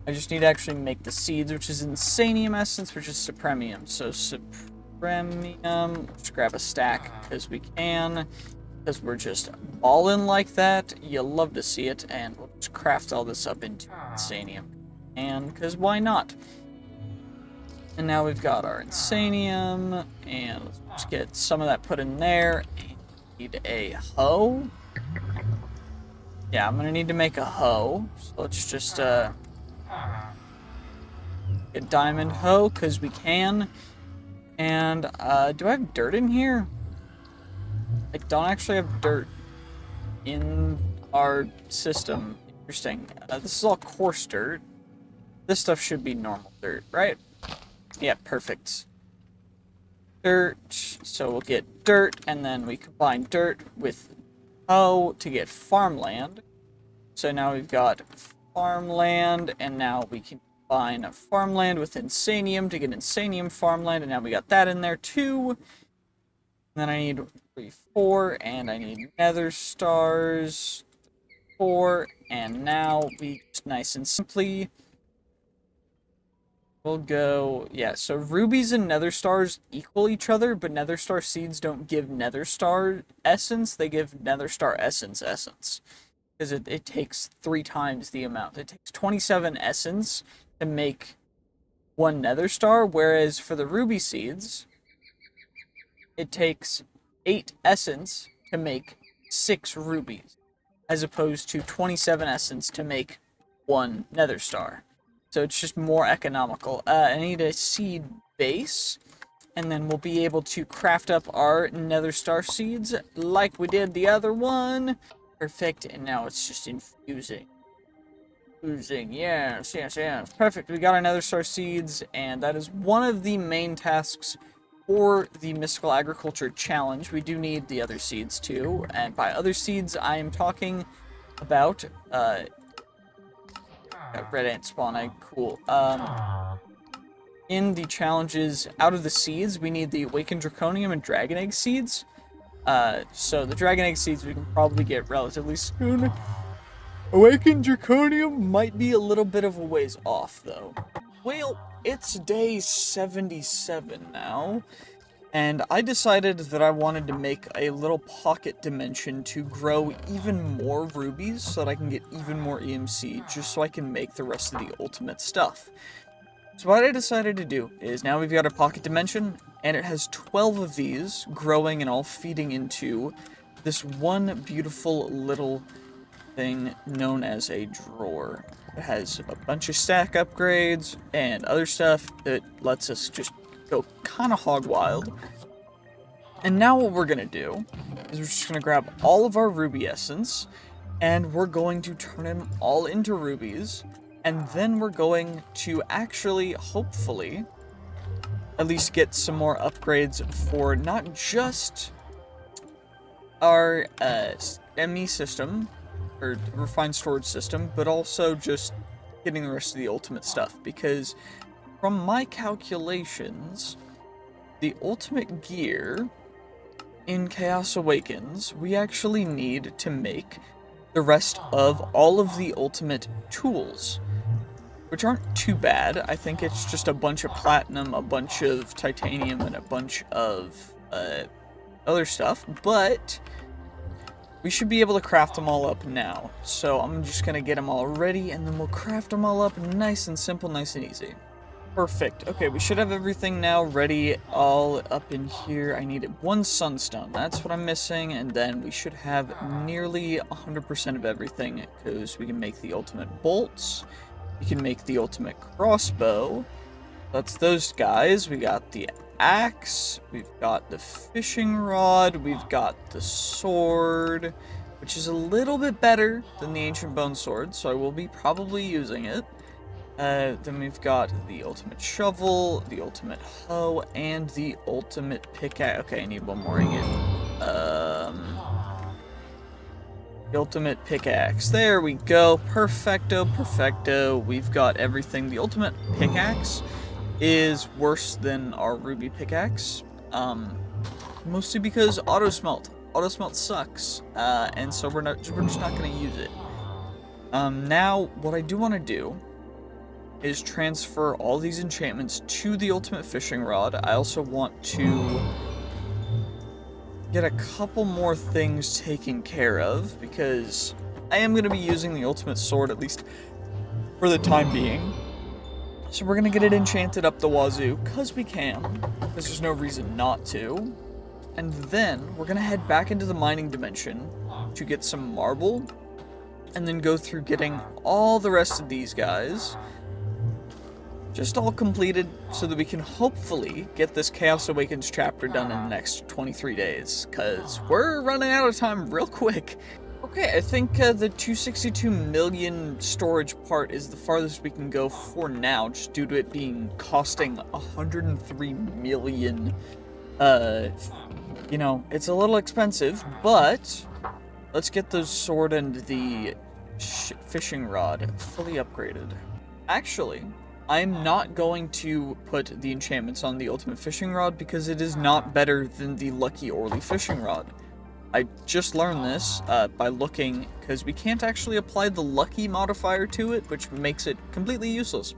I just need to actually make the seeds, which is insanium essence, which is supremium. So supremium, let's grab a stack because we can. Because we're just balling like that. You'll love to see it. And we'll just craft all this up into insanium. And because why not? And now we've got our insanium. And let's just get some of that put in there. And need a hoe. Yeah, I'm going to need to make a hoe. So let's just get diamond hoe because we can. And do I have dirt in here? I don't actually have dirt in our system. Interesting. This is all coarse dirt. This stuff should be normal dirt, right? Yeah, perfect. Dirt. So we'll get dirt, and then we combine dirt with hoe to get farmland. So now we've got farmland, and now we can combine farmland with insanium to get insanium farmland, and now we got that in there too. And then I need 3, 4, and I need nether stars 4, and now we just nice and simply we'll go, yeah, so rubies and nether stars equal each other, but nether star seeds don't give nether star essence, they give nether star essence. Because it takes 3 times the amount. It takes 27 essence to make 1 nether star, whereas for the ruby seeds, it takes 8 essence to make 6 rubies, as opposed to 27 essence to make 1 nether star. So it's just more economical. I need a seed base, and then we'll be able to craft up our nether star seeds like we did the other one. Perfect, and now it's just infusing. Yes. Perfect, we got our nether star seeds, and that is one of the main tasks for the Mystical Agriculture Challenge. We do need the other seeds too, and by other seeds, I am talking about, red ant spawn egg, cool. In the challenges, out of the seeds, we need the Awakened Draconium and Dragon Egg seeds. So the Dragon Egg seeds we can probably get relatively soon. Awakened Draconium might be a little bit of a ways off, though. Well, it's day 77 now, and I decided that I wanted to make a little pocket dimension to grow even more rubies so that I can get even more EMC, just so I can make the rest of the ultimate stuff. So what I decided to do is, now we've got a pocket dimension, and it has 12 of these growing and all feeding into this one beautiful little thing known as a drawer. It has a bunch of stack upgrades and other stuff that lets us just go kind of hog wild. And now what we're going to do is we're just going to grab all of our ruby essence, and we're going to turn them all into rubies, and then we're going to actually, hopefully, at least get some more upgrades for not just our ME system, or refined storage system, but also just getting the rest of the ultimate stuff, because from my calculations, the ultimate gear in Chaos Awakens, we actually need to make the rest of all of the ultimate tools, which aren't too bad. I think it's just a bunch of platinum, a bunch of titanium, and a bunch of other stuff, but we should be able to craft them all up now. So I'm just going to get them all ready, and then we'll craft them all up nice and simple, nice and easy. Perfect. Okay, we should have everything now ready, all up in here. I need 1 sunstone. That's what I'm missing, and then we should have nearly 100% of everything, because we can make the ultimate bolts. We can make the ultimate crossbow. That's those guys. We got the axe, we've got the fishing rod, we've got the sword, which is a little bit better than the ancient bone sword, so I will be probably using it. Then we've got the ultimate shovel, the ultimate hoe, and the ultimate pickaxe. Okay, I need one more ingot. The ultimate pickaxe. There we go. Perfecto, perfecto. We've got everything. The ultimate pickaxe is worse than our ruby pickaxe. Mostly because auto smelt. Auto smelt sucks. And so we're just not gonna use it. Now what I do want to do is transfer all these enchantments to the ultimate fishing rod. I also want to get a couple more things taken care of, because I am going to be using the ultimate sword, at least for the time being. So we're going to get it enchanted up the wazoo, because we can, because there's no reason not to. And then we're going to head back into the mining dimension to get some marble, and then go through getting all the rest of these guys just all completed, so that we can hopefully get this Chaos Awakens chapter done in the next 23 days, because we're running out of time real quick. Okay, I think the 262 million storage part is the farthest we can go for now, just due to it costing 103 million. You know, it's a little expensive, but let's get the sword and the fishing rod fully upgraded. Actually, I'm not going to put the enchantments on the ultimate fishing rod because it is not better than the Lucky Orly fishing rod. I just learned this by looking, because we can't actually apply the lucky modifier to it, which makes it completely useless.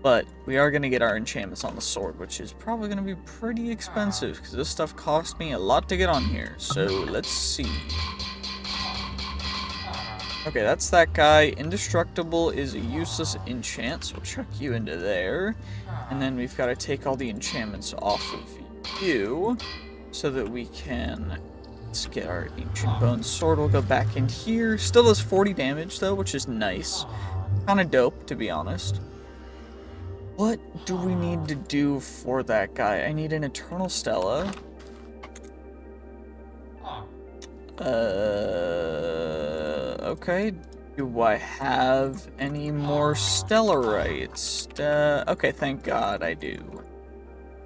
But we are going to get our enchantments on the sword, which is probably going to be pretty expensive, because this stuff cost me a lot to get on here. So let's see. Okay, that's that guy. Indestructible is a useless enchant, so we'll chuck you into there. And then we've got to take all the enchantments off of you, so that we can... Let's get our ancient bone sword. We'll go back in here. Still does 40 damage, though, which is nice. Kind of dope, to be honest. What do we need to do for that guy? I need an Eternal Stella. Okay. Do I have any more Stellarites? Okay, thank God I do.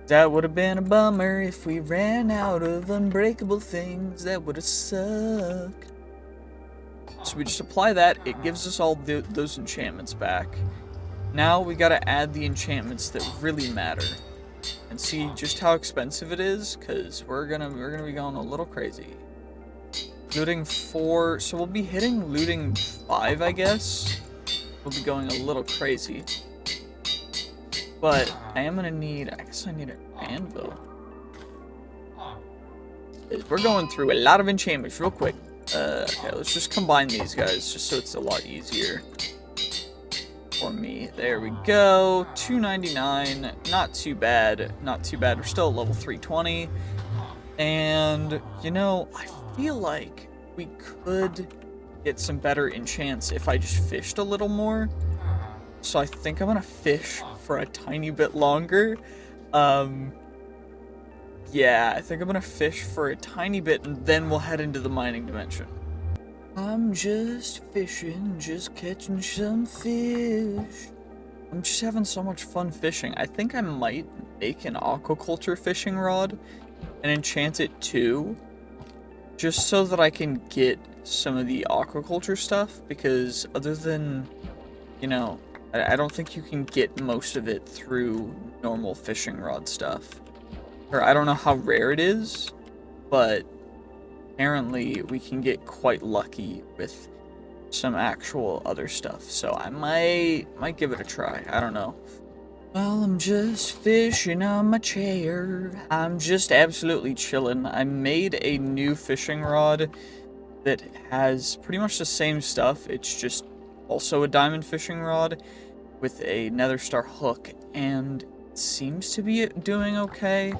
That would have been a bummer if we ran out of unbreakable things. That would have sucked. So we just apply that. It gives us all those enchantments back. Now we gotta add the enchantments that really matter. And see just how expensive it is, because we're gonna be going a little crazy. Looting 4, so we'll be hitting looting 5, I guess. We'll be going a little crazy. But I am gonna need, I guess I need an anvil. We're going through a lot of enchantments real quick. Okay, let's just combine these guys, just so it's a lot easier for me. There we go. 299, not too bad, not too bad. We're still at level 320. And, you know, I feel like we could get some better enchants if I just fished a little more. So I think I'm gonna fish for a tiny bit longer. Yeah, I think I'm gonna fish for a tiny bit and then we'll head into the mining dimension. I'm just fishing, just catching some fish. I'm just having so much fun fishing. I think I might make an aquaculture fishing rod and enchant it too, just so that I can get some of the aquaculture stuff, because other than, you know, I don't think you can get most of it through normal fishing rod stuff. Or I don't know how rare it is, but apparently we can get quite lucky with some actual other stuff. So I might give it a try. I don't know. Well, I'm just fishing on my chair. I'm just absolutely chilling. I made a new fishing rod that has pretty much the same stuff. It's just also a diamond fishing rod with a nether star hook, and it seems to be doing okay.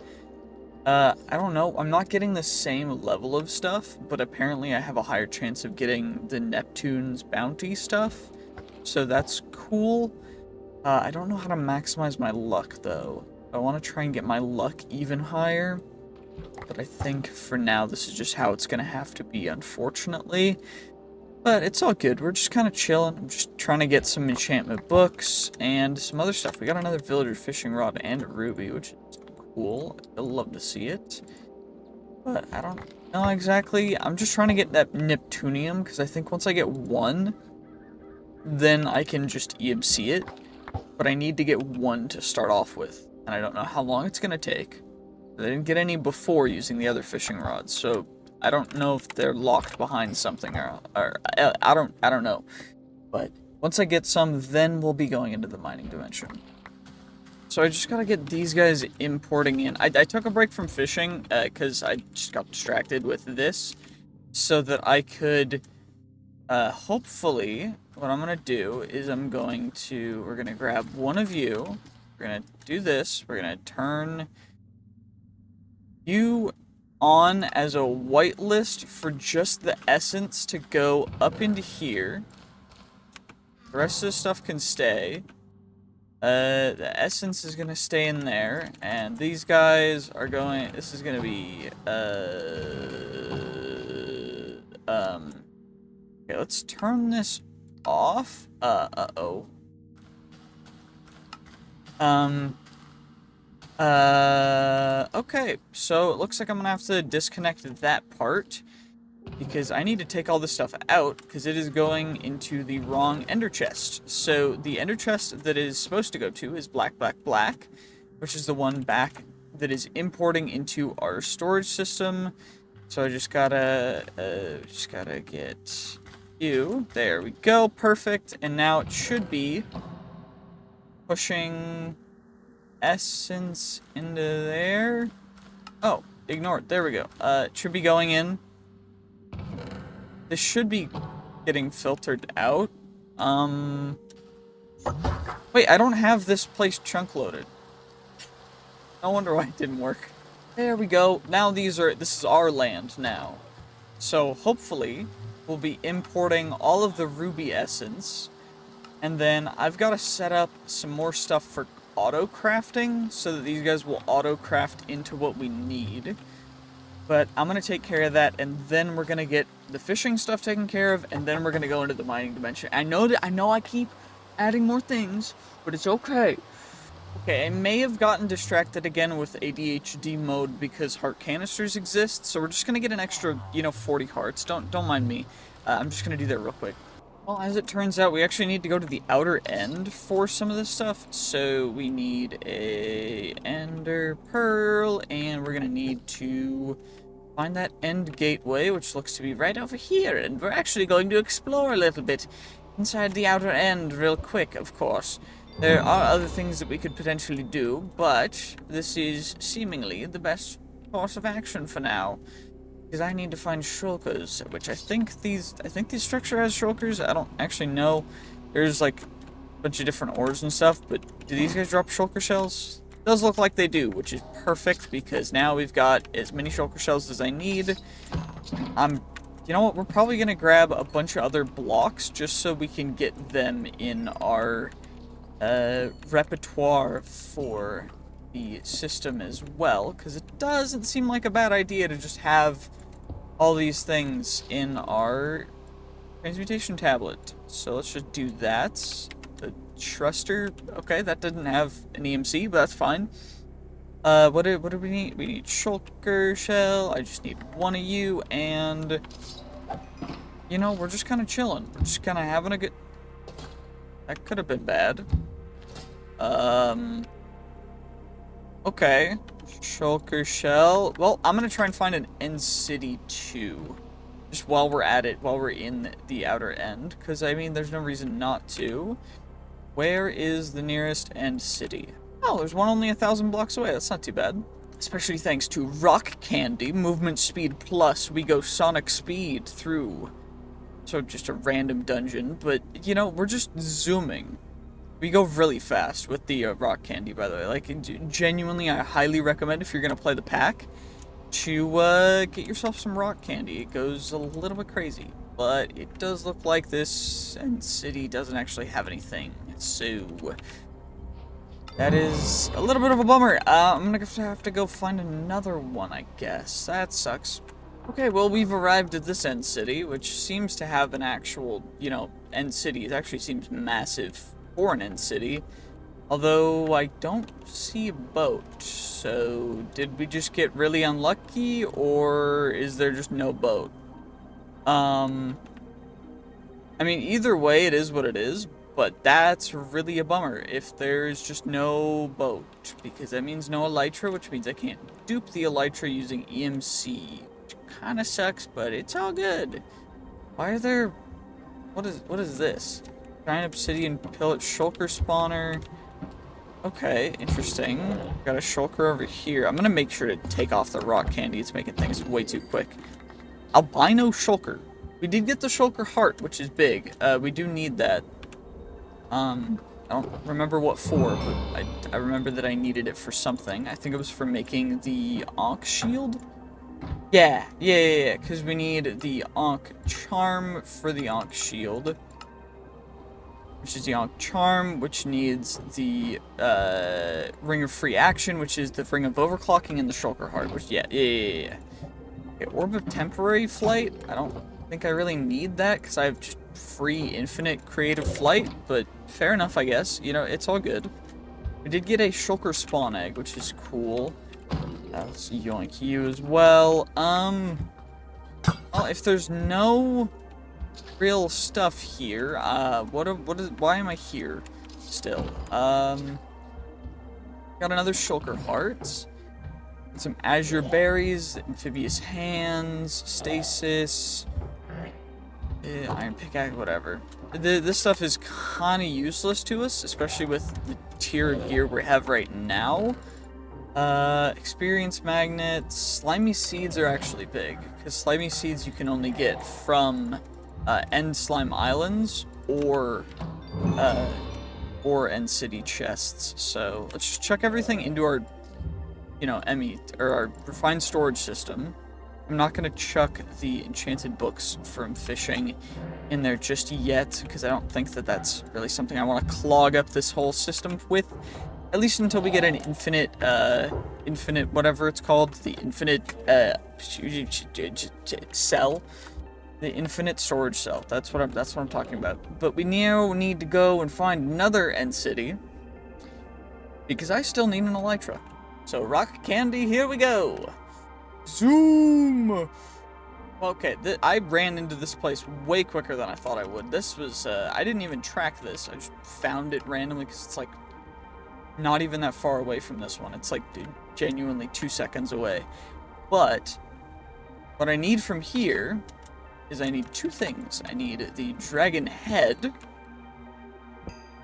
I don't know. I'm not getting the same level of stuff, but apparently I have a higher chance of getting the Neptune's bounty stuff. So that's cool. I don't know how to maximize my luck, though. I want to try and get my luck even higher. But I think for now, this is just how it's going to have to be, unfortunately. But it's all good. We're just kind of chilling. I'm just trying to get some enchantment books and some other stuff. We got another villager fishing rod and a ruby, which is cool. I'd love to see it. But I don't know exactly. I'm just trying to get that Neptunium, because I think once I get one, then I can just EMC it. But I need to get one to start off with. And I don't know how long it's going to take. I didn't get any before using the other fishing rods, so I don't know if they're locked behind something or I don't know. But once I get some, then we'll be going into the mining dimension. So I just gotta get these guys importing in. I took a break from fishing because I just got distracted with this, so that I could hopefully what I'm gonna do is we're gonna grab one of you. We're gonna do this. We're gonna turn you on as a whitelist for just the essence to go up into here. The rest of the stuff can stay. The essence is gonna stay in there, and these guys are going. This is gonna be okay, let's turn this off. Okay, so it looks like I'm gonna have to disconnect that part because I need to take all this stuff out because it is going into the wrong ender chest. So the ender chest that is supposed to go to is black, black, black, which is the one back that is importing into our storage system. So I just gotta get you. There we go, perfect. And now it should be pushing essence into there. Oh, ignore it. There we go. It should be going in. This should be getting filtered out. Wait, I don't have this place chunk loaded. No wonder why it didn't work. There we go. Now this is our land now. So hopefully we'll be importing all of the ruby essence. And then I've got to set up some more stuff for auto crafting so that these guys will auto craft into what we need. But I'm going to take care of that, and then we're going to get the fishing stuff taken care of, and then we're going to go into the mining dimension. I know I keep adding more things, but it's okay. Okay, I may have gotten distracted again with ADHD mode because heart canisters exist, so we're just going to get an extra, 40 hearts. Don't mind me. I'm just going to do that real quick. Well, as it turns out, we actually need to go to the outer end for some of this stuff. So we need a ender pearl, and we're gonna need to find that end gateway, which looks to be right over here. And we're actually going to explore a little bit inside the outer end real quick, of course. There are other things that we could potentially do, but this is seemingly the best course of action for now. Because I need to find shulkers, which I think this structure has shulkers. I don't actually know. There's like a bunch of different ores and stuff, but do these guys drop shulker shells? It does look like they do, which is perfect because now we've got as many shulker shells as I need. You know what? We're probably gonna grab a bunch of other blocks just so we can get them in our repertoire for the system as well, because it doesn't seem like a bad idea to just have all these things in our transmutation tablet. So let's just do that. The thruster, okay, that didn't have an EMC, but that's fine. What do we need? We need shulker shell. I just need one of you, and we're just kind of chilling. We're just kind of having a good. That could have been bad. Okay. Shulker shell. Well, I'm gonna try and find an end city too. Just while we're at it, while we're in the outer end. Because, there's no reason not to. Where is the nearest end city? Oh, there's one only 1,000 blocks away. That's not too bad. Especially thanks to rock candy, movement speed plus, we go sonic speed through. So just a random dungeon, but, we're just zooming. We go really fast with the rock candy, by the way. Like, genuinely, I highly recommend if you're going to play the pack to get yourself some rock candy. It goes a little bit crazy, but it does look like this end city doesn't actually have anything. So, That is a little bit of a bummer. I'm gonna have to go find another one, I guess. That sucks. Okay, well, we've arrived at this end city, which seems to have an actual, you know, end city. It actually seems massive for an end city. Although, I don't see a boat. So, did we just get really unlucky, or is there just no boat? I mean, either way, it is what it is, but that's really a bummer if there's just no boat, because that means no elytra, which means I can't dupe the elytra using EMC, which kind of sucks, but it's all good. Why are there... What is this? Giant obsidian pellet shulker spawner. Okay, interesting. Got a shulker over here. I'm gonna make sure to take off the rock candy. It's making things way too quick. Albino shulker. We did get the shulker heart, which is big. We do need that. I don't remember what for, but I remember that I needed it for something. I think it was for making the Ankh shield. Yeah, because we need the Ankh charm for the Ankh shield. Which is the Ankh charm, which needs the ring of free action, which is the ring of overclocking, and the shulker heart, which, yeah. Okay, orb of temporary flight. I don't think I really need that, because I have just free infinite creative flight, but fair enough, I guess. You know, it's all good. We did get a shulker spawn egg, which is cool. Let's yoink you as well. Well, if there's no real stuff here, why am I here still? Got another shulker heart. Some azure berries, amphibious hands, stasis, iron pickaxe, whatever. This stuff is kind of useless to us, especially with the tier of gear we have right now. Experience magnets. Slimy seeds are actually big, because slimy seeds you can only get from end slime islands or end city chests. So let's just chuck everything into our, you know, or our refined storage system. I'm not gonna chuck the enchanted books from fishing in there just yet, because I don't think that that's really something I want to clog up this whole system with. At least until we get an infinite whatever it's called, the infinite cell, the infinite storage cell. That's what I'm talking about. But we now need to go and find another end city, because I still need an elytra. So rock candy, here we go. Zoom. Okay, I ran into this place way quicker than I thought I would. This was I didn't even track this. I just found it randomly, because it's like not even that far away from this one. It's like genuinely 2 seconds away. But what I need from here is I need two things. I need the dragon head.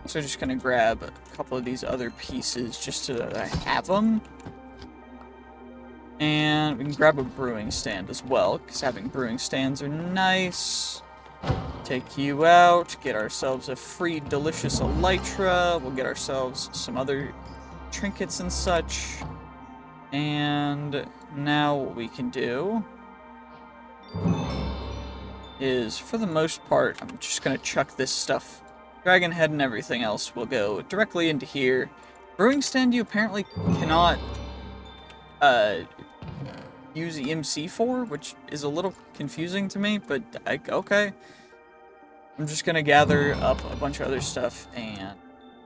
So I'm just gonna grab a couple of these other pieces just so that I have them. And we can grab a brewing stand as well, because having brewing stands are nice. Take you out, get ourselves a free delicious elytra. We'll get ourselves some other trinkets and such. And now what we can do is, for the most part, I'm just gonna chuck this stuff. Dragon head and everything else will go directly into here. Brewing stand you apparently cannot use EMC for, which is a little confusing to me, but okay. I'm just gonna gather up a bunch of other stuff and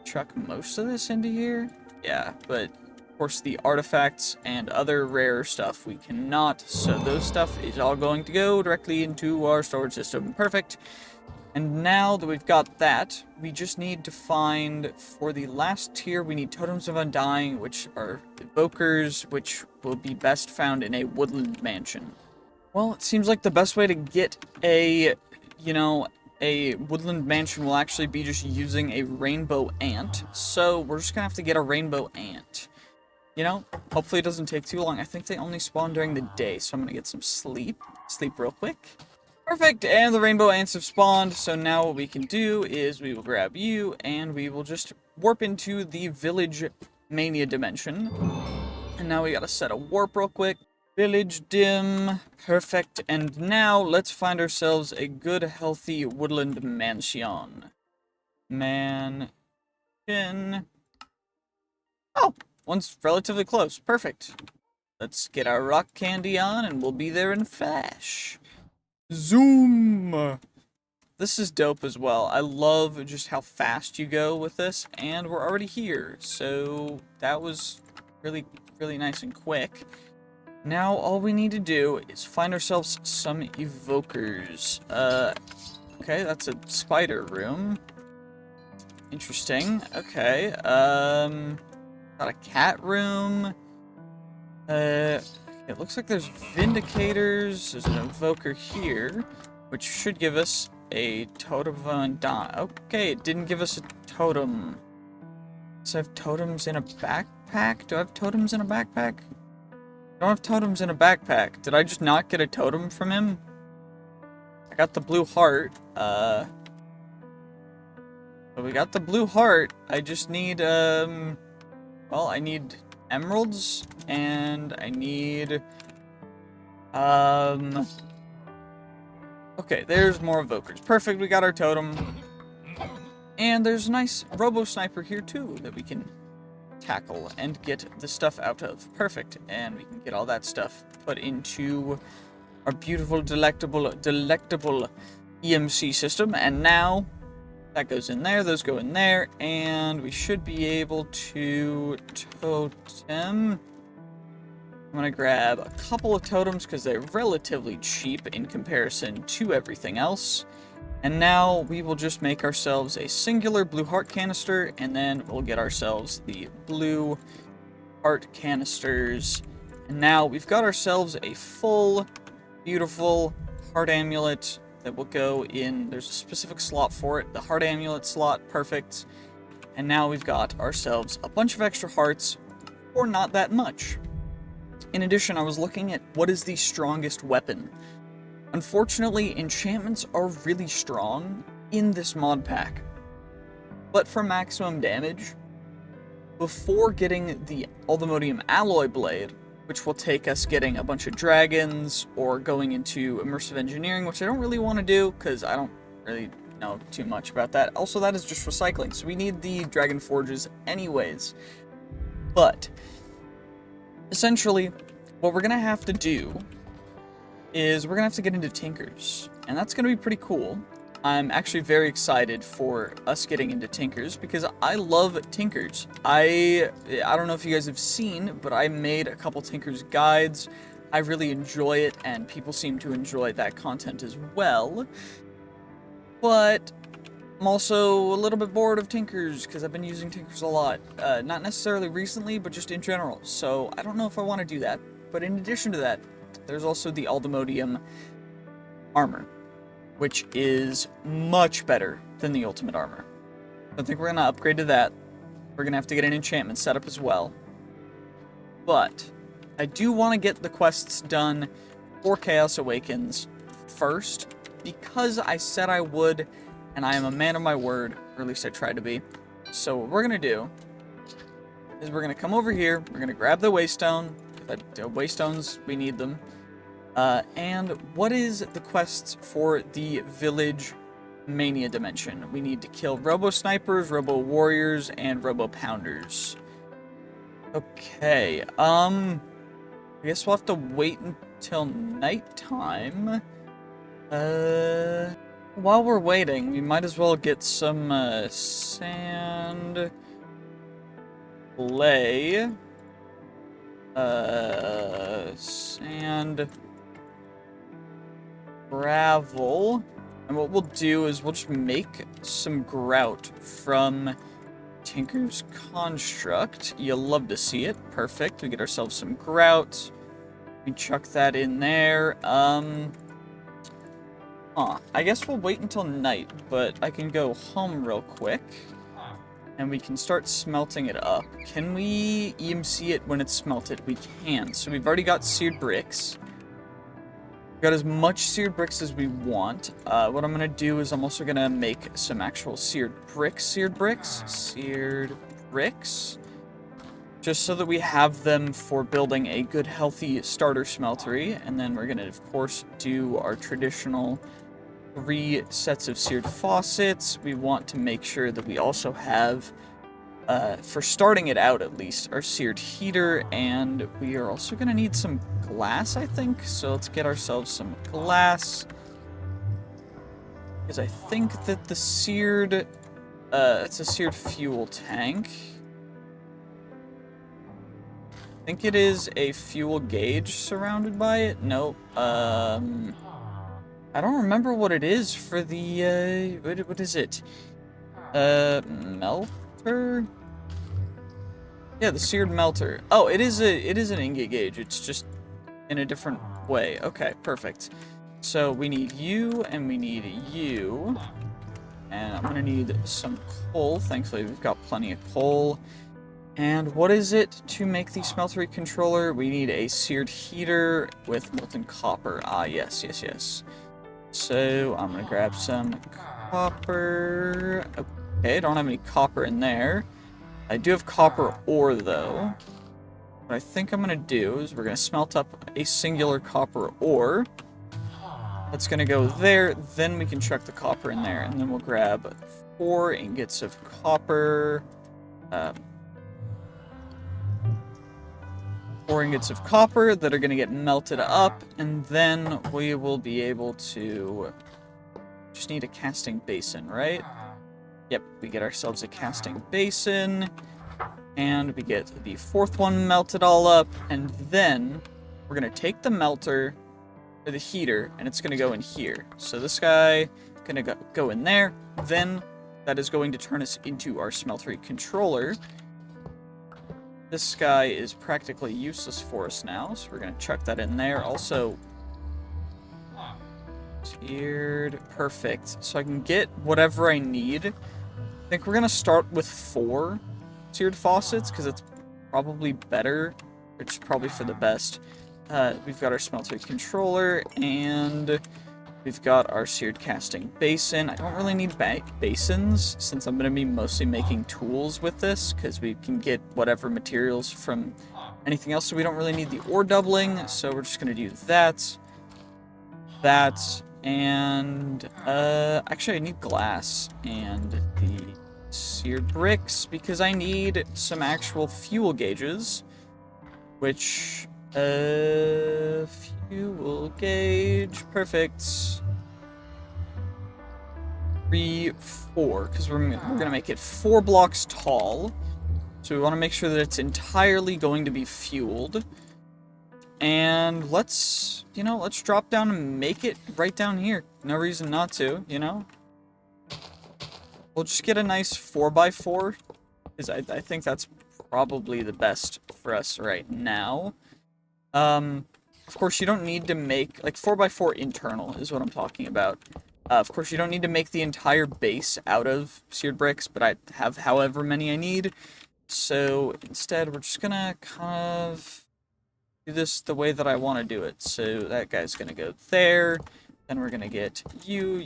chuck most of this into here. Yeah, but of course the artifacts and other rare stuff we cannot, so those stuff is all going to go directly into our storage system. Perfect. And now that we've got that, we just need to find, for the last tier, we need Totems of Undying, which are evokers, which will be best found in a woodland mansion. Well, it seems like the best way to get a, you know, a woodland mansion will actually be just using a rainbow ant. So we're just gonna have to get a rainbow ant. You know, hopefully it doesn't take too long. I think they only spawn during the day, so I'm gonna get some sleep. Sleep real quick. Perfect, and the rainbow ants have spawned, so now what we can do is we will grab you, and we will just warp into the village mania dimension. And now we gotta set a warp real quick. Village dim, perfect, and now let's find ourselves a good, healthy woodland mansion. Mansion. Oh, one's relatively close. Perfect. Let's get our rock candy on, and we'll be there in a flash. Zoom! This is dope as well. I love just how fast you go with this, and we're already here. So that was really, really nice and quick. Now all we need to do is find ourselves some evokers. Okay, that's a spider room. Interesting. Okay, got a cat room. It looks like there's vindicators. There's an evoker here, which should give us a totem of okay, it didn't give us a totem. So I have totems in a backpack? Do I have totems in a backpack? I don't have totems in a backpack. Did I just not get a totem from him? I got the blue heart. So we got the blue heart. I just need, well, I need emeralds, and I need, okay, there's more evokers. Perfect, we got our totem. And there's a nice robo-sniper here, too, that we can tackle and get the stuff out of. Perfect, and we can get all that stuff put into our beautiful, delectable EMC system. And now, that goes in there, those go in there, and we should be able to totem. I'm gonna grab a couple of totems because they're relatively cheap in comparison to everything else. And now we will just make ourselves a singular blue heart canister, and then we'll get ourselves the blue heart canisters. And now we've got ourselves a full, beautiful heart amulet that will go in. There's a specific slot for it, the heart amulet slot. Perfect. And now we've got ourselves a bunch of extra hearts for not that much. In addition, I was looking at what is the strongest weapon. Unfortunately, enchantments are really strong in this mod pack. But for maximum damage, before getting the Aldemodium Alloy Blade, which will take us getting a bunch of dragons or going into immersive engineering, which I don't really want to do because I don't really know too much about that. Also, that is just recycling, so we need the dragon forges anyways. But essentially, what we're gonna have to do is we're gonna have to get into tinkers, and that's gonna be pretty cool. I'm actually very excited for us getting into tinkers because I love tinkers. I don't know if you guys have seen, but I made a couple tinkers guides. I really enjoy it, and people seem to enjoy that content as well. But I'm also a little bit bored of tinkers because I've been using tinkers a lot. Not necessarily recently, but just in general. So I don't know if I want to do that. But in addition to that, there's also the Aldemodium armor, which is much better than the ultimate armor. I think we're going to upgrade to that. We're going to have to get an enchantment set up as well. But I do want to get the quests done for Chaos Awakens first, because I said I would, and I am a man of my word, or at least I tried to be. So what we're going to do is we're going to come over here, we're going to grab the Waystone. Waystones, we need them. And what is the quests for the Village Mania Dimension? We need to kill Robo-Snipers, Robo-Warriors, and Robo-Pounders. Okay, I guess we'll have to wait until nighttime. While we're waiting, we might as well get some, sand... clay... sand, gravel, and what we'll do is we'll just make some grout from Tinker's Construct. You'll love to see it. Perfect. We get ourselves some grout. We chuck that in there. I guess we'll wait until night, but I can go home real quick. And we can start smelting it up. Can we EMC it when it's smelted? We can. So we've already got seared bricks. We've got as much seared bricks as we want. What I'm going to do is I'm also going to make some actual seared bricks. Just so that we have them for building a good, healthy starter smeltery. And then we're going to, of course, do our traditional 3 sets of seared faucets. We want to make sure that we also have for starting it out at least, our seared heater, and we are also going to need some glass, I think. So let's get ourselves some glass, because I think that the seared, it's a seared fuel tank. I think it is a fuel gauge surrounded by it. Nope. I don't remember what it is for the, what is it? Melter? Yeah, the seared melter. Oh, it is an ingot gauge. It's just in a different way. Okay, perfect. So we need you, and we need you. And I'm gonna need some coal. Thankfully, we've got plenty of coal. And what is it to make the smeltery controller? We need a seared heater with molten copper. Ah, yes, yes, yes. So I'm gonna grab some copper. Okay, I don't have any copper in there. I do have copper ore, though. What I think I'm gonna do is we're gonna smelt up a singular copper ore. That's gonna go there, then we can chuck the copper in there, and then we'll grab 4 ingots of copper. 4 ingots of copper that are gonna get melted up, and then we will be able to... Just need a casting basin, right? Yep, we get ourselves a casting basin, and we get the 4th one melted all up, and then we're gonna take the melter, or the heater, and it's gonna go in here. So this guy gonna go in there, then that is going to turn us into our smeltery controller. This guy is practically useless for us now, so we're gonna chuck that in there. Also, tiered, perfect. So I can get whatever I need. I think we're gonna start with 4 tiered faucets, because it's probably better. It's probably for the best. We've got our smeltery controller, and we've got our seared casting basin. I don't really need basins, since I'm going to be mostly making tools with this, because we can get whatever materials from anything else, so we don't really need the ore doubling, so we're just going to do that. And, actually I need glass, and the seared bricks, because I need some actual fuel gauges, which... fuel gauge, perfect. 3, 4, because we're gonna make it 4 blocks tall. So we want to make sure that it's entirely going to be fueled. And let's drop down and make it right down here. No reason not to, you know? We'll just get a nice 4x4, because I think that's probably the best for us right now. Of course, you don't need to make, like, 4x4 internal is what I'm talking about. Of course, you don't need to make the entire base out of seared bricks, but I have however many I need. So, instead, we're just gonna kind of do this the way that I want to do it. So, that guy's gonna go there. Then we're gonna get you,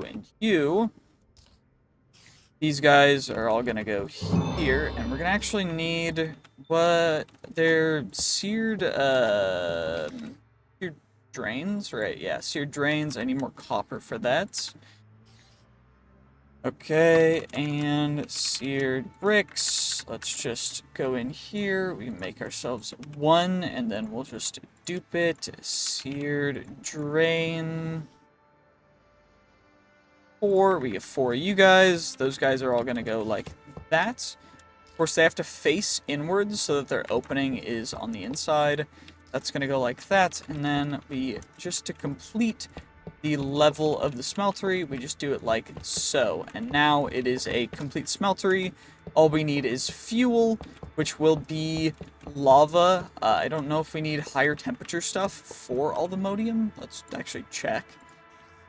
and you. These guys are all gonna go here, and we're gonna actually need... What? They're seared drains? Right, yeah, seared drains. I need more copper for that. Okay, and seared bricks. Let's just go in here. We make ourselves 1, and then we'll just dupe it. Seared drain. 4. We get 4 of you guys. Those guys are all gonna go like that. Of course, they have to face inwards so that their opening is on the inside. That's going to go like that, and then just to complete the level of the smeltery, we just do it like so. And now it is a complete smeltery. All we need is fuel, which will be lava. I don't know if we need higher temperature stuff for all the modium. Let's actually check.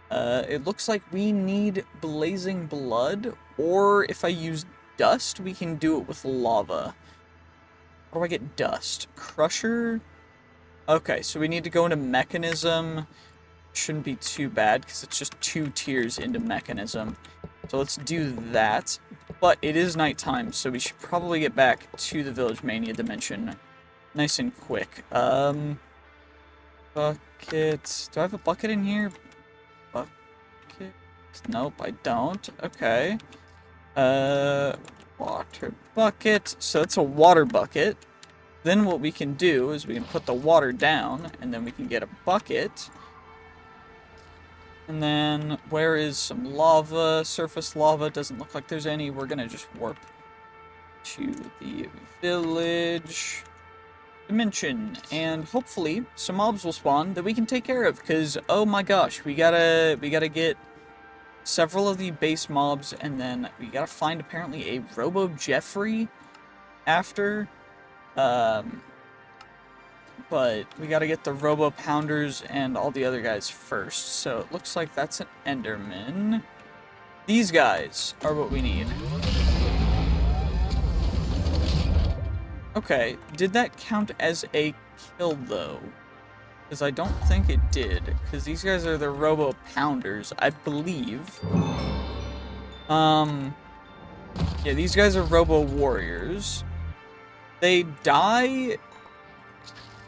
It looks like we need blazing blood, or if I use dust, we can do it with lava. How do I get dust? Crusher? Okay, so we need to go into mechanism. Shouldn't be too bad, because it's just 2 tiers into mechanism. So let's do that. But it is nighttime, so we should probably get back to the Village Mania dimension nice and quick. Bucket. Do I have a bucket in here? Bucket. Nope, I don't. Okay. Water bucket. So that's a water bucket. Then what we can do is we can put the water down, and then we can get a bucket. And then, where is some lava? Surface lava. Doesn't look like there's any. We're gonna just warp to the village dimension. And hopefully, some mobs will spawn that we can take care of. Because, oh my gosh, we gotta get several of the base mobs. And then we gotta find, apparently, a Robo Jeffrey after. But we gotta get the Robo Pounders and all the other guys first. So it looks like that's an Enderman. These guys are what we need. Okay, did that count as a kill though? Because I don't think it did. Because these guys are the Robo Pounders, I believe. Yeah, these guys are Robo Warriors. They die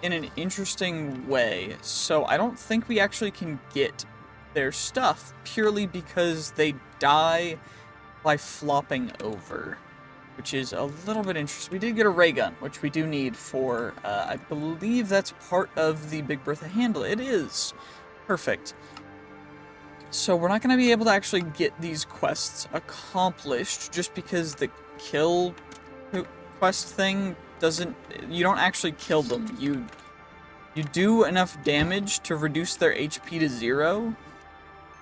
in an interesting way, so I don't think we actually can get their stuff purely because they die by flopping over, which is a little bit interesting. We did get a ray gun, which we do need for, I believe that's part of the Big Bertha handle. It is. Perfect. So we're not going to be able to actually get these quests accomplished just because the kill quest thing doesn't, you don't actually kill them. You do enough damage to reduce their HP to 0,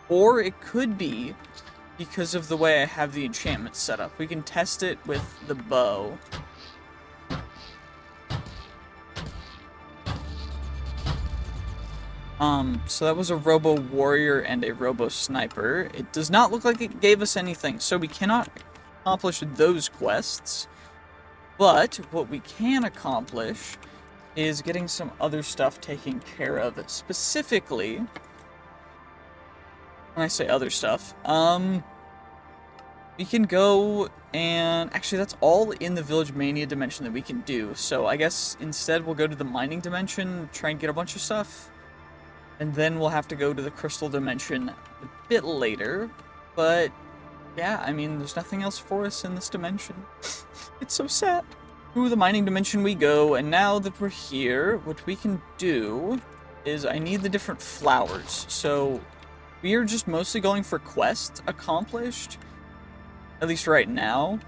or it could be because of the way I have the enchantment set up. We can test it with the bow. So that was a Robo Warrior and a Robo Sniper. It does not look like it gave us anything, so we cannot accomplish those quests. But what we can accomplish is getting some other stuff taken care of. Specifically, when I say other stuff, we can go and... Actually, that's all in the Village Mania dimension that we can do. So I guess instead we'll go to the mining dimension, try and get a bunch of stuff. And then we'll have to go to the crystal dimension a bit later. But yeah, I mean, there's nothing else for us in this dimension. It's so sad. To the mining dimension we go, and now that we're here, what we can do is I need the different flowers. So we are just mostly going for quests accomplished, at least right now.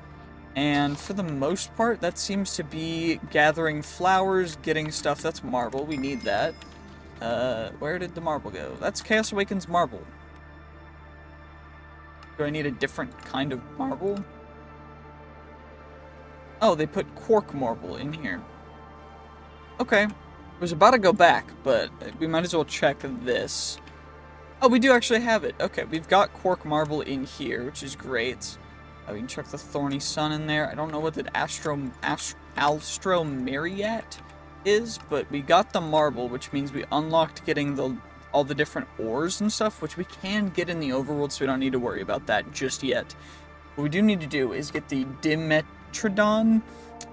And for the most part, that seems to be gathering flowers, getting stuff. That's marble. We need that. Where did the marble go? That's Chaos Awakens marble. Do I need a different kind of marble? Oh, they put quark marble in here. Okay. I was about to go back, but we might as well check this. Oh, we do actually have it. Okay, we've got quark marble in here, which is great. We can check the Thorny Sun in there. I don't know what the Alstromeriat is, but we got the marble, which means we unlocked getting all the different ores and stuff, which we can get in the overworld, so we don't need to worry about that just yet. What we do need to do is get the Dimetrodon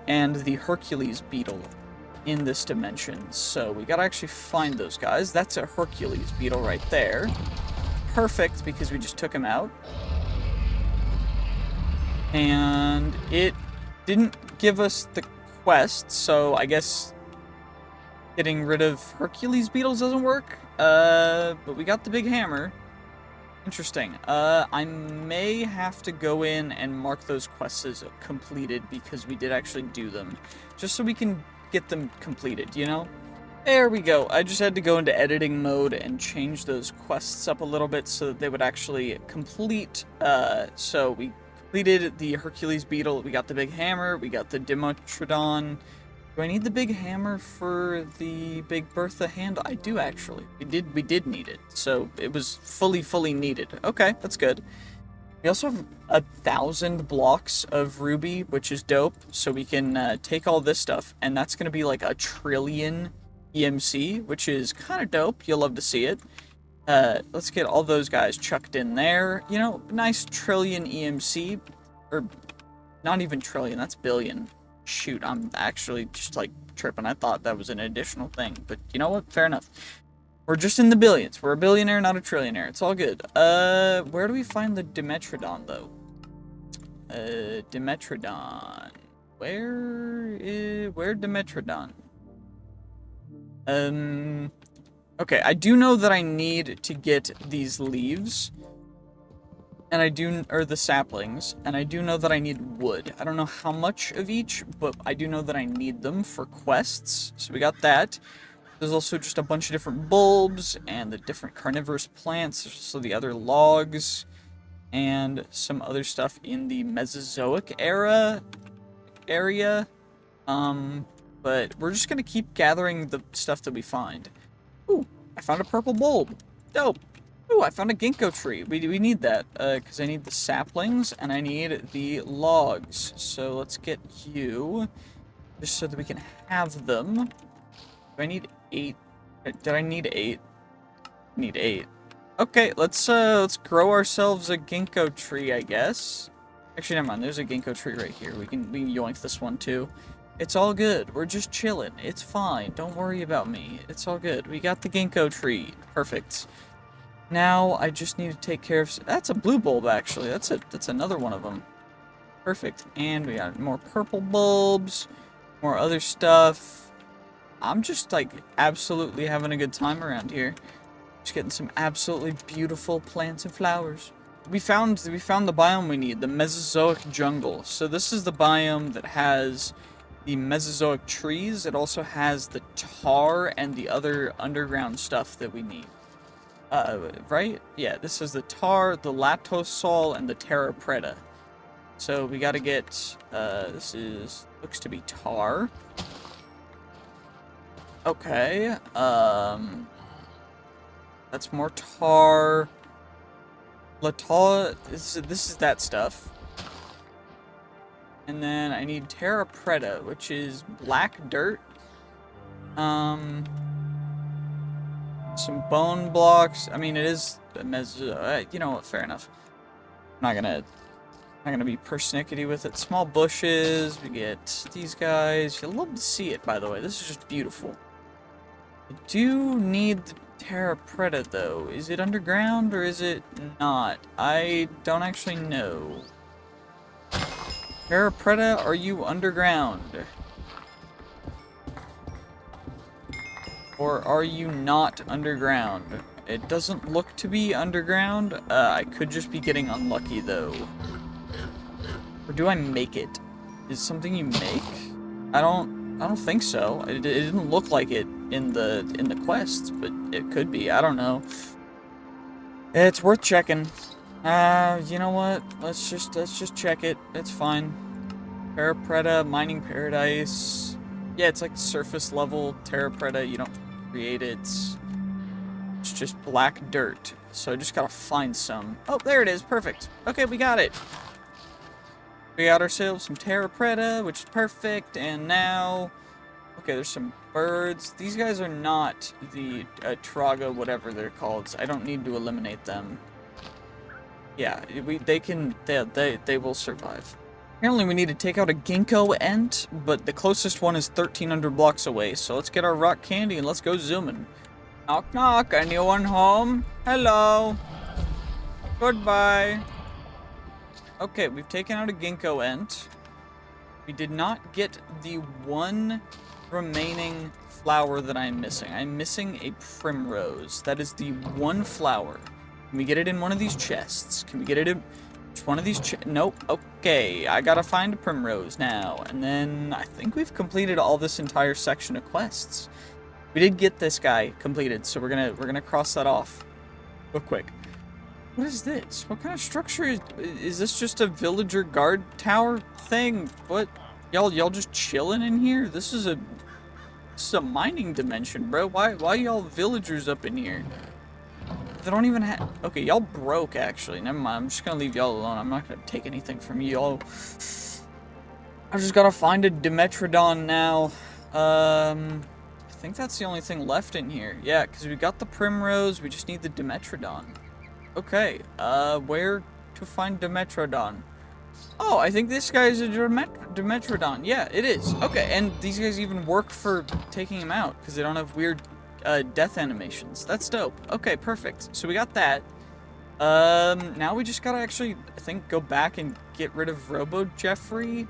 and the Hercules beetle in this dimension. So we gotta actually find those guys. That's a Hercules beetle right there. Perfect, because we just took him out. And it didn't give us the quest, so I guess getting rid of Hercules beetles doesn't work. But we got the big hammer. Interesting. I may have to go in and mark those quests as completed because we did actually do them. Just so we can get them completed, you know? There we go. I just had to go into editing mode and change those quests up a little bit so that they would actually complete. So we completed the Hercules beetle, we got the big hammer, we got the Dimetrodon. Do I need the big hammer for the Big Bertha handle? I do actually. We did need it. So it was fully needed. Okay, that's good. We also have 1,000 blocks of ruby, which is dope. So we can take all this stuff, and that's going to be like 1 trillion EMC, which is kind of dope. You'll love to see it. Let's get all those guys chucked in there. You know, nice trillion EMC. Or not even trillion, that's billion. Shoot, I'm actually just like tripping. I thought that was an additional thing. But you know what? Fair enough. We're just in the billions. We're a billionaire, not a trillionaire. It's all good. Where do we find the Dimetrodon, though? Dimetrodon. Where Dimetrodon? Okay, I do know that I need to get these leaves. And or the saplings, and I do know that I need wood. I don't know how much of each, but I do know that I need them for quests. So we got that. There's also just a bunch of different bulbs, and the different carnivorous plants. There's also the other logs, and some other stuff in the Mesozoic area. But we're just gonna keep gathering the stuff that we find. Ooh, I found a purple bulb. Dope. Ooh, I found a ginkgo tree. We need that, because I need the saplings, and I need the logs. So let's get you, just so that we can have them. Do I need 8? Did I need 8? I need 8. Okay, let's grow ourselves a ginkgo tree, I guess. Actually, never mind, there's a ginkgo tree right here. We can yoink this one, too. It's all good. We're just chilling. It's fine. Don't worry about me. It's all good. We got the ginkgo tree. Perfect. Now, I just need to take care of... That's a blue bulb, actually. That's another one of them. Perfect. And we got more purple bulbs. More other stuff. I'm just, like, absolutely having a good time around here. Just getting some absolutely beautiful plants and flowers. We found the biome we need. The Mesozoic jungle. So this is the biome that has the Mesozoic trees. It also has the tar and the other underground stuff that we need. Right? Yeah, this is the tar, the latosol, and the terra preta. So we gotta get, looks to be tar. Okay, that's more tar. This is that stuff. And then I need terra preta, which is black dirt. Some bone blocks. I mean, it is you know what? Fair enough. I'm not gonna be persnickety with it. Small bushes. We get these guys. You'll love to see it, by the way. This is just beautiful. I do need the terra preta, though. Is it underground or is it not? I don't actually know. Terra preta, are you underground? Or are you not underground? It doesn't look to be underground. I could just be getting unlucky, though. Or do I make it? Is it something you make? I don't think so. It didn't look like it in the quests, but it could be. I don't know. It's worth checking. You know what? Let's just check it. It's fine. Terra preta, mining paradise. Yeah, it's like surface level terra preta. You don't create it. It's just black dirt. So I just gotta find some. Oh, there it is. Perfect. Okay, we got it. We got ourselves some terra preta, which is perfect. And now, okay, there's some birds. These guys are not the Traga, whatever they're called. So I don't need to eliminate them. Yeah, they will survive. Apparently we need to take out a ginkgo ent, but the closest one is 1,300 blocks away. So let's get our rock candy and let's go zooming. Knock knock, anyone home? Hello. Goodbye. Okay, we've taken out a ginkgo ent. We did not get the one remaining flower that I'm missing. I'm missing a primrose. That is the one flower. Can we get it in one of these chests? Can we get it in one of these nope. Okay, I gotta find a primrose now. And then I think we've completed all this entire section of quests. We did get this guy completed, so we're gonna cross that off real quick. What is this? What kind of structure is this? Just a villager guard tower thing? What? Y'all just chilling in here? This is a mining dimension, bro. Why y'all villagers up in here? They don't even have... Okay, y'all broke, actually. Never mind. I'm just gonna leave y'all alone. I'm not gonna take anything from y'all. I just gotta find a Dimetrodon now. I think that's the only thing left in here. Yeah, because we got the primrose. We just need the Dimetrodon. Okay, where to find Dimetrodon? Oh, I think this guy is a Dimetrodon. Yeah, it is. Okay, and these guys even work for taking him out because they don't have weird death animations. That's dope. Okay, perfect. So we got that. Now we just gotta actually, I think, go back and get rid of Robo Jeffrey.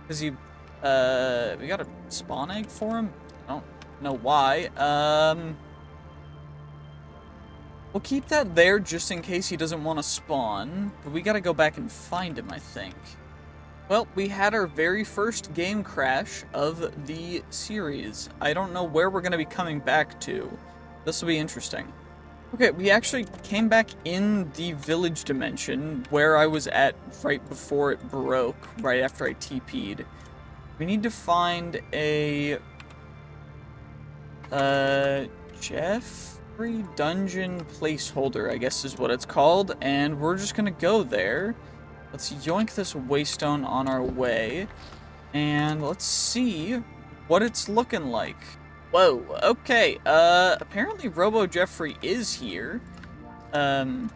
Because we got a spawn egg for him? I don't know why. We'll keep that there just in case he doesn't want to spawn. But we gotta go back and find him, I think. Well, we had our very first game crash of the series. I don't know where we're gonna be coming back to. This will be interesting. Okay, we actually came back in the village dimension where I was at right before it broke, right after I TP'd. We need to find a Jeffrey Dungeon placeholder, I guess is what it's called, and we're just gonna go there. Let's yoink this waystone on our way, and let's see what it's looking like. Whoa, okay, apparently Robo Jeffrey is here. So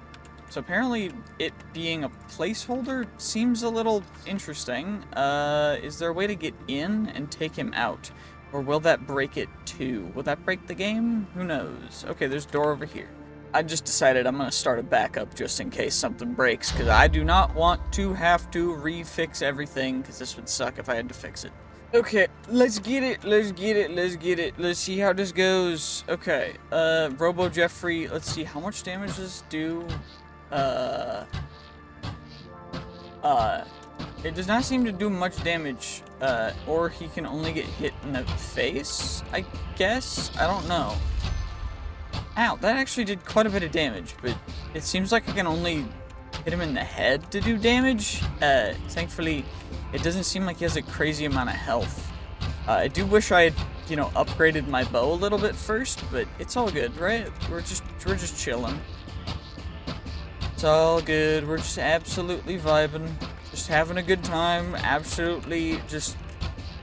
apparently it being a placeholder seems a little interesting. Is there a way to get in and take him out? Or will that break it too? Will that break the game? Who knows? Okay, there's a door over here. I just decided I'm gonna start a backup just in case something breaks, because I do not want to have to refix everything, because this would suck if I had to fix it. Okay, let's get it, let's get it, let's get it. Let's see how this goes. Okay, Robo Jeffrey, let's see, how much damage does this do? It does not seem to do much damage, or he can only get hit in the face, I guess? I don't know. Ow, that actually did quite a bit of damage, but it seems like I can only hit him in the head to do damage. Thankfully, it doesn't seem like he has a crazy amount of health. I do wish I had, you know, upgraded my bow a little bit first, but it's all good, right? We're just chilling. It's all good. We're just absolutely vibing, just having a good time, absolutely just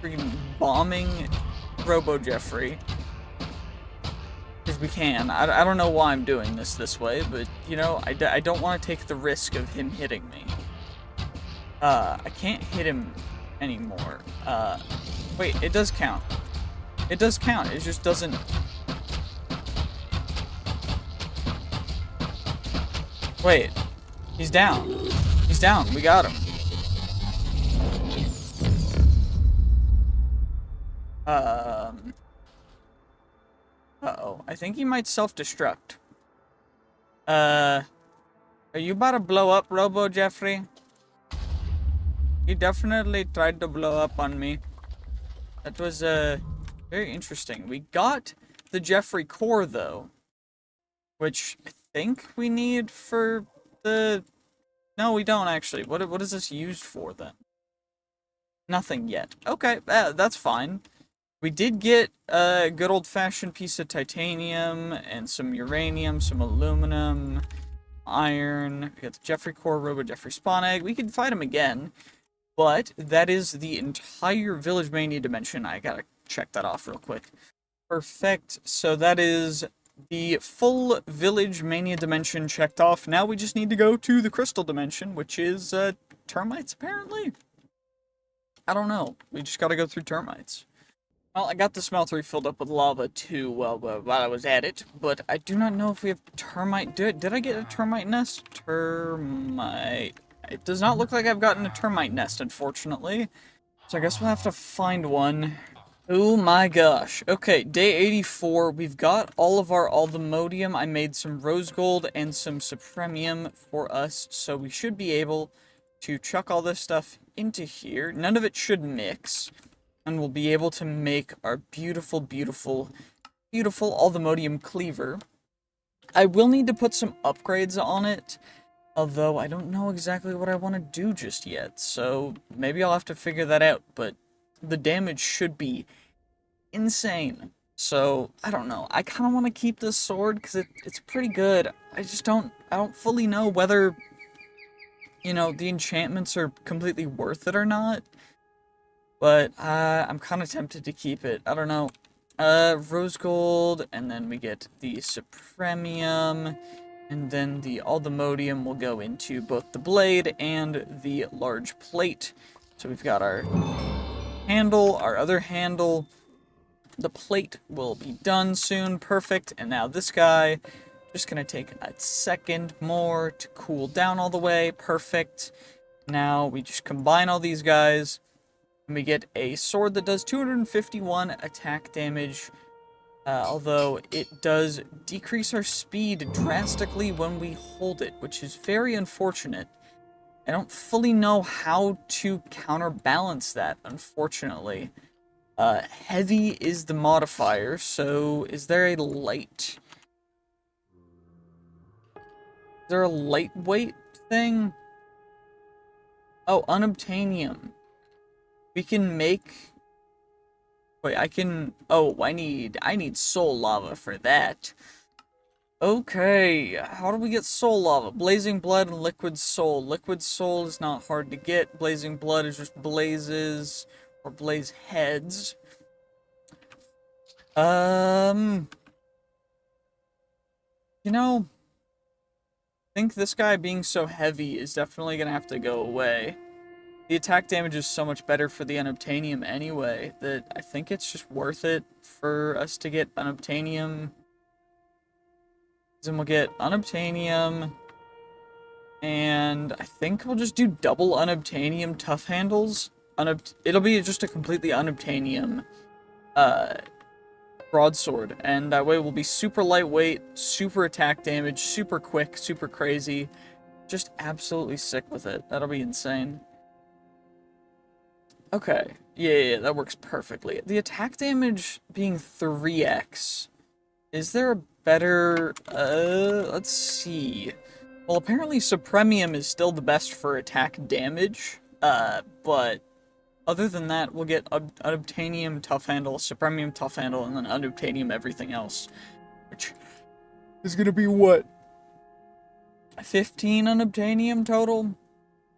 freaking bombing Robo Jeffrey. Because we can. I don't know why I'm doing this way, but, you know, I don't want to take the risk of him hitting me. I can't hit him anymore. Wait, it does count. It does count, it just doesn't... Wait, he's down. He's down, we got him. Uh-oh, I think he might self-destruct. Are you about to blow up, Robo Jeffrey? He definitely tried to blow up on me. That was, very interesting. We got the Jeffrey core, though. Which I think we need for the... No, we don't, actually. What is this used for, then? Nothing yet. Okay, that's fine. We did get a good old-fashioned piece of titanium, and some uranium, some aluminum, iron. We got the Jeffrey core, Robo Jeffrey spawn egg. We can fight him again. But that is the entire Village Mania dimension. I gotta check that off real quick. Perfect. So that is the full Village Mania dimension checked off. Now we just need to go to the Crystal dimension, which is termites, apparently? I don't know. We just gotta go through termites. Well, I got the smeltery filled up with lava too while I was at it, but I do not know if we have termite. Did I get a termite nest? Termite. It does not look like I've gotten a termite nest, unfortunately. So I guess we'll have to find one. Oh my gosh. Okay, day 84. We've got all of our aldomodium. I made some rose gold and some supremium for us, so we should be able to chuck all this stuff into here. None of it should mix. And we'll be able to make our beautiful, beautiful, beautiful aldomodium cleaver. I will need to put some upgrades on it. Although, I don't know exactly what I want to do just yet, so maybe I'll have to figure that out, but the damage should be insane. So, I don't know. I kind of want to keep this sword, because it's pretty good. I don't fully know whether, you know, the enchantments are completely worth it or not. But, I'm kind of tempted to keep it. I don't know. Rose gold, and then we get the supremium. And then the aldomodium will go into both the blade and the large plate. So we've got our handle, our other handle. The plate will be done soon. Perfect. And now this guy, Just gonna take a second more to cool down all the way. Perfect. Now we just combine all these guys, and we get a sword that does 251 attack damage. Although it does decrease our speed drastically when we hold it, which is very unfortunate. I don't fully know how to counterbalance that, unfortunately. Heavy is the modifier, so is there a light? Is there a lightweight thing? Oh, unobtainium. We can make... Wait, I can... Oh, I need soul lava for that. Okay, how do we get soul lava? Blazing blood and liquid soul. Liquid soul is not hard to get. Blazing blood is just blazes or blaze heads. You know, I think this guy being so heavy is definitely gonna have to go away. The attack damage is so much better for the unobtainium anyway, that I think it's just worth it for us to get unobtainium. Then we'll get unobtainium, and I think we'll just do double unobtainium tough handles. It'll be just a completely unobtainium broadsword, and that way we'll be super lightweight, super attack damage, super quick, super crazy. Just absolutely sick with it. That'll be insane. Okay, yeah, that works perfectly. The attack damage being 3x. Is there a better, let's see. Well, apparently Supremium is still the best for attack damage, but other than that, we'll get Unobtainium Tough Handle, Supremium Tough Handle, and then Unobtainium everything else. Which is gonna be what? 15 Unobtainium total?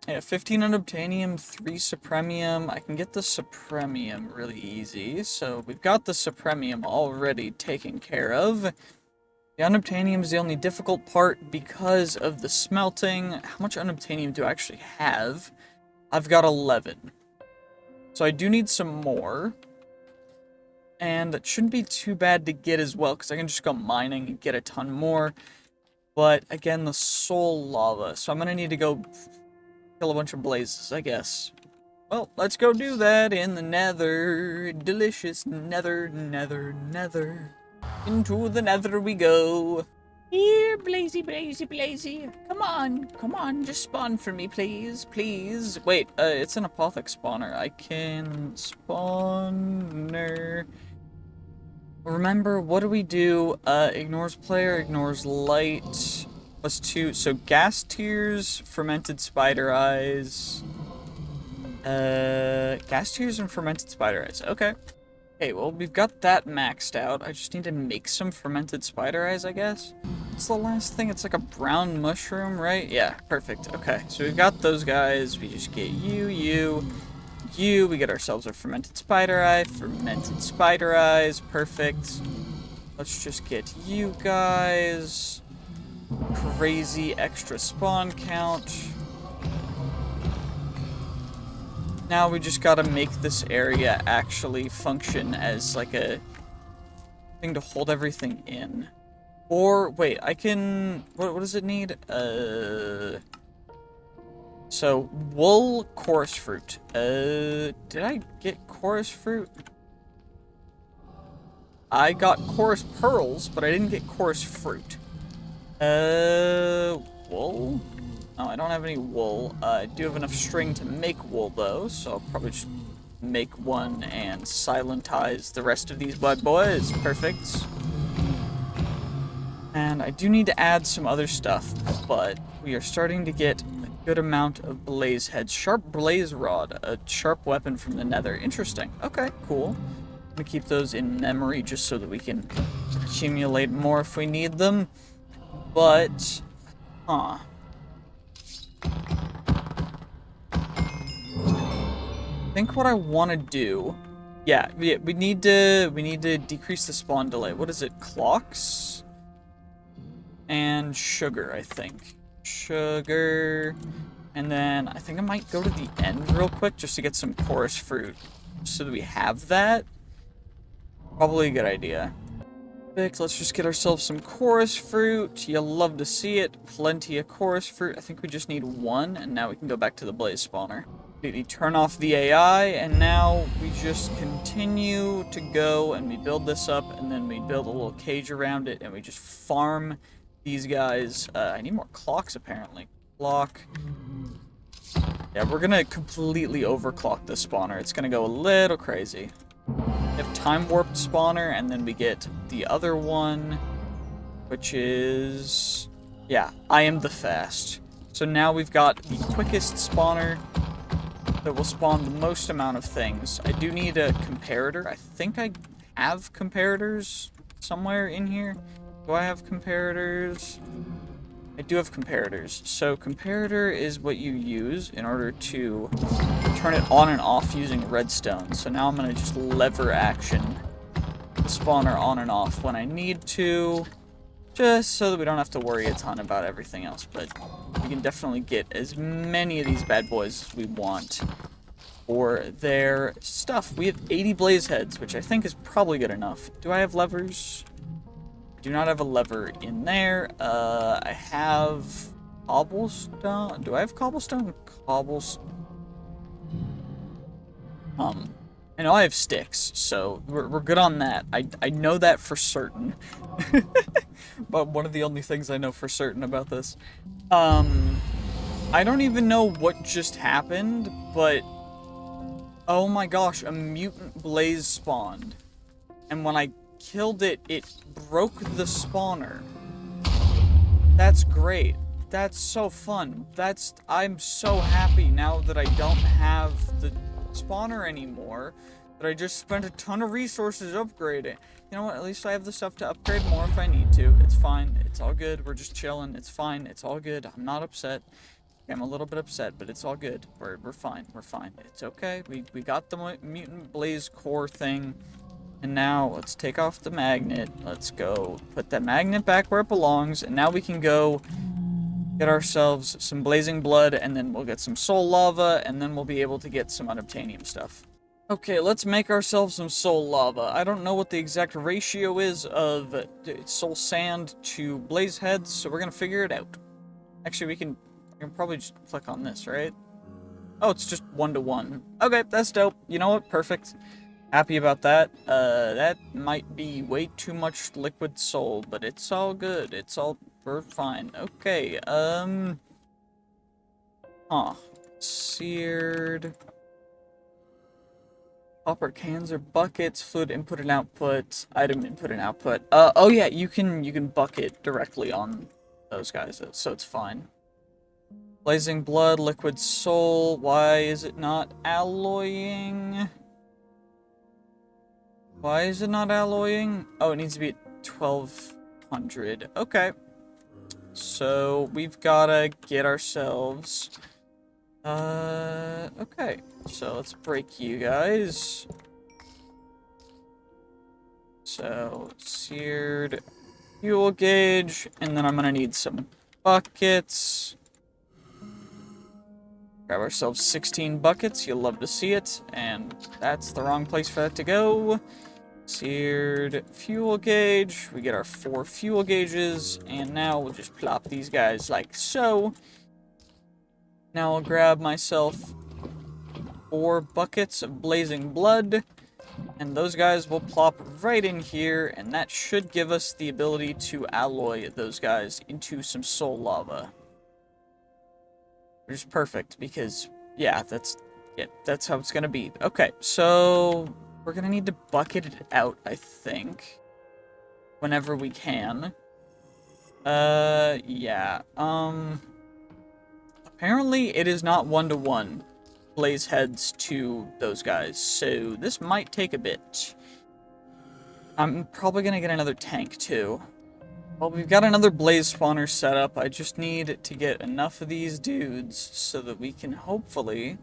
Yeah, 15 Unobtainium, 3 Supremium. I can get the Supremium really easy, so we've got the Supremium already taken care of. The Unobtainium is the only difficult part because of the smelting. How much Unobtainium do I actually have? I've got 11. So I do need some more. And that shouldn't be too bad to get as well, because I can just go mining and get a ton more. But again, the soul lava. So I'm going to need to go kill a bunch of blazes, I guess. Well, let's go do that in the nether. Delicious nether, nether, nether. Into the nether we go. Here, blazy, blazy, blazy. Come on, just spawn for me, please, please. Wait, it's an apothec spawner. I can spawner. Remember, what do we do? Ignores player, ignores light. +2, so gas tears, fermented spider eyes. Gas tears and fermented spider eyes, okay. Okay, well, we've got that maxed out. I just need to make some fermented spider eyes, I guess. What's the last thing? It's like a brown mushroom, right? Yeah, perfect. Okay, so we've got those guys. We just get you. We get ourselves a fermented spider eye. Fermented spider eyes, perfect. Let's just get you guys. Crazy extra spawn count. Now we just gotta make this area actually function as like a thing to hold everything in. Or, wait, I can... What does it need? So, wool, chorus fruit. Did I get chorus fruit? I got chorus pearls, but I didn't get chorus fruit. Wool? Oh, I don't have any wool. I do have enough string to make wool, though, so I'll probably just make one and silentize the rest of these bad boys. Perfect. And I do need to add some other stuff, but we are starting to get a good amount of blaze heads. Sharp blaze rod, a sharp weapon from the nether. Interesting. Okay, cool. I'm gonna keep those in memory just so that we can accumulate more if we need them. But, I think what I want to do, yeah, we need to decrease the spawn delay. What is it? Clocks and sugar, I think. Sugar, and then I think I might go to the end real quick just to get some chorus fruit, so that we have that. Probably a good idea. Let's just get ourselves some chorus fruit. You'll love to see it. Plenty of chorus fruit. I think we just need one, and now we can go back to the blaze spawner. Completely turn off the AI, and now we just continue to go, and we build this up, and then we build a little cage around it, and we just farm these guys. I need more clocks, apparently. Clock. Yeah, we're gonna completely overclock this spawner. It's gonna go a little crazy. We have time warped spawner, and then we get the other one, which is, yeah, I am the fast. So now we've got the quickest spawner that will spawn the most amount of things. I do need a comparator. I think I have comparators somewhere in here. Do I have comparators? I do have comparators. So comparator is what you use in order to turn it on and off using redstone. So now I'm going to just lever action the spawner on and off when I need to, just so that we don't have to worry a ton about everything else. But we can definitely get as many of these bad boys as we want for their stuff. We have 80 blaze heads, which I think is probably good enough. Do I have levers? Do not have a lever in there. I have cobblestone. Do I have cobblestone? Cobblestone. I know I have sticks, so we're good on that. I know that for certain. But one of the only things I know for certain about this. I don't even know what just happened, but oh my gosh, a mutant blaze spawned. And when I killed it, it broke the spawner. That's great. That's so fun. I'm so happy now that I don't have the spawner anymore, that I just spent a ton of resources upgrading. You know what, at least I have the stuff to upgrade more if I need to. It's fine. It's all good. We're just chilling. It's fine. It's all good. I'm not upset. I'm a little bit upset, but it's all good. We're fine. We're fine. It's okay. We got the mutant blaze core thing. And now, let's take off the magnet. Let's go put that magnet back where it belongs. And now we can go get ourselves some blazing blood, and then we'll get some soul lava, and then we'll be able to get some unobtainium stuff. Okay, let's make ourselves some soul lava. I don't know what the exact ratio is of soul sand to blaze heads, so we're gonna figure it out. Actually, we can probably just click on this, right? Oh, it's just 1 to 1. Okay, that's dope. You know what? Perfect. Happy about that. That might be way too much liquid soul, but it's all good. We're fine. Okay, seared. Copper cans or buckets, fluid input and output, item input and output. Oh yeah, you can bucket directly on those guys, so it's fine. Blazing blood, liquid soul, why is it not alloying? Why is it not alloying? Oh, it needs to be at 1200. Okay. So, we've gotta get ourselves... okay. So, let's break you guys. So, seared fuel gauge, and then I'm gonna need some buckets. Grab ourselves 16 buckets, you'll love to see it, and that's the wrong place for that to go. Seared fuel gauge, we get our 4 fuel gauges, and now we'll just plop these guys like so. Now I'll grab myself 4 buckets of blazing blood, and those guys will plop right in here, and that should give us the ability to alloy those guys into some soul lava. Which is perfect, because, yeah, that's how it's gonna be. Okay, so we're gonna need to bucket it out, I think, whenever we can. Yeah, apparently it is not 1 to 1 blaze heads to those guys, so this might take a bit. I'm probably gonna get another tank, too. Well, we've got another blaze spawner set up. I just need to get enough of these dudes so that we can hopefully...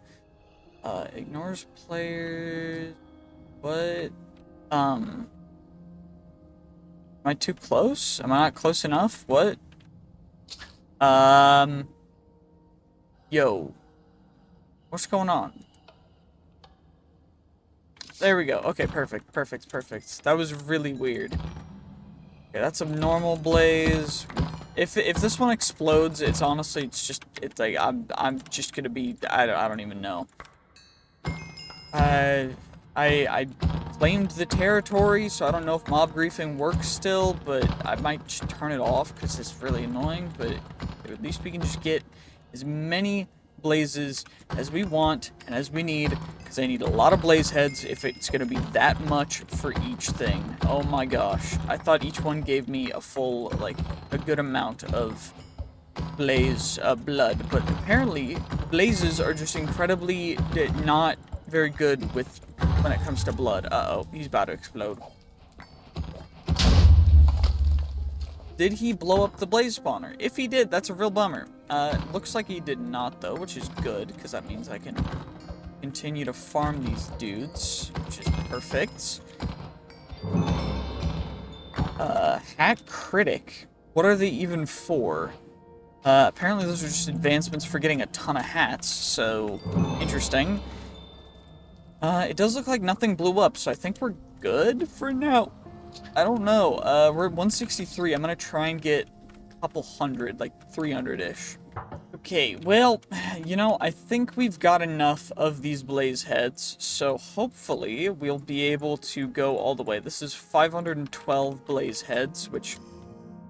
ignores players... What? Am I too close? Am I not close enough? What? Yo. What's going on? There we go. Okay, perfect. That was really weird. Okay, that's a normal blaze. If this one explodes, it's honestly, it's like, I'm just gonna be, I don't even know. I claimed the territory, so I don't know if mob griefing works still, but I might just turn it off because it's really annoying, but at least we can just get as many blazes as we want and as we need, because I need a lot of blaze heads if it's going to be that much for each thing. Oh my gosh. I thought each one gave me a full, like, a good amount of blaze blood, but apparently blazes are just incredibly not very good with when it comes to blood. Uh-oh, he's about to explode. Did he blow up the blaze spawner? If he did, that's a real bummer. Looks like he did not, though, which is good, because that means I can continue to farm these dudes, which is perfect. Hat critic. What are they even for? Apparently those are just advancements for getting a ton of hats, so interesting. It does look like nothing blew up, so I think we're good for now. I don't know. We're at 163. I'm gonna try and get a couple hundred, like 300-ish. Okay, well, you know, I think we've got enough of these blaze heads, so hopefully we'll be able to go all the way. This is 512 blaze heads, which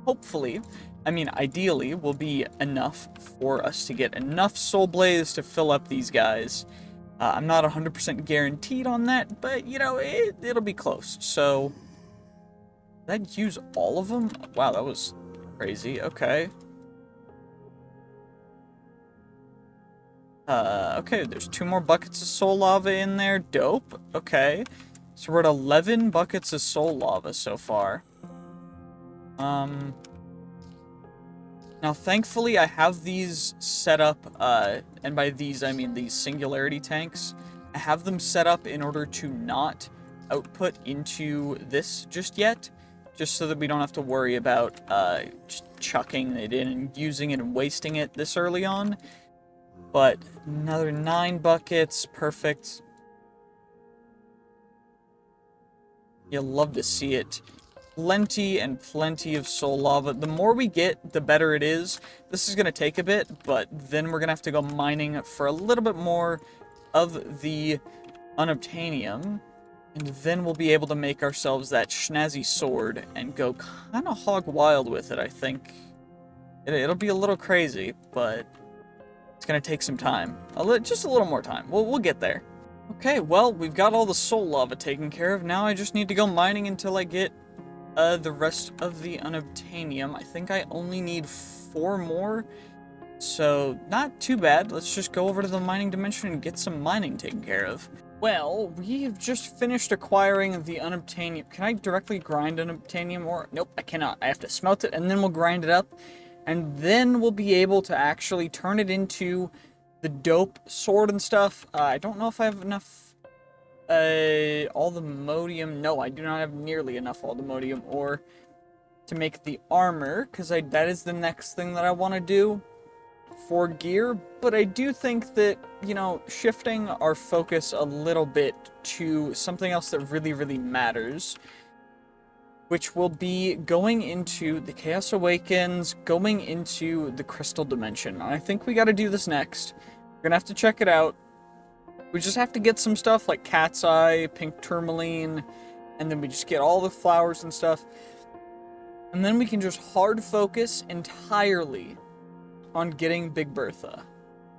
hopefully, I mean, ideally, will be enough for us to get enough soul blaze to fill up these guys. I'm not 100% guaranteed on that, but, you know, it'll be close. So, did I use all of them? Wow, that was crazy. Okay. Okay, there's 2 more buckets of soul lava in there. Dope. Okay. So we're at 11 buckets of soul lava so far. Now, thankfully, I have these set up, and by these, I mean these singularity tanks. I have them set up in order to not output into this just yet, just so that we don't have to worry about just chucking it in and using it and wasting it this early on. But another 9 buckets, perfect. You'll love to see it. Plenty and plenty of soul lava. The more we get, the better it is. This is going to take a bit, but then we're going to have to go mining for a little bit more of the unobtainium. And then we'll be able to make ourselves that snazzy sword and go kind of hog wild with it, I think. It'll be a little crazy, but it's going to take some time. Just a little more time. We'll get there. Okay, well, we've got all the soul lava taken care of. Now I just need to go mining until I get the rest of the unobtainium. I think I only need 4 more, so not too bad. Let's just go over to the mining dimension and get some mining taken care of. Well, we've just finished acquiring the unobtainium. Can I directly grind unobtainium or? Nope, I cannot. I have to smelt it and then we'll grind it up, and then we'll be able to actually turn it into the dope sword and stuff. I don't know if I have enough all the modium. No, I do not have nearly enough all the modium ore to make the armor, because that is the next thing that I want to do for gear. But I do think that, you know, shifting our focus a little bit to something else that really, really matters, which will be going into the Chaos Awakens, going into the Crystal Dimension. And I think we got to do this next. We're gonna have to check it out. We just have to get some stuff like cat's eye, pink tourmaline, and then we just get all the flowers and stuff. And then we can just hard focus entirely on getting Big Bertha.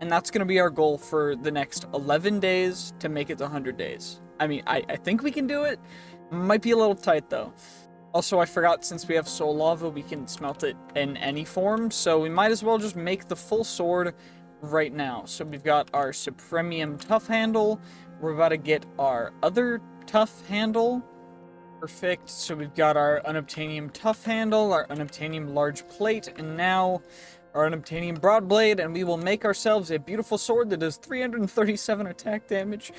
And that's going to be our goal for the next 11 days to make it to 100 days. I mean, I think we can do it. Might be a little tight, though. Also, I forgot, since we have soul lava, we can smelt it in any form. So we might as well just make the full sword right now. So we've got our Supremium Tough Handle. We're about to get our other Tough Handle. Perfect. So we've got our Unobtainium Tough Handle, our Unobtainium Large Plate, and now our Unobtainium Broad Blade, and we will make ourselves a beautiful sword that does 337 attack damage.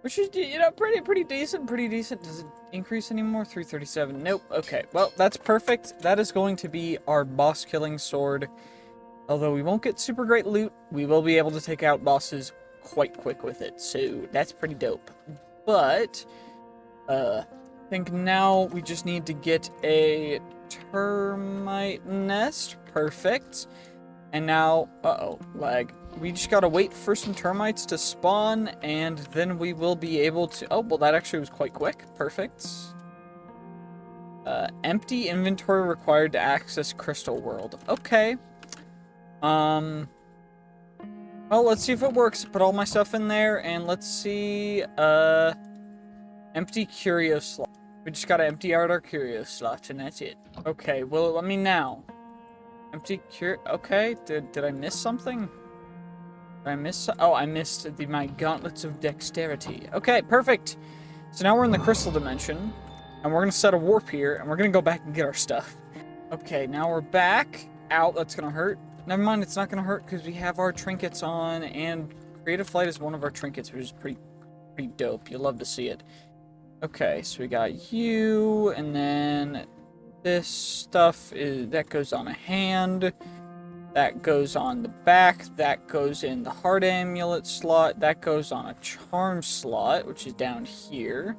Which is, you know, pretty decent, Does it increase anymore? 337. Nope. Okay. Well, that's perfect. That is going to be our boss killing sword. Although we won't get super great loot, we will be able to take out bosses quite quick with it, so that's pretty dope. But, I think now we just need to get a termite nest. Perfect. And now, uh-oh, lag. We just gotta wait for some termites to spawn, and then we will be able to... Oh, well, that actually was quite quick. Perfect. Empty inventory required to access Crystal World. Okay. Well, let's see if it works. Put all my stuff in there, and let's see, empty curio slot. We just gotta empty out our curio slot, and that's it. Okay, will it let me now? Empty curio... Okay, did I miss something? Did I miss... Oh, I missed my gauntlets of dexterity. Okay, perfect. So now we're in the crystal dimension, and we're gonna set a warp here, and we're gonna go back and get our stuff. Okay, now we're back. Ow, that's gonna hurt. Never mind, it's not gonna hurt because we have our trinkets on, and Creative Flight is one of our trinkets, which is pretty dope. You'll love to see it. Okay, so we got you, and then this stuff that goes on a hand, that goes on the back, that goes in the heart amulet slot, that goes on a charm slot, which is down here.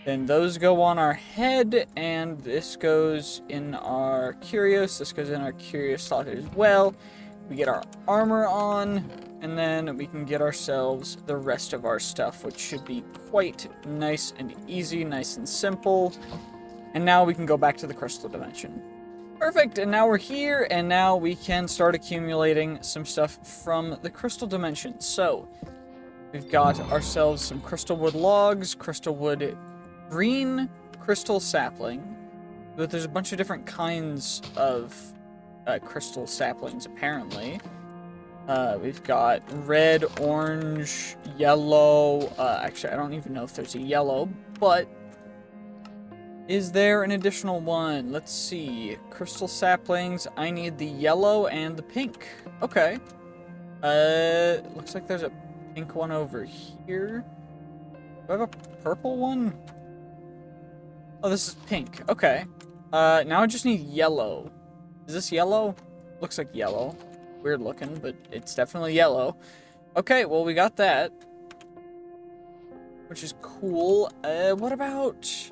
Then those go on our head, and this goes in our curios. This goes in our curio slot as well. We get our armor on, and then we can get ourselves the rest of our stuff, which should be quite nice and easy, nice and simple. And now we can go back to the crystal dimension. Perfect, and now we're here, and now we can start accumulating some stuff from the crystal dimension. So, we've got ourselves some crystal wood logs, crystal wood green, crystal sapling. But there's a bunch of different kinds of crystal saplings, apparently. We've got red, orange, yellow. Actually, I don't even know if there's a yellow, but is there an additional one? Let's see. Crystal saplings. I need the yellow and the pink. Okay. Looks like there's a pink one over here. Do I have a purple one? Oh, this is pink. Okay. Now I just need yellow. Is this yellow? Looks like yellow. Weird looking, but it's definitely yellow. Okay, well, we got that, which is cool. What about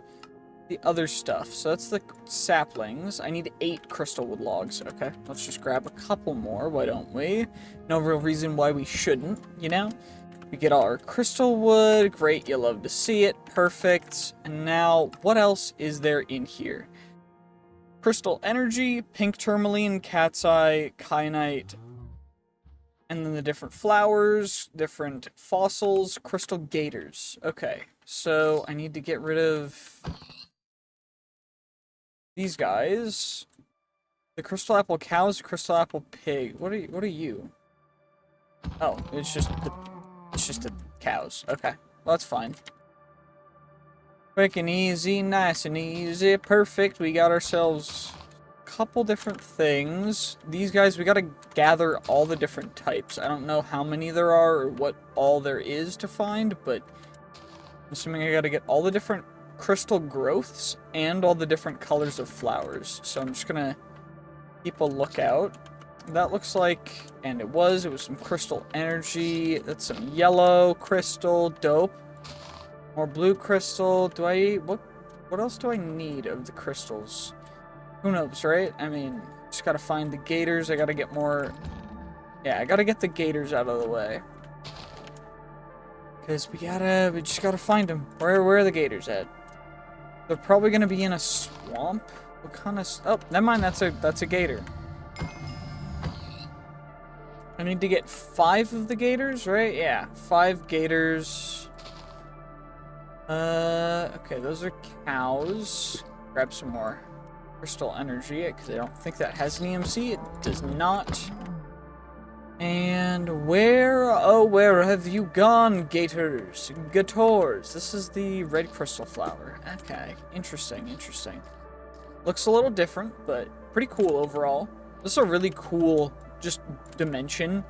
the other stuff? So that's the saplings. I need 8 crystal wood logs. Okay, let's just grab a couple more. Why don't we? No real reason why we shouldn't, you know? We get all our crystal wood. Great, you love to see it. Perfect. And now, what else is there in here? Crystal energy, pink tourmaline, cat's eye, kyanite, and then the different flowers, different fossils, crystal gators. Okay, so I need to get rid of these guys. The crystal apple cows, crystal apple pig. What are you? Oh, it's just the cows. Okay, well, that's fine. Quick and easy, nice and easy, perfect. We got ourselves a couple different things. These guys, we gotta gather all the different types. I don't know how many there are or what all there is to find, but I'm assuming I gotta get all the different crystal growths and all the different colors of flowers. So I'm just gonna keep a lookout. That looks like, and it was some crystal energy. That's some yellow crystal, dope. More blue crystal. What else do I need of the crystals? Who knows, right? I mean, just gotta find the gators. I gotta get more... Yeah, I gotta get the gators out of the way. Because we just gotta find them. Where are the gators at? They're probably gonna be in a swamp. What kind of... Oh, never mind, that's a gator. I need to get 5 of the gators, right? Yeah, 5 gators. Okay, those are cows. Grab some more crystal energy, because I don't think that has an EMC. It does not. And where have you gone, gators? Gators. This is the red crystal flower. Okay, interesting. Looks a little different, but pretty cool overall. This is a really cool, just dimension.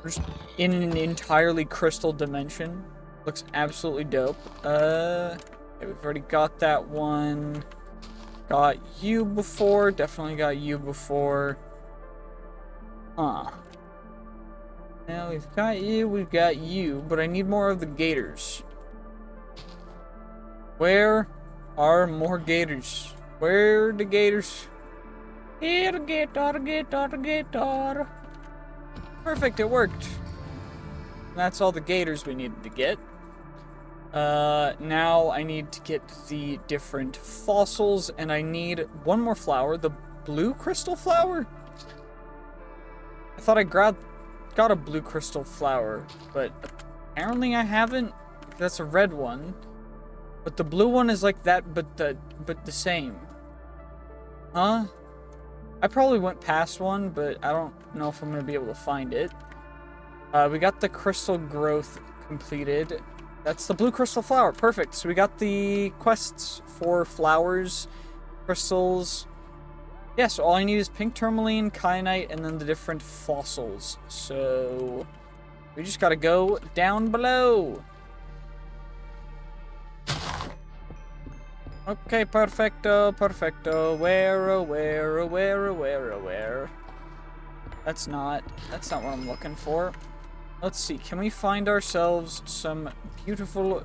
Just in an entirely crystal dimension. Looks absolutely dope. Okay, we've already got that one. Got you before. Definitely got you before. Now we've got you, but I need more of the gators. Where are more gators? Where are the gators? Here, gator, gator, gator. Perfect, it worked. That's all the gators we needed to get. Now I need to get the different fossils, and I need one more flower, the blue crystal flower? I thought I got a blue crystal flower, but apparently I haven't. That's a red one. But the blue one is like that, but the same. Huh? I probably went past one, but I don't know if I'm gonna be able to find it. We got the crystal growth completed. That's the blue crystal flower. Perfect. So we got the quests for flowers, crystals. Yeah, so all I need is pink tourmaline, kyanite, and then the different fossils. So we just gotta go down below. Okay, perfecto, perfecto. Where? That's not what I'm looking for. Let's see, can we find ourselves some beautiful...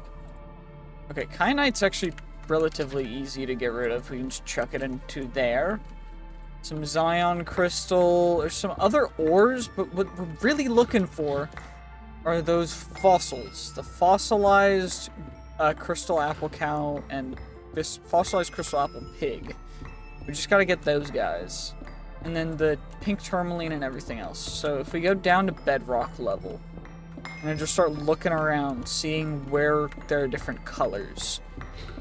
Okay, kyanite's actually relatively easy to get rid of. We can just chuck it into there. Some Zion crystal. There's some other ores, but what we're really looking for are those fossils. The fossilized crystal apple cow and this fossilized crystal apple pig. We just gotta get those guys. And then the pink tourmaline and everything else. So if we go down to bedrock level, and I just start looking around, seeing where there are different colors.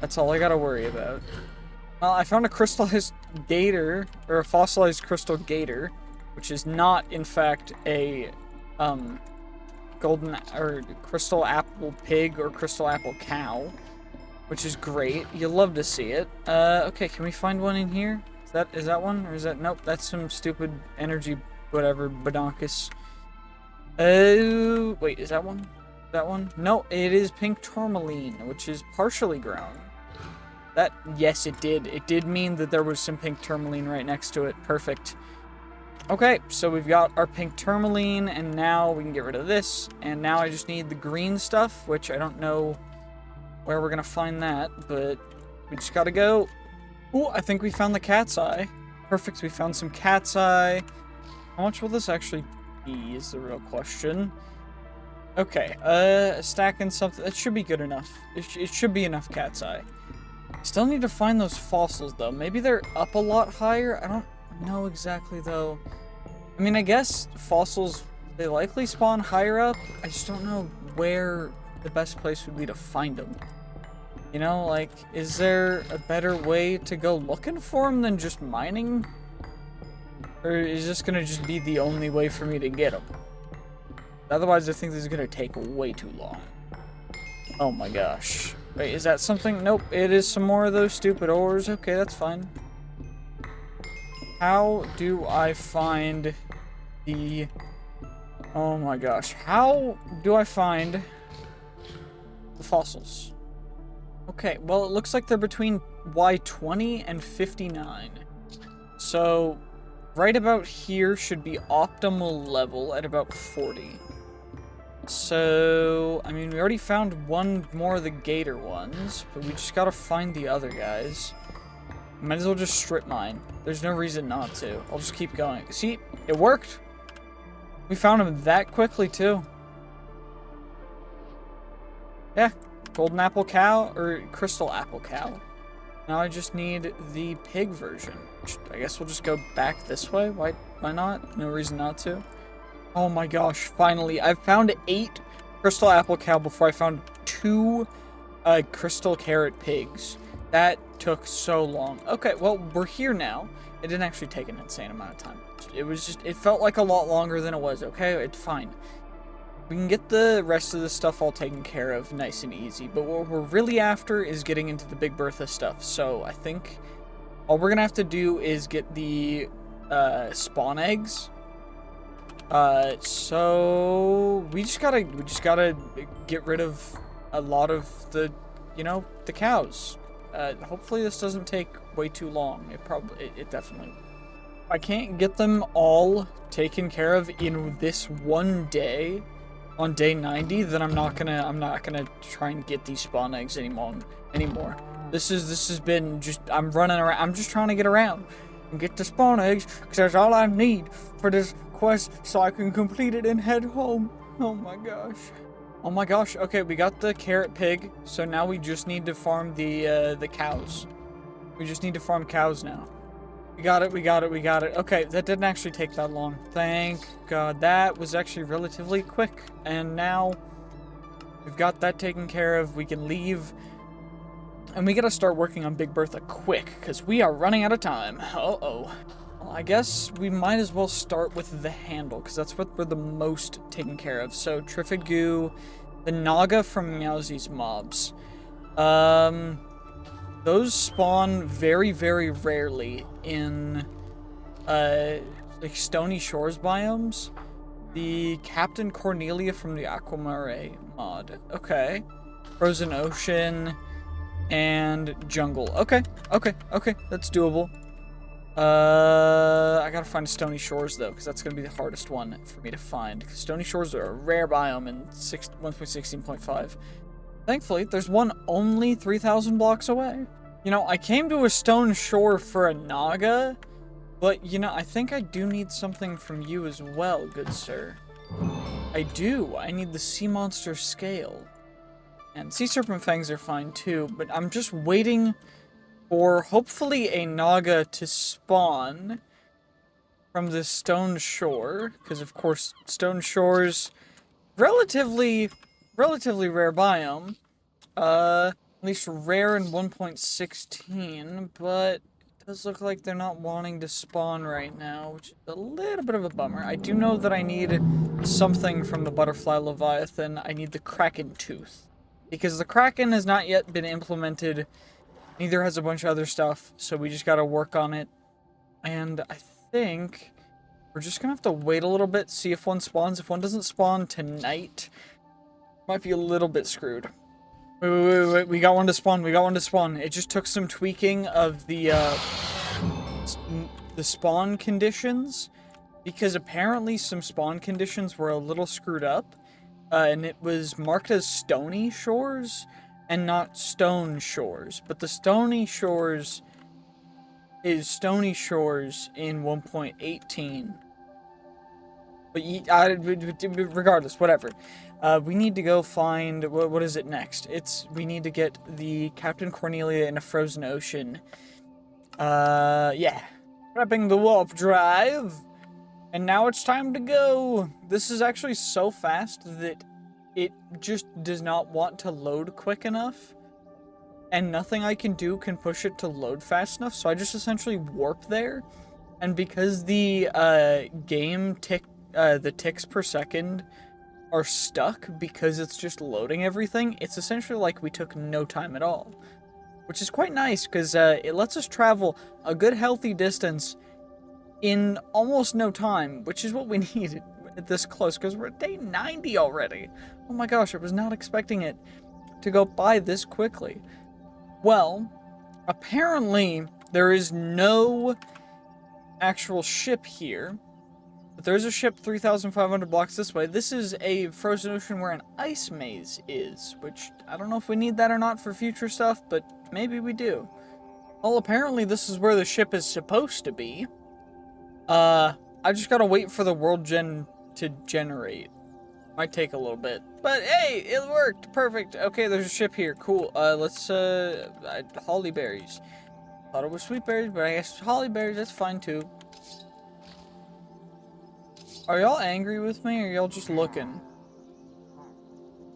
That's all I gotta worry about. I found a crystallized gator, or a fossilized crystal gator, which is not, in fact, a golden or crystal apple pig or crystal apple cow, which is great. You'll love to see it. Okay, can we find one in here? Is that one? Or is that... Nope, that's some stupid energy, whatever, badonkus. Oh, wait, is that one? That one? No, it is pink tourmaline, which is partially grown. That, yes, it did. It did mean that there was some pink tourmaline right next to it. Perfect. Okay, so we've got our pink tourmaline, and now we can get rid of this. And now I just need the green stuff, which I don't know where we're gonna find that, but we just gotta go. Ooh, I think we found the cat's eye. Perfect, we found some cat's eye. How much will this actually be is the real question. Okay, stacking something. That should be good enough. It should be enough cat's eye. Still need to find those fossils, though. Maybe they're up a lot higher? I don't know exactly, though. I mean, I guess fossils, they likely spawn higher up. I just don't know where the best place would be to find them. You know, like, is there a better way to go looking for them than just mining? Or is this gonna just be the only way for me to get them? Otherwise, I think this is gonna take way too long. Oh my gosh. Wait, is that something? Nope, it is some more of those stupid ores. Okay, that's fine. How do I find the... Oh my gosh. How do I find the fossils? Okay, well, it looks like they're between Y20 and 59. So, right about here should be optimal level at about 40. So, I mean, we already found one more of the gator ones, but we just gotta find the other guys. Might as well just strip mine. There's no reason not to. I'll just keep going. See, it worked. We found them that quickly, too. Yeah. Golden apple cow, or crystal apple cow. Now I just need the pig version. I guess we'll just go back this way. Why not? No reason not to. Oh my gosh, finally. I've found 8 crystal apple cow before I found 2 crystal carrot pigs. That took so long. Okay, well, we're here now. It didn't actually take an insane amount of time. It felt like a lot longer than it was, okay? It's fine. We can get the rest of the stuff all taken care of nice and easy, but what we're really after is getting into the Big Bertha stuff, so I think all we're gonna have to do is get the spawn eggs. So we just gotta get rid of a lot of the, you know, the cows. Hopefully this doesn't take way too long. It definitely. I can't get them all taken care of in this one day. on day 90, then I'm not gonna try and get these spawn eggs anymore. This has been just, I'm running around, I'm just trying to get around and get the spawn eggs, because that's all I need for this quest so I can complete it and head home. Oh my gosh. Oh my gosh. Okay, we got the carrot pig, so now we just need to farm the cows. We just need to farm cows now. We got it. Okay, that didn't actually take that long. Thank God. That was actually relatively quick. And now we've got that taken care of. We can leave. And we gotta start working on Big Bertha quick, because we are running out of time. Uh-oh. Well, I guess we might as well start with the handle, because that's what we're the most taken care of. So, Triffid Goo, the Naga from Meowsie's mobs. Those spawn very, very rarely in, like, Stony Shores biomes. The Captain Cornelia from the Aquamarine mod. Okay. Frozen Ocean and Jungle. Okay, that's doable. I gotta find Stony Shores, though, because that's gonna be the hardest one for me to find. Because Stony Shores are a rare biome in 1.16.5. Thankfully, there's one only 3,000 blocks away. You know, I came to a stone shore for a Naga, but, you know, I think I do need something from you as well, good sir. I do. I need the sea monster scale. And sea serpent fangs are fine, too, but I'm just waiting for, hopefully, a Naga to spawn from this stone shore, because, of course, stone shores, relatively rare biome. At least rare in 1.16, but it does look like they're not wanting to spawn right now, which is a little bit of a bummer. I do know that I need something from the butterfly leviathan. I need the kraken tooth, because the kraken has not yet been implemented. Neither has a bunch of other stuff, so we just gotta work on it. And I think we're just gonna have to wait a little bit, see if one spawns. If one doesn't spawn tonight, might be a little bit screwed. Wait, we got one to spawn, It just took some tweaking of the spawn conditions, because apparently some spawn conditions were a little screwed up, and it was marked as Stony Shores and not Stone Shores, but the Stony Shores is Stony Shores in 1.18. But regardless, whatever. We need to go find, what is it next? We need to get the Captain Cornelia in a frozen ocean. Yeah. Prepping the warp drive. And now it's time to go. This is actually so fast that it just does not want to load quick enough. And nothing I can do can push it to load fast enough, so I just essentially warp there. And because the the ticks per second are stuck because it's just loading everything, it's essentially like we took no time at all. Which is quite nice, because it lets us travel a good healthy distance in almost no time, which is what we needed this close, because we're at day 90 already. Oh my gosh, I was not expecting it to go by this quickly. Well, apparently there is no actual ship here, but there's a ship 3,500 blocks this way. This is a frozen ocean where an ice maze is, which I don't know if we need that or not for future stuff, but maybe we do. Well, apparently this is where the ship is supposed to be. I just gotta wait for the world gen to generate. Might take a little bit, but hey, it worked. Perfect. Okay, there's a ship here. Cool. Let's holly berries. Thought it was sweet berries, but I guess holly berries, that's fine too. Are y'all angry with me, or y'all just looking?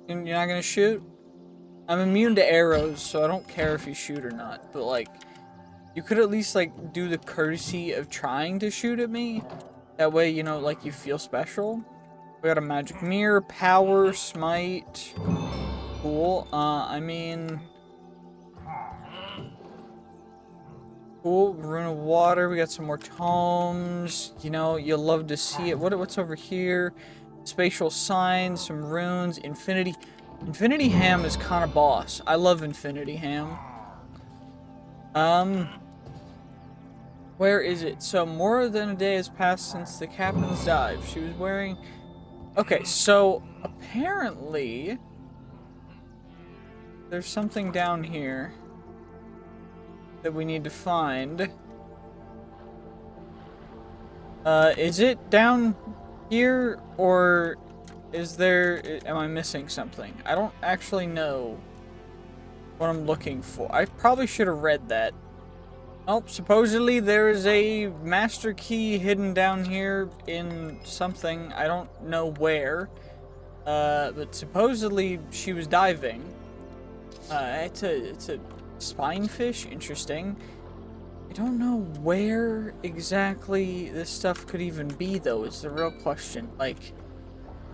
You're not gonna shoot? I'm immune to arrows, so I don't care if you shoot or not, but like, you could at least like do the courtesy of trying to shoot at me. That way, you know, like you feel special. We got a magic mirror, power, smite. Cool. I mean, cool. Rune of water. We got some more tomes. You know, you'll love to see it. What's over here? Spatial signs, some runes, infinity. Infinity ham is kind of boss. I love infinity ham. Where is it? So more than a day has passed since the captain's dive. She was wearing... Okay, so apparently there's something down here that we need to find. Is it down here, or is there... am I missing something? I don't actually know what I'm looking for. I probably should have read that. Oh, supposedly there is a master key hidden down here in something. I don't know where. But supposedly she was diving. It's a spinefish. Interesting. I don't know where exactly this stuff could even be, though, is the real question. Like,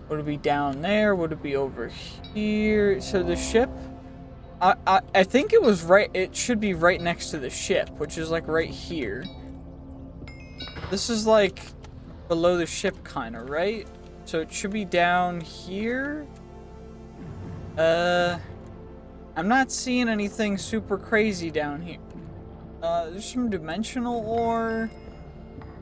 would it be down there? Would it be over here? So the ship... I think it was right... it should be right next to the ship, which is, like, right here. This is, like, below the ship, kind of, right? So it should be down here? I'm not seeing anything super crazy down here. There's some dimensional ore,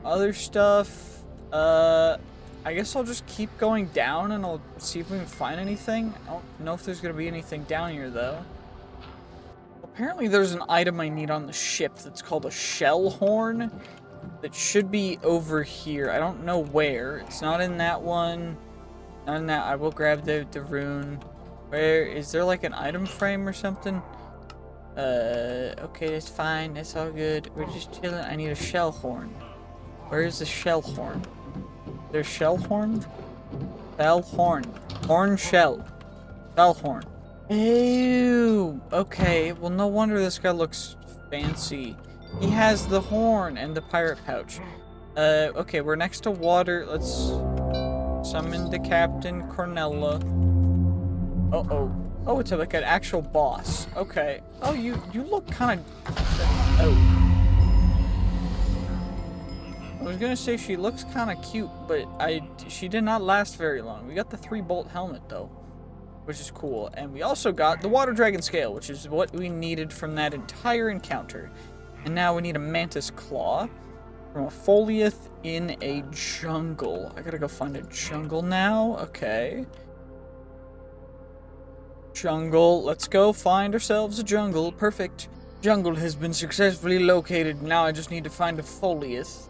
other stuff. I guess I'll just keep going down and I'll see if we can find anything. I don't know if there's gonna be anything down here, though. Apparently there's an item I need on the ship that's called a shell horn that should be over here. I don't know where. It's not in that one. Not in that. I will grab the rune. Where is there, like, an item frame or something? Okay, that's fine. That's all good. We're just chilling. I need a shell horn. Where is the shell horn? There's shell horn? Shell horn. Horn shell. Shell horn. Ew. Okay, well, no wonder this guy looks fancy. He has the horn and the pirate pouch. Okay, we're next to water. Let's summon the Captain Cornella. Uh-oh. Oh, it's like an actual boss. Okay. Oh, you look kind of... oh. I was gonna say she looks kind of cute, but she did not last very long. We got the 3-bolt helmet, though, which is cool. And we also got the water dragon scale, which is what we needed from that entire encounter. And now we need a mantis claw from a foliath in a jungle. I gotta go find a jungle now. Okay. Jungle. Let's go find ourselves a jungle. Perfect. Jungle has been successfully located. Now I just need to find a foliath.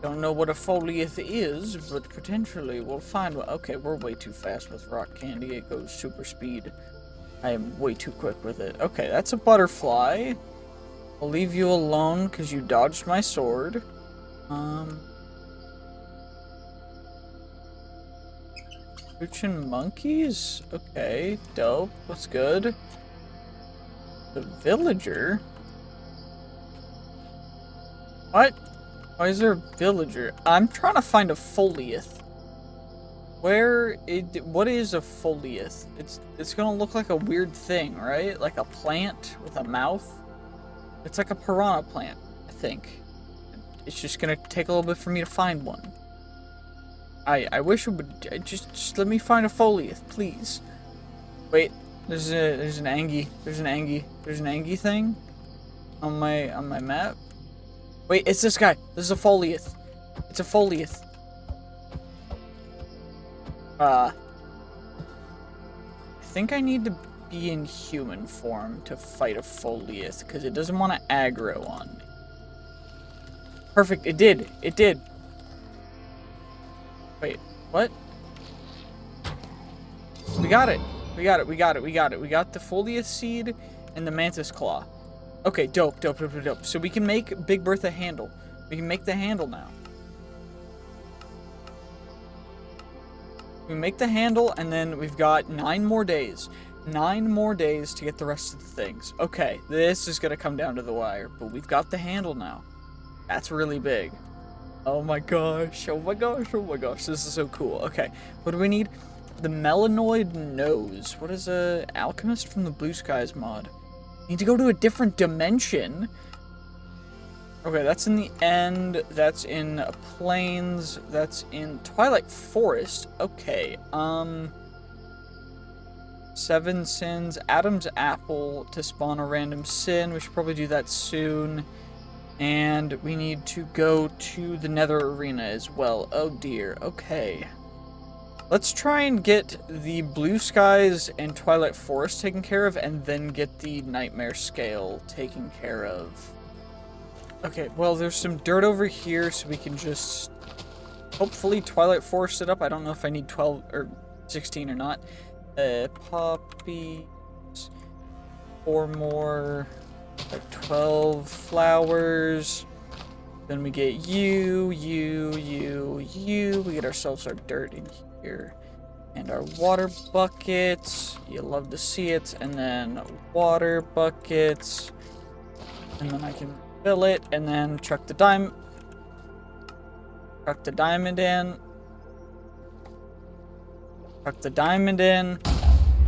Don't know what a foliath is, but potentially we'll find one. Okay, we're way too fast with rock candy. It goes super speed. I am way too quick with it. Okay, that's a butterfly. I'll leave you alone because you dodged my sword. Poochin monkeys? Okay, dope. That's good. The villager? What? Why is there a villager? I'm trying to find a foliath. What is a foliath? It's gonna look like a weird thing, right? Like a plant with a mouth. It's like a piranha plant, I think. It's just gonna take a little bit for me to find one. I wish it would just let me find a foliath, please. Wait, there's an Angie. There's an Angie thing on my map. Wait, it's this guy. This is a foliath. It's a foliath. I think I need to be in human form to fight a foliath because it doesn't want to aggro on me. Perfect. It did. It did. Wait, what? We got it. We got it. We got it. We got it. We got the foliath seed and the mantis claw. Okay, dope. So we can make Big Bertha handle. We can make the handle now. We make the handle, and then we've got 9 more days. 9 more days to get the rest of the things. Okay, this is gonna come down to the wire, but we've got the handle now. That's really big. Oh my gosh, oh my gosh, this is so cool. Okay, what do we need? The melanoid nose. What is a alchemist from the Blue Skies mod? Need to go to a different dimension. Okay, that's in the end. That's in Plains. That's in Twilight Forest. Okay, 7 sins. Adam's apple to spawn a random sin. We should probably do that soon. And we need to go to the Nether arena as well. Oh dear. Okay. Let's try and get the blue skies and Twilight Forest taken care of, and then get the Nightmare Scale taken care of. Okay, well, there's some dirt over here, so we can just hopefully Twilight Forest it up. I don't know if I need 12 or 16 or not. Poppies. 4 more. 12 flowers. Then we get you. We get ourselves our dirt in here. And our water buckets. You love to see it. And then water buckets. And then I can fill it. And then chuck the diamond in. Chuck the diamond in.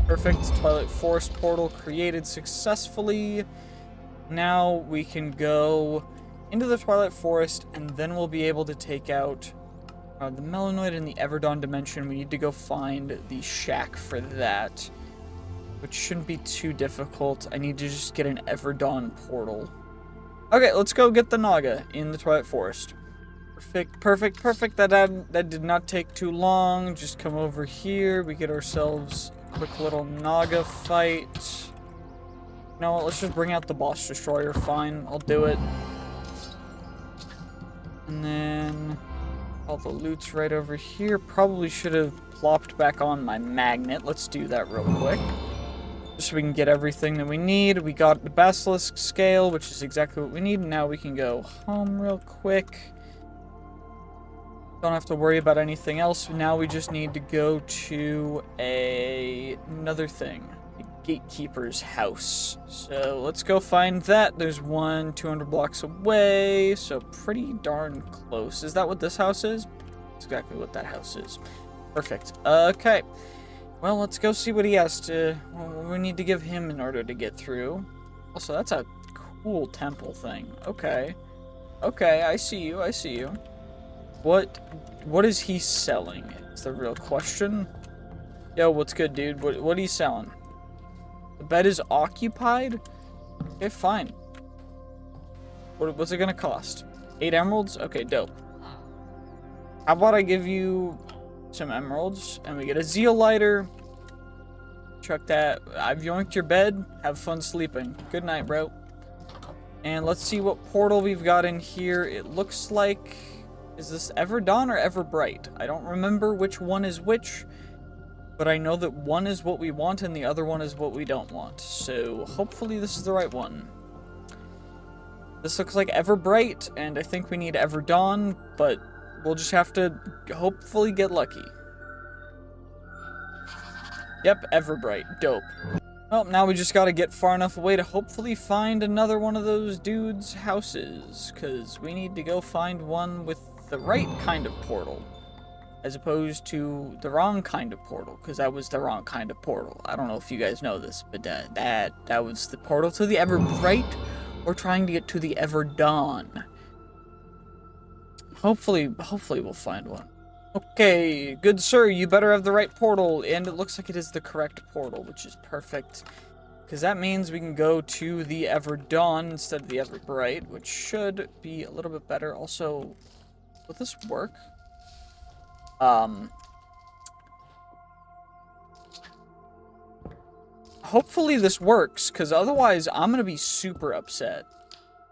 Perfect. Twilight Forest portal created successfully. Now we can go into the Twilight Forest, and then we'll be able to take out the Melanoid in the Everdawn dimension. We need to go find the shack for that, which shouldn't be too difficult. I need to just get an Everdawn portal. Okay, let's go get the Naga in the Twilight Forest. Perfect. That did not take too long. Just come over here. We get ourselves a quick little Naga fight. You know what? Let's just bring out the boss destroyer. Fine, I'll do it. And then all the loot's right over here. Probably should have plopped back on my magnet. Let's do that real quick. Just so we can get everything that we need. We got the basilisk scale, which is exactly what we need. Now we can go home real quick. Don't have to worry about anything else. Now we just need to go to another thing. The gatekeeper's house. So let's go find that. There's one 200 blocks away. So pretty darn close. Is that what this house is? That's exactly what that house is. Perfect. Okay. Well, let's go see what he has to... we need to give him in order to get through. Also, that's a cool temple thing. Okay. Okay, I see you. What is he selling? Is the real question. Yo, what's good, dude? What are you selling? The bed is occupied? Okay, fine. What's it gonna cost? 8 emeralds? Okay, dope. How about I give you some emeralds and we get a zeal lighter. Chuck that. I've yoinked your bed. Have fun sleeping. Good night, bro. And let's see what portal we've got in here. It looks like... is this Everdawn or Everbright? I don't remember which one is which, but I know that one is what we want and the other one is what we don't want. So hopefully this is the right one. This looks like Everbright, and I think we need Everdawn, but we'll just have to hopefully get lucky. Yep, Everbright. Dope. Well, now we just gotta get far enough away to hopefully find another one of those dudes' houses, because we need to go find one with the right kind of portal, as opposed to the wrong kind of portal, because that was the wrong kind of portal. I don't know if you guys know this, but that was the portal to the Everbright. We're trying to get to the Everdawn. Hopefully we'll find one. Okay, good sir, you better have the right portal, and it looks like it is the correct portal, which is perfect, because that means we can go to the Everdawn instead of the Everbright, which should be a little bit better. Also, will this work? Hopefully this works, because otherwise I'm gonna be super upset.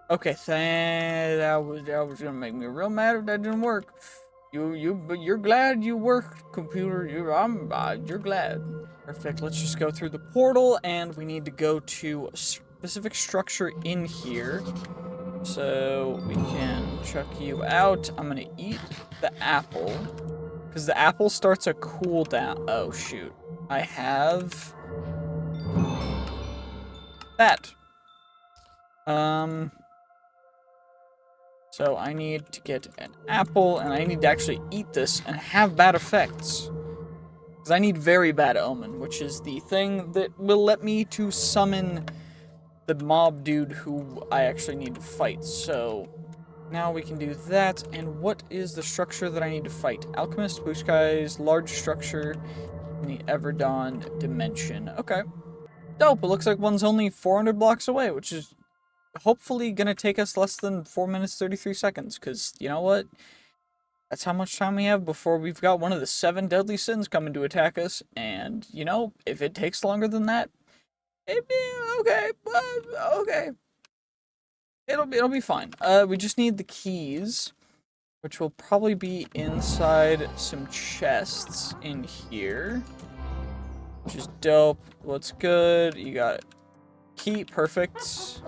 Okay, that was gonna make me real mad if that didn't work. But you're glad you worked, computer. You're glad. Perfect. Let's just go through the portal, and we need to go to a specific structure in here, so we can chuck you out. I'm gonna eat the apple, because the apple starts a cooldown. Oh shoot! I have that. So I need to get an apple, and I need to actually eat this and have bad effects. Because I need very bad omen, which is the thing that will let me to summon the mob dude who I actually need to fight. So now we can do that. And what is the structure that I need to fight? Alchemist, Blue Skies, large structure in the Everdawn dimension. Okay. Dope. It looks like one's only 400 blocks away, which is hopefully gonna take us less than 4 minutes 33 seconds, because you know what, That's how much time we have before we've got one of the 7 deadly sins coming to attack us. And, you know, if it takes longer than that, it'd be okay. Okay. It'll be fine. We just need the keys, which will probably be inside some chests in here, which is dope. What's good? You got key. Perfect.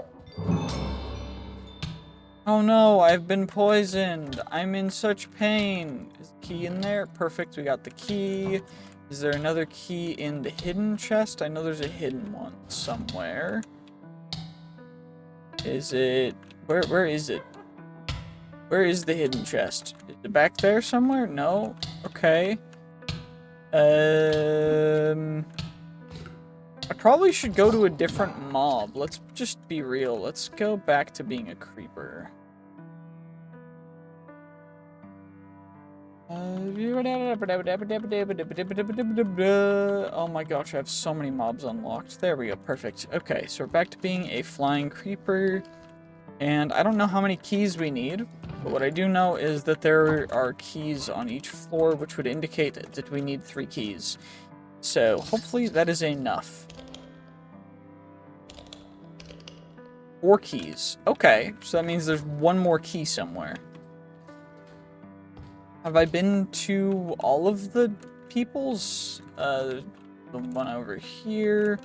Oh no, I've been poisoned. I'm in such pain. Is the key in there? Perfect, we got the key. Is there another key in the hidden chest? I know there's a hidden one somewhere. Is it... Where is it? Where is the hidden chest? Is it back there somewhere? No? Okay. I probably should go to a different mob. Let's just be real. Let's go back to being a creeper. Oh my gosh, I have so many mobs unlocked. There we go, perfect. Okay, so we're back to being a flying creeper. And I don't know how many keys we need, but what I do know is that there are keys on each floor, which would indicate that we need 3 keys. So hopefully that is enough. 4 keys. Okay, so that means there's 1 more key somewhere. Have I been to all of the people's? The one over here.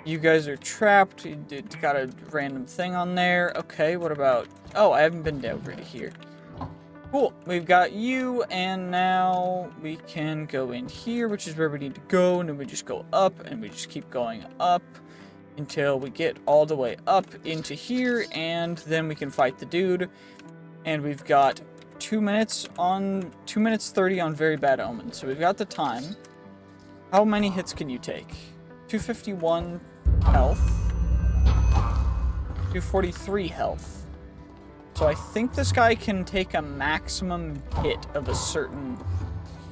You guys are trapped. It got a random thing on there. Okay, what about... Oh, I haven't been over to here. Cool, we've got you, and now we can go in here, which is where we need to go, and then we just go up, and we just keep going up until we get all the way up into here, and then we can fight the dude. And we've got 2 minutes 30 on Very Bad Omen. So we've got the time. How many hits can you take? 251 health. 243 health. So I think this guy can take a maximum hit of a certain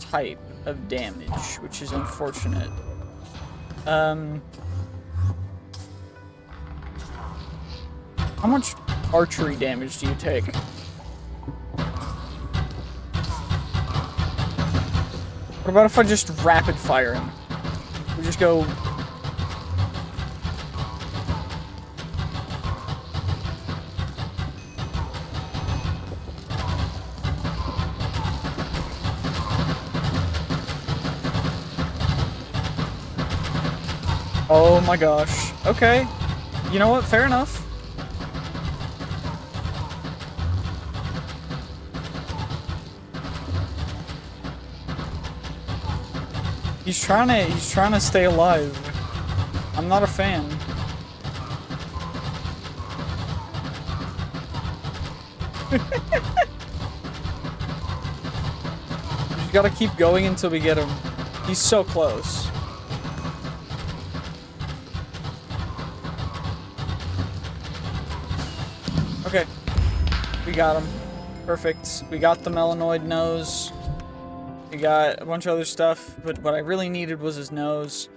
type of damage, which is unfortunate. How much archery damage do you take? What about if I just rapid fire him? We just go... Oh my gosh. Okay. You know what? Fair enough. He's trying to stay alive. I'm not a fan. You gotta keep going until we get him. He's so close. Okay. We got him. Perfect. We got the melanoid nose. We got a bunch of other stuff, but what I really needed was his nose.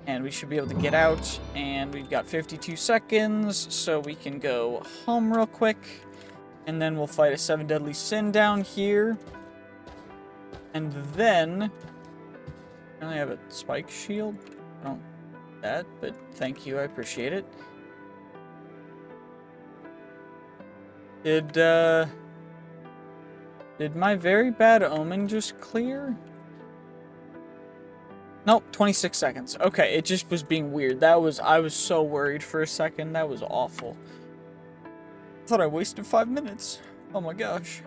And we should be able to get out. And we've got 52 seconds, so we can go home real quick. And then we'll fight a 7 deadly sin down here. And then... I only have a spike shield. I don't that, but thank you, I appreciate it. Did my Very Bad Omen just clear? Nope, 26 seconds. Okay, it just was being weird. I was so worried for a second. That was awful. I thought I wasted 5 minutes. Oh my gosh.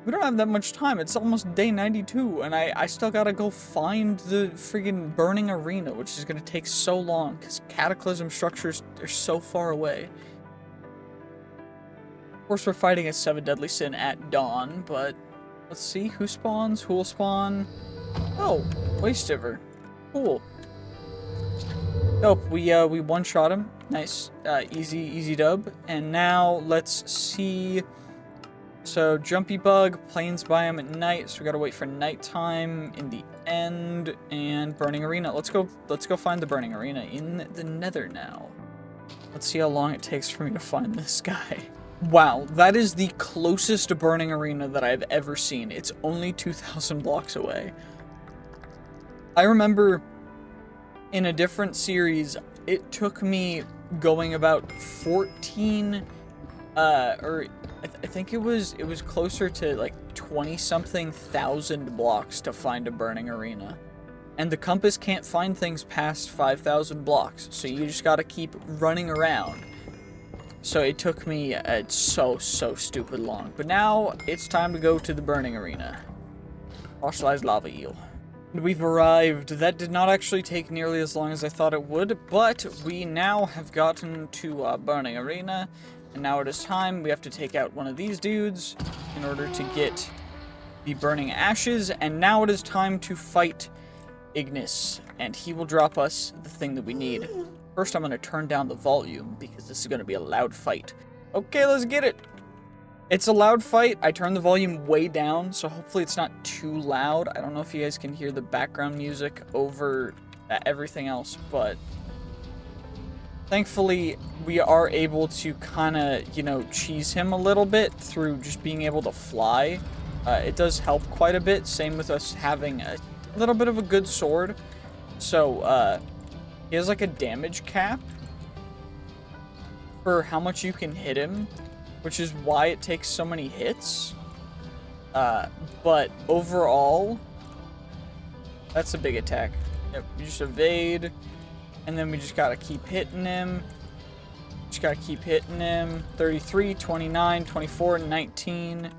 We don't have that much time. It's almost day 92, and I still gotta go find the friggin' burning arena, which is gonna take so long, because cataclysm structures are so far away. Of course, we're fighting a 7 deadly sin at dawn, but let's see who spawns, who will spawn. Oh, Wastiver. Cool. Dope. We one-shot him. Nice. Easy dub. And now let's see. So Jumpy Bug, Plains Biome at night. So we gotta wait for nighttime in the end, and Burning Arena. Let's go find the Burning Arena in the Nether now. Let's see how long it takes for me to find this guy. Wow, that is the closest burning arena that I've ever seen. It's only 2,000 blocks away. I remember in a different series, it took me going about 14, I think it was closer to like 20-something thousand blocks to find a burning arena. And the compass can't find things past 5,000 blocks, so you just gotta keep running around. So it took me so stupid long. But now it's time to go to the burning arena. Fossilized lava eel. We've arrived. That did not actually take nearly as long as I thought it would, but we now have gotten to burning arena, and now it is time. We have to take out one of these dudes in order to get the burning ashes, and now it is time to fight Ignis, and he will drop us the thing that we need. First, I'm going to turn down the volume, because this is going to be a loud fight. Okay, let's get it! It's a loud fight. I turned the volume way down, so hopefully it's not too loud. I don't know if you guys can hear the background music over everything else, but thankfully we are able to kind of, you know, cheese him a little bit through just being able to fly. It does help quite a bit, same with us having a little bit of a good sword. So, he has like a damage cap for how much you can hit him, which is why it takes so many hits. But overall, that's a big attack. Yep, you just evade, and then we just gotta keep hitting him. Just gotta keep hitting him. 33, 29, 24, 19.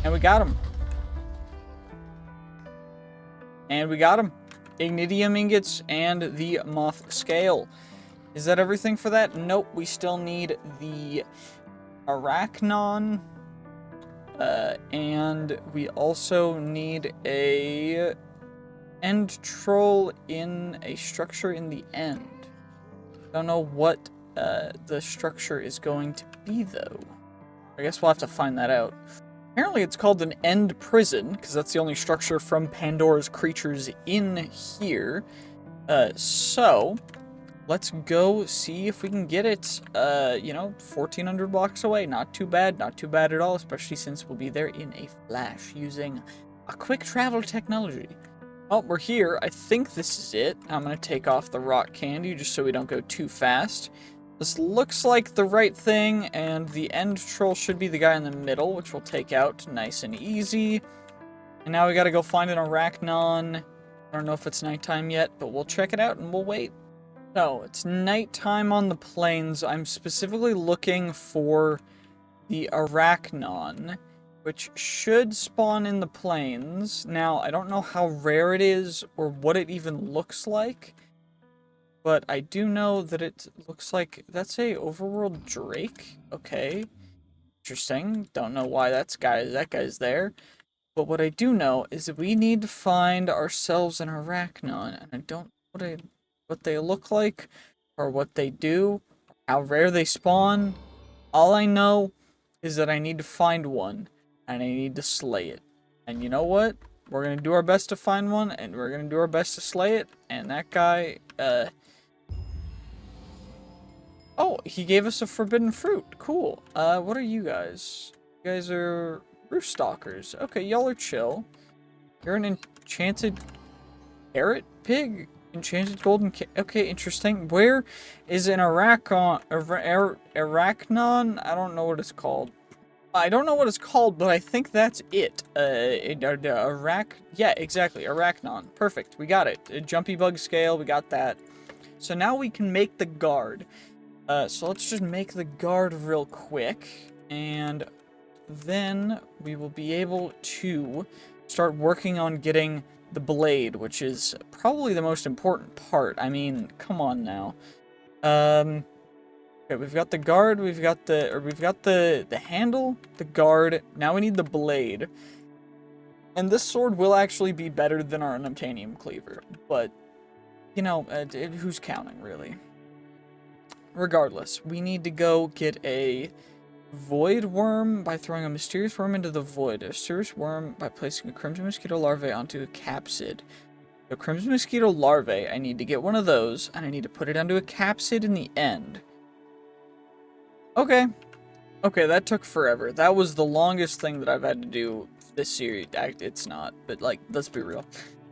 And we got him. And we got him. Ignitium ingots and the moth scale. Is that everything for that? Nope, we still need the arachnon. And we also need a end troll in a structure in the end. Don't know what the structure is going to be, though. I guess we'll have to find that out. Apparently it's called an end prison, because that's the only structure from Pandora's creatures in here. So let's go see if we can get it, you know, 1,400 blocks away. Not too bad at all, especially since we'll be there in a flash using a quick travel technology. Oh, we're here. I think this is it. I'm going to take off the rock candy just so we don't go too fast. This looks like the right thing, and the end troll should be the guy in the middle, which we'll take out nice and easy. And now we gotta go find an arachnon. I don't know if it's nighttime yet, but we'll check it out and we'll wait. So, it's nighttime on the plains. I'm specifically looking for the arachnon, which should spawn in the plains. Now, I don't know how rare it is or what it even looks like, but I do know that it looks like that's a overworld drake. Okay, interesting. Don't know why that guy's there. But what I do know is that we need to find ourselves an arachnon, and I don't know what they look like, or what they do, or how rare they spawn. All I know is that I need to find one, and I need to slay it. And you know what? We're gonna do our best to find one, and we're gonna do our best to slay it. And that guy, oh, he gave us a forbidden fruit. Cool. What are you guys? You guys are roost stalkers. Okay, y'all are chill. You're an enchanted carrot pig? Enchanted golden okay, interesting. Where is an arachnon? I don't know what it's called. I don't know what it's called, but I think that's it. Yeah, exactly. Arachnon. Perfect. We got it. A jumpy bug scale. We got that. So now we can make the guard. So let's just make the guard real quick, and then we will be able to start working on getting the blade, which is probably the most important part. I mean, come on now. Okay, we've got the guard, we've got the handle, the guard. Now we need the blade. And this sword will actually be better than our unobtainium cleaver, but you know, who's counting really? Regardless, we need to go get a void worm by throwing a mysterious worm into the void. A mysterious worm by placing a crimson mosquito larvae onto a capsid. The crimson mosquito larvae, I need to get one of those, and I need to put it onto a capsid in the end. Okay. Okay, that took forever. That was the longest thing that I've had to do this series. It's not, but like, let's be real.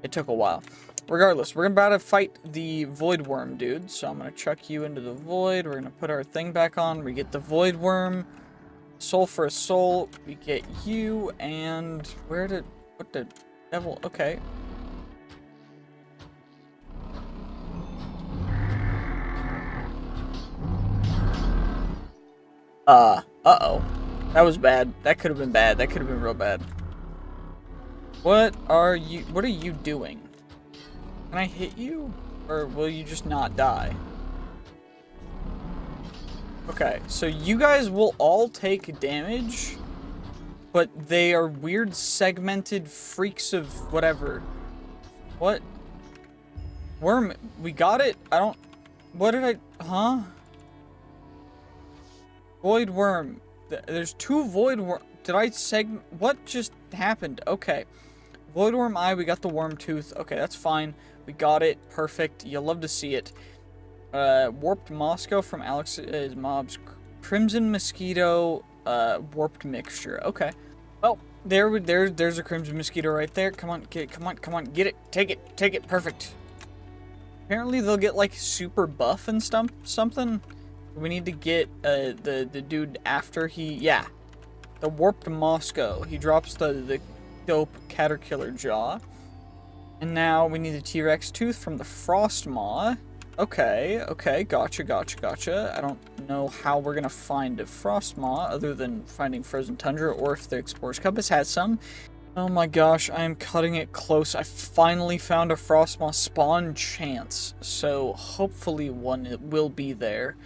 It took a while. Regardless, we're about to fight the void worm, dude. So I'm gonna chuck you into the void. We're gonna put our thing back on. We get the void worm. Soul for a soul. We get you, and what the devil? Okay. Uh-oh. That was bad. That could have been bad. That could have been real bad. What are you doing? Can I hit you? Or will you just not die? Okay, so you guys will all take damage, but they are weird segmented freaks of whatever. What? Worm, we got it? I don't... What did I... Huh? Void worm. There's two void worm... Did I what just happened? Okay. Void worm eye, we got the worm tooth. Okay, that's fine. We got it. Perfect. You'll love to see it. Warped Moscow from Alex's mobs. Crimson mosquito, warped mixture. Okay. Well, there's a crimson mosquito right there. Come on, get it. Come on, get it. Take it. Perfect. Apparently they'll get like super buff and something. We need to get the dude after the warped Moscow. He drops the dope caterpillar jaw. And now we need the T-Rex tooth from the frost maw. Okay, gotcha. I don't know how we're gonna find a frost maw other than finding frozen tundra, or if the explorer's compass has some. Oh my gosh, I am cutting it close. I finally found a frost maw spawn chance, so hopefully one will be there.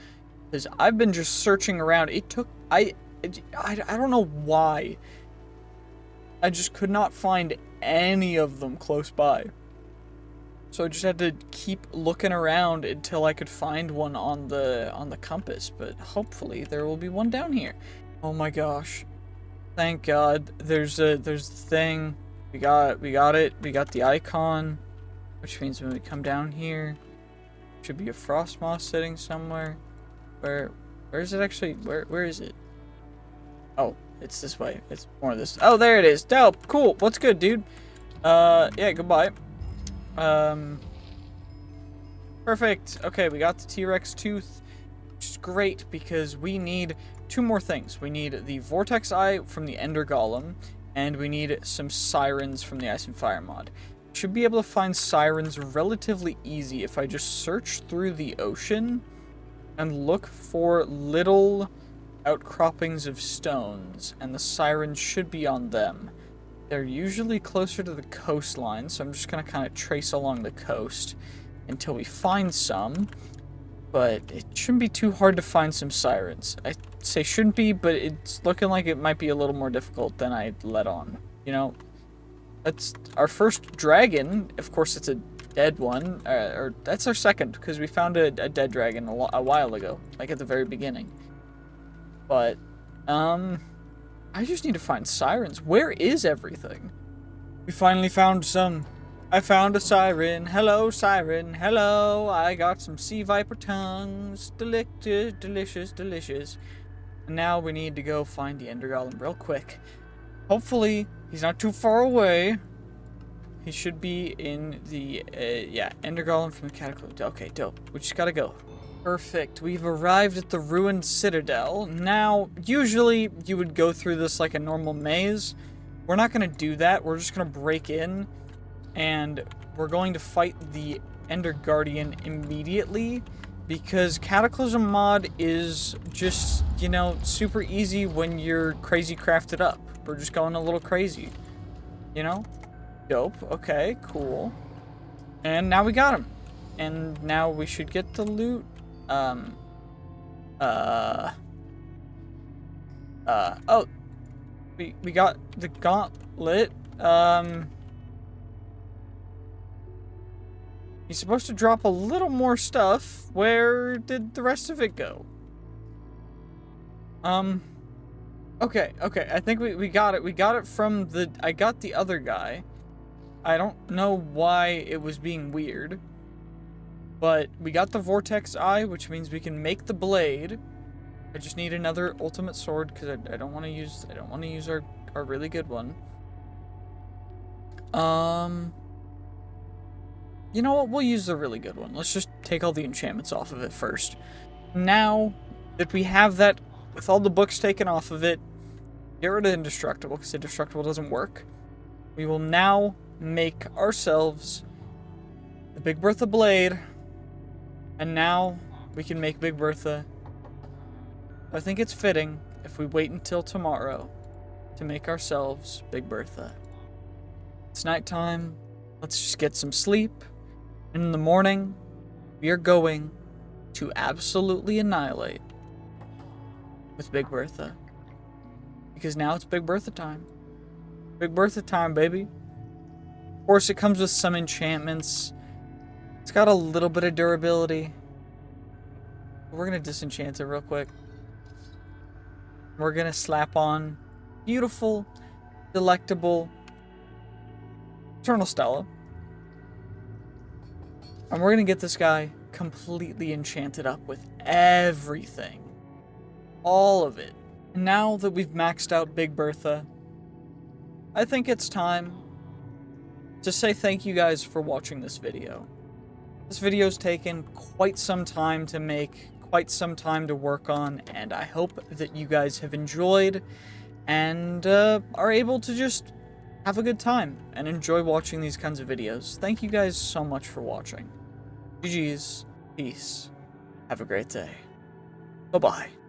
Because I've been just searching around. I don't know why. I just could not find any of them close by. So I just had to keep looking around until I could find one on the compass, but hopefully there will be one down here. Oh my gosh. Thank God. There's the thing. We got it. We got the icon, which means when we come down here, should be a frost moss sitting somewhere. Where is it actually? Where is it? Oh, it's this way. It's more of this. Oh, there it is. Dope. Cool. What's good, dude? Yeah, goodbye. Perfect. Okay, we got the T-Rex tooth, which is great because we need two more things. We need the vortex eye from the ender golem, and we need some sirens from the ice and fire mod. Should be able to find sirens relatively easy if I just search through the ocean and look for little outcroppings of stones, and the sirens should be on them. They're usually closer to the coastline, so I'm just going to kind of trace along the coast until we find some. But it shouldn't be too hard to find some sirens. I say shouldn't be, but it's looking like it might be a little more difficult than I let on. You know, that's our first dragon. Of course, it's a dead one. Or that's our second, because we found a dead dragon a while ago, like at the very beginning. But, I just need to find sirens. Where is everything? We finally found some. I found a siren. Hello, siren. Hello. I got some sea viper tongues. Delicious. And now we need to go find the ender golem real quick. Hopefully, he's not too far away. He should be in the, ender golem from the cataclysm. Okay, dope. We just gotta go. Perfect. We've arrived at the ruined citadel. Now, usually you would go through this like a normal maze. We're not going to do that. We're just going to break in, and we're going to fight the Ender Guardian immediately, because Cataclysm mod is just, you know, super easy when you're crazy crafted up. We're just going a little crazy, you know? Dope. Okay, cool. And now we got him. And now we should get the loot. Oh, we got the gauntlet. He's supposed to drop a little more stuff. Where did the rest of it go? Okay, I think we got it. We got it from I got the other guy. I don't know why it was being weird. But we got the vortex eye, which means we can make the blade. I just need another ultimate sword because I don't want to use our really good one. You know what? We'll use the really good one. Let's just take all the enchantments off of it first. Now that we have that, with all the books taken off of it, get rid of indestructible because indestructible doesn't work. We will now make ourselves the Big Bertha blade, and now we can make Big Bertha. I think it's fitting if we wait until tomorrow to make ourselves Big Bertha. It's nighttime. Let's just get some sleep. And in the morning, we are going to absolutely annihilate with Big Bertha. Because now it's Big Bertha time. Big Bertha time, baby. Of course, it comes with some enchantments. It's got a little bit of durability. We're going to disenchant it real quick. We're going to slap on beautiful, delectable Eternal Stella. And we're going to get this guy completely enchanted up with everything. All of it. And now that we've maxed out Big Bertha, I think it's time to say thank you guys for watching this video. This video's taken quite some time to make, quite some time to work on, and I hope that you guys have enjoyed and are able to just have a good time and enjoy watching these kinds of videos. Thank you guys so much for watching. GG's. Peace. Have a great day. Bye-bye.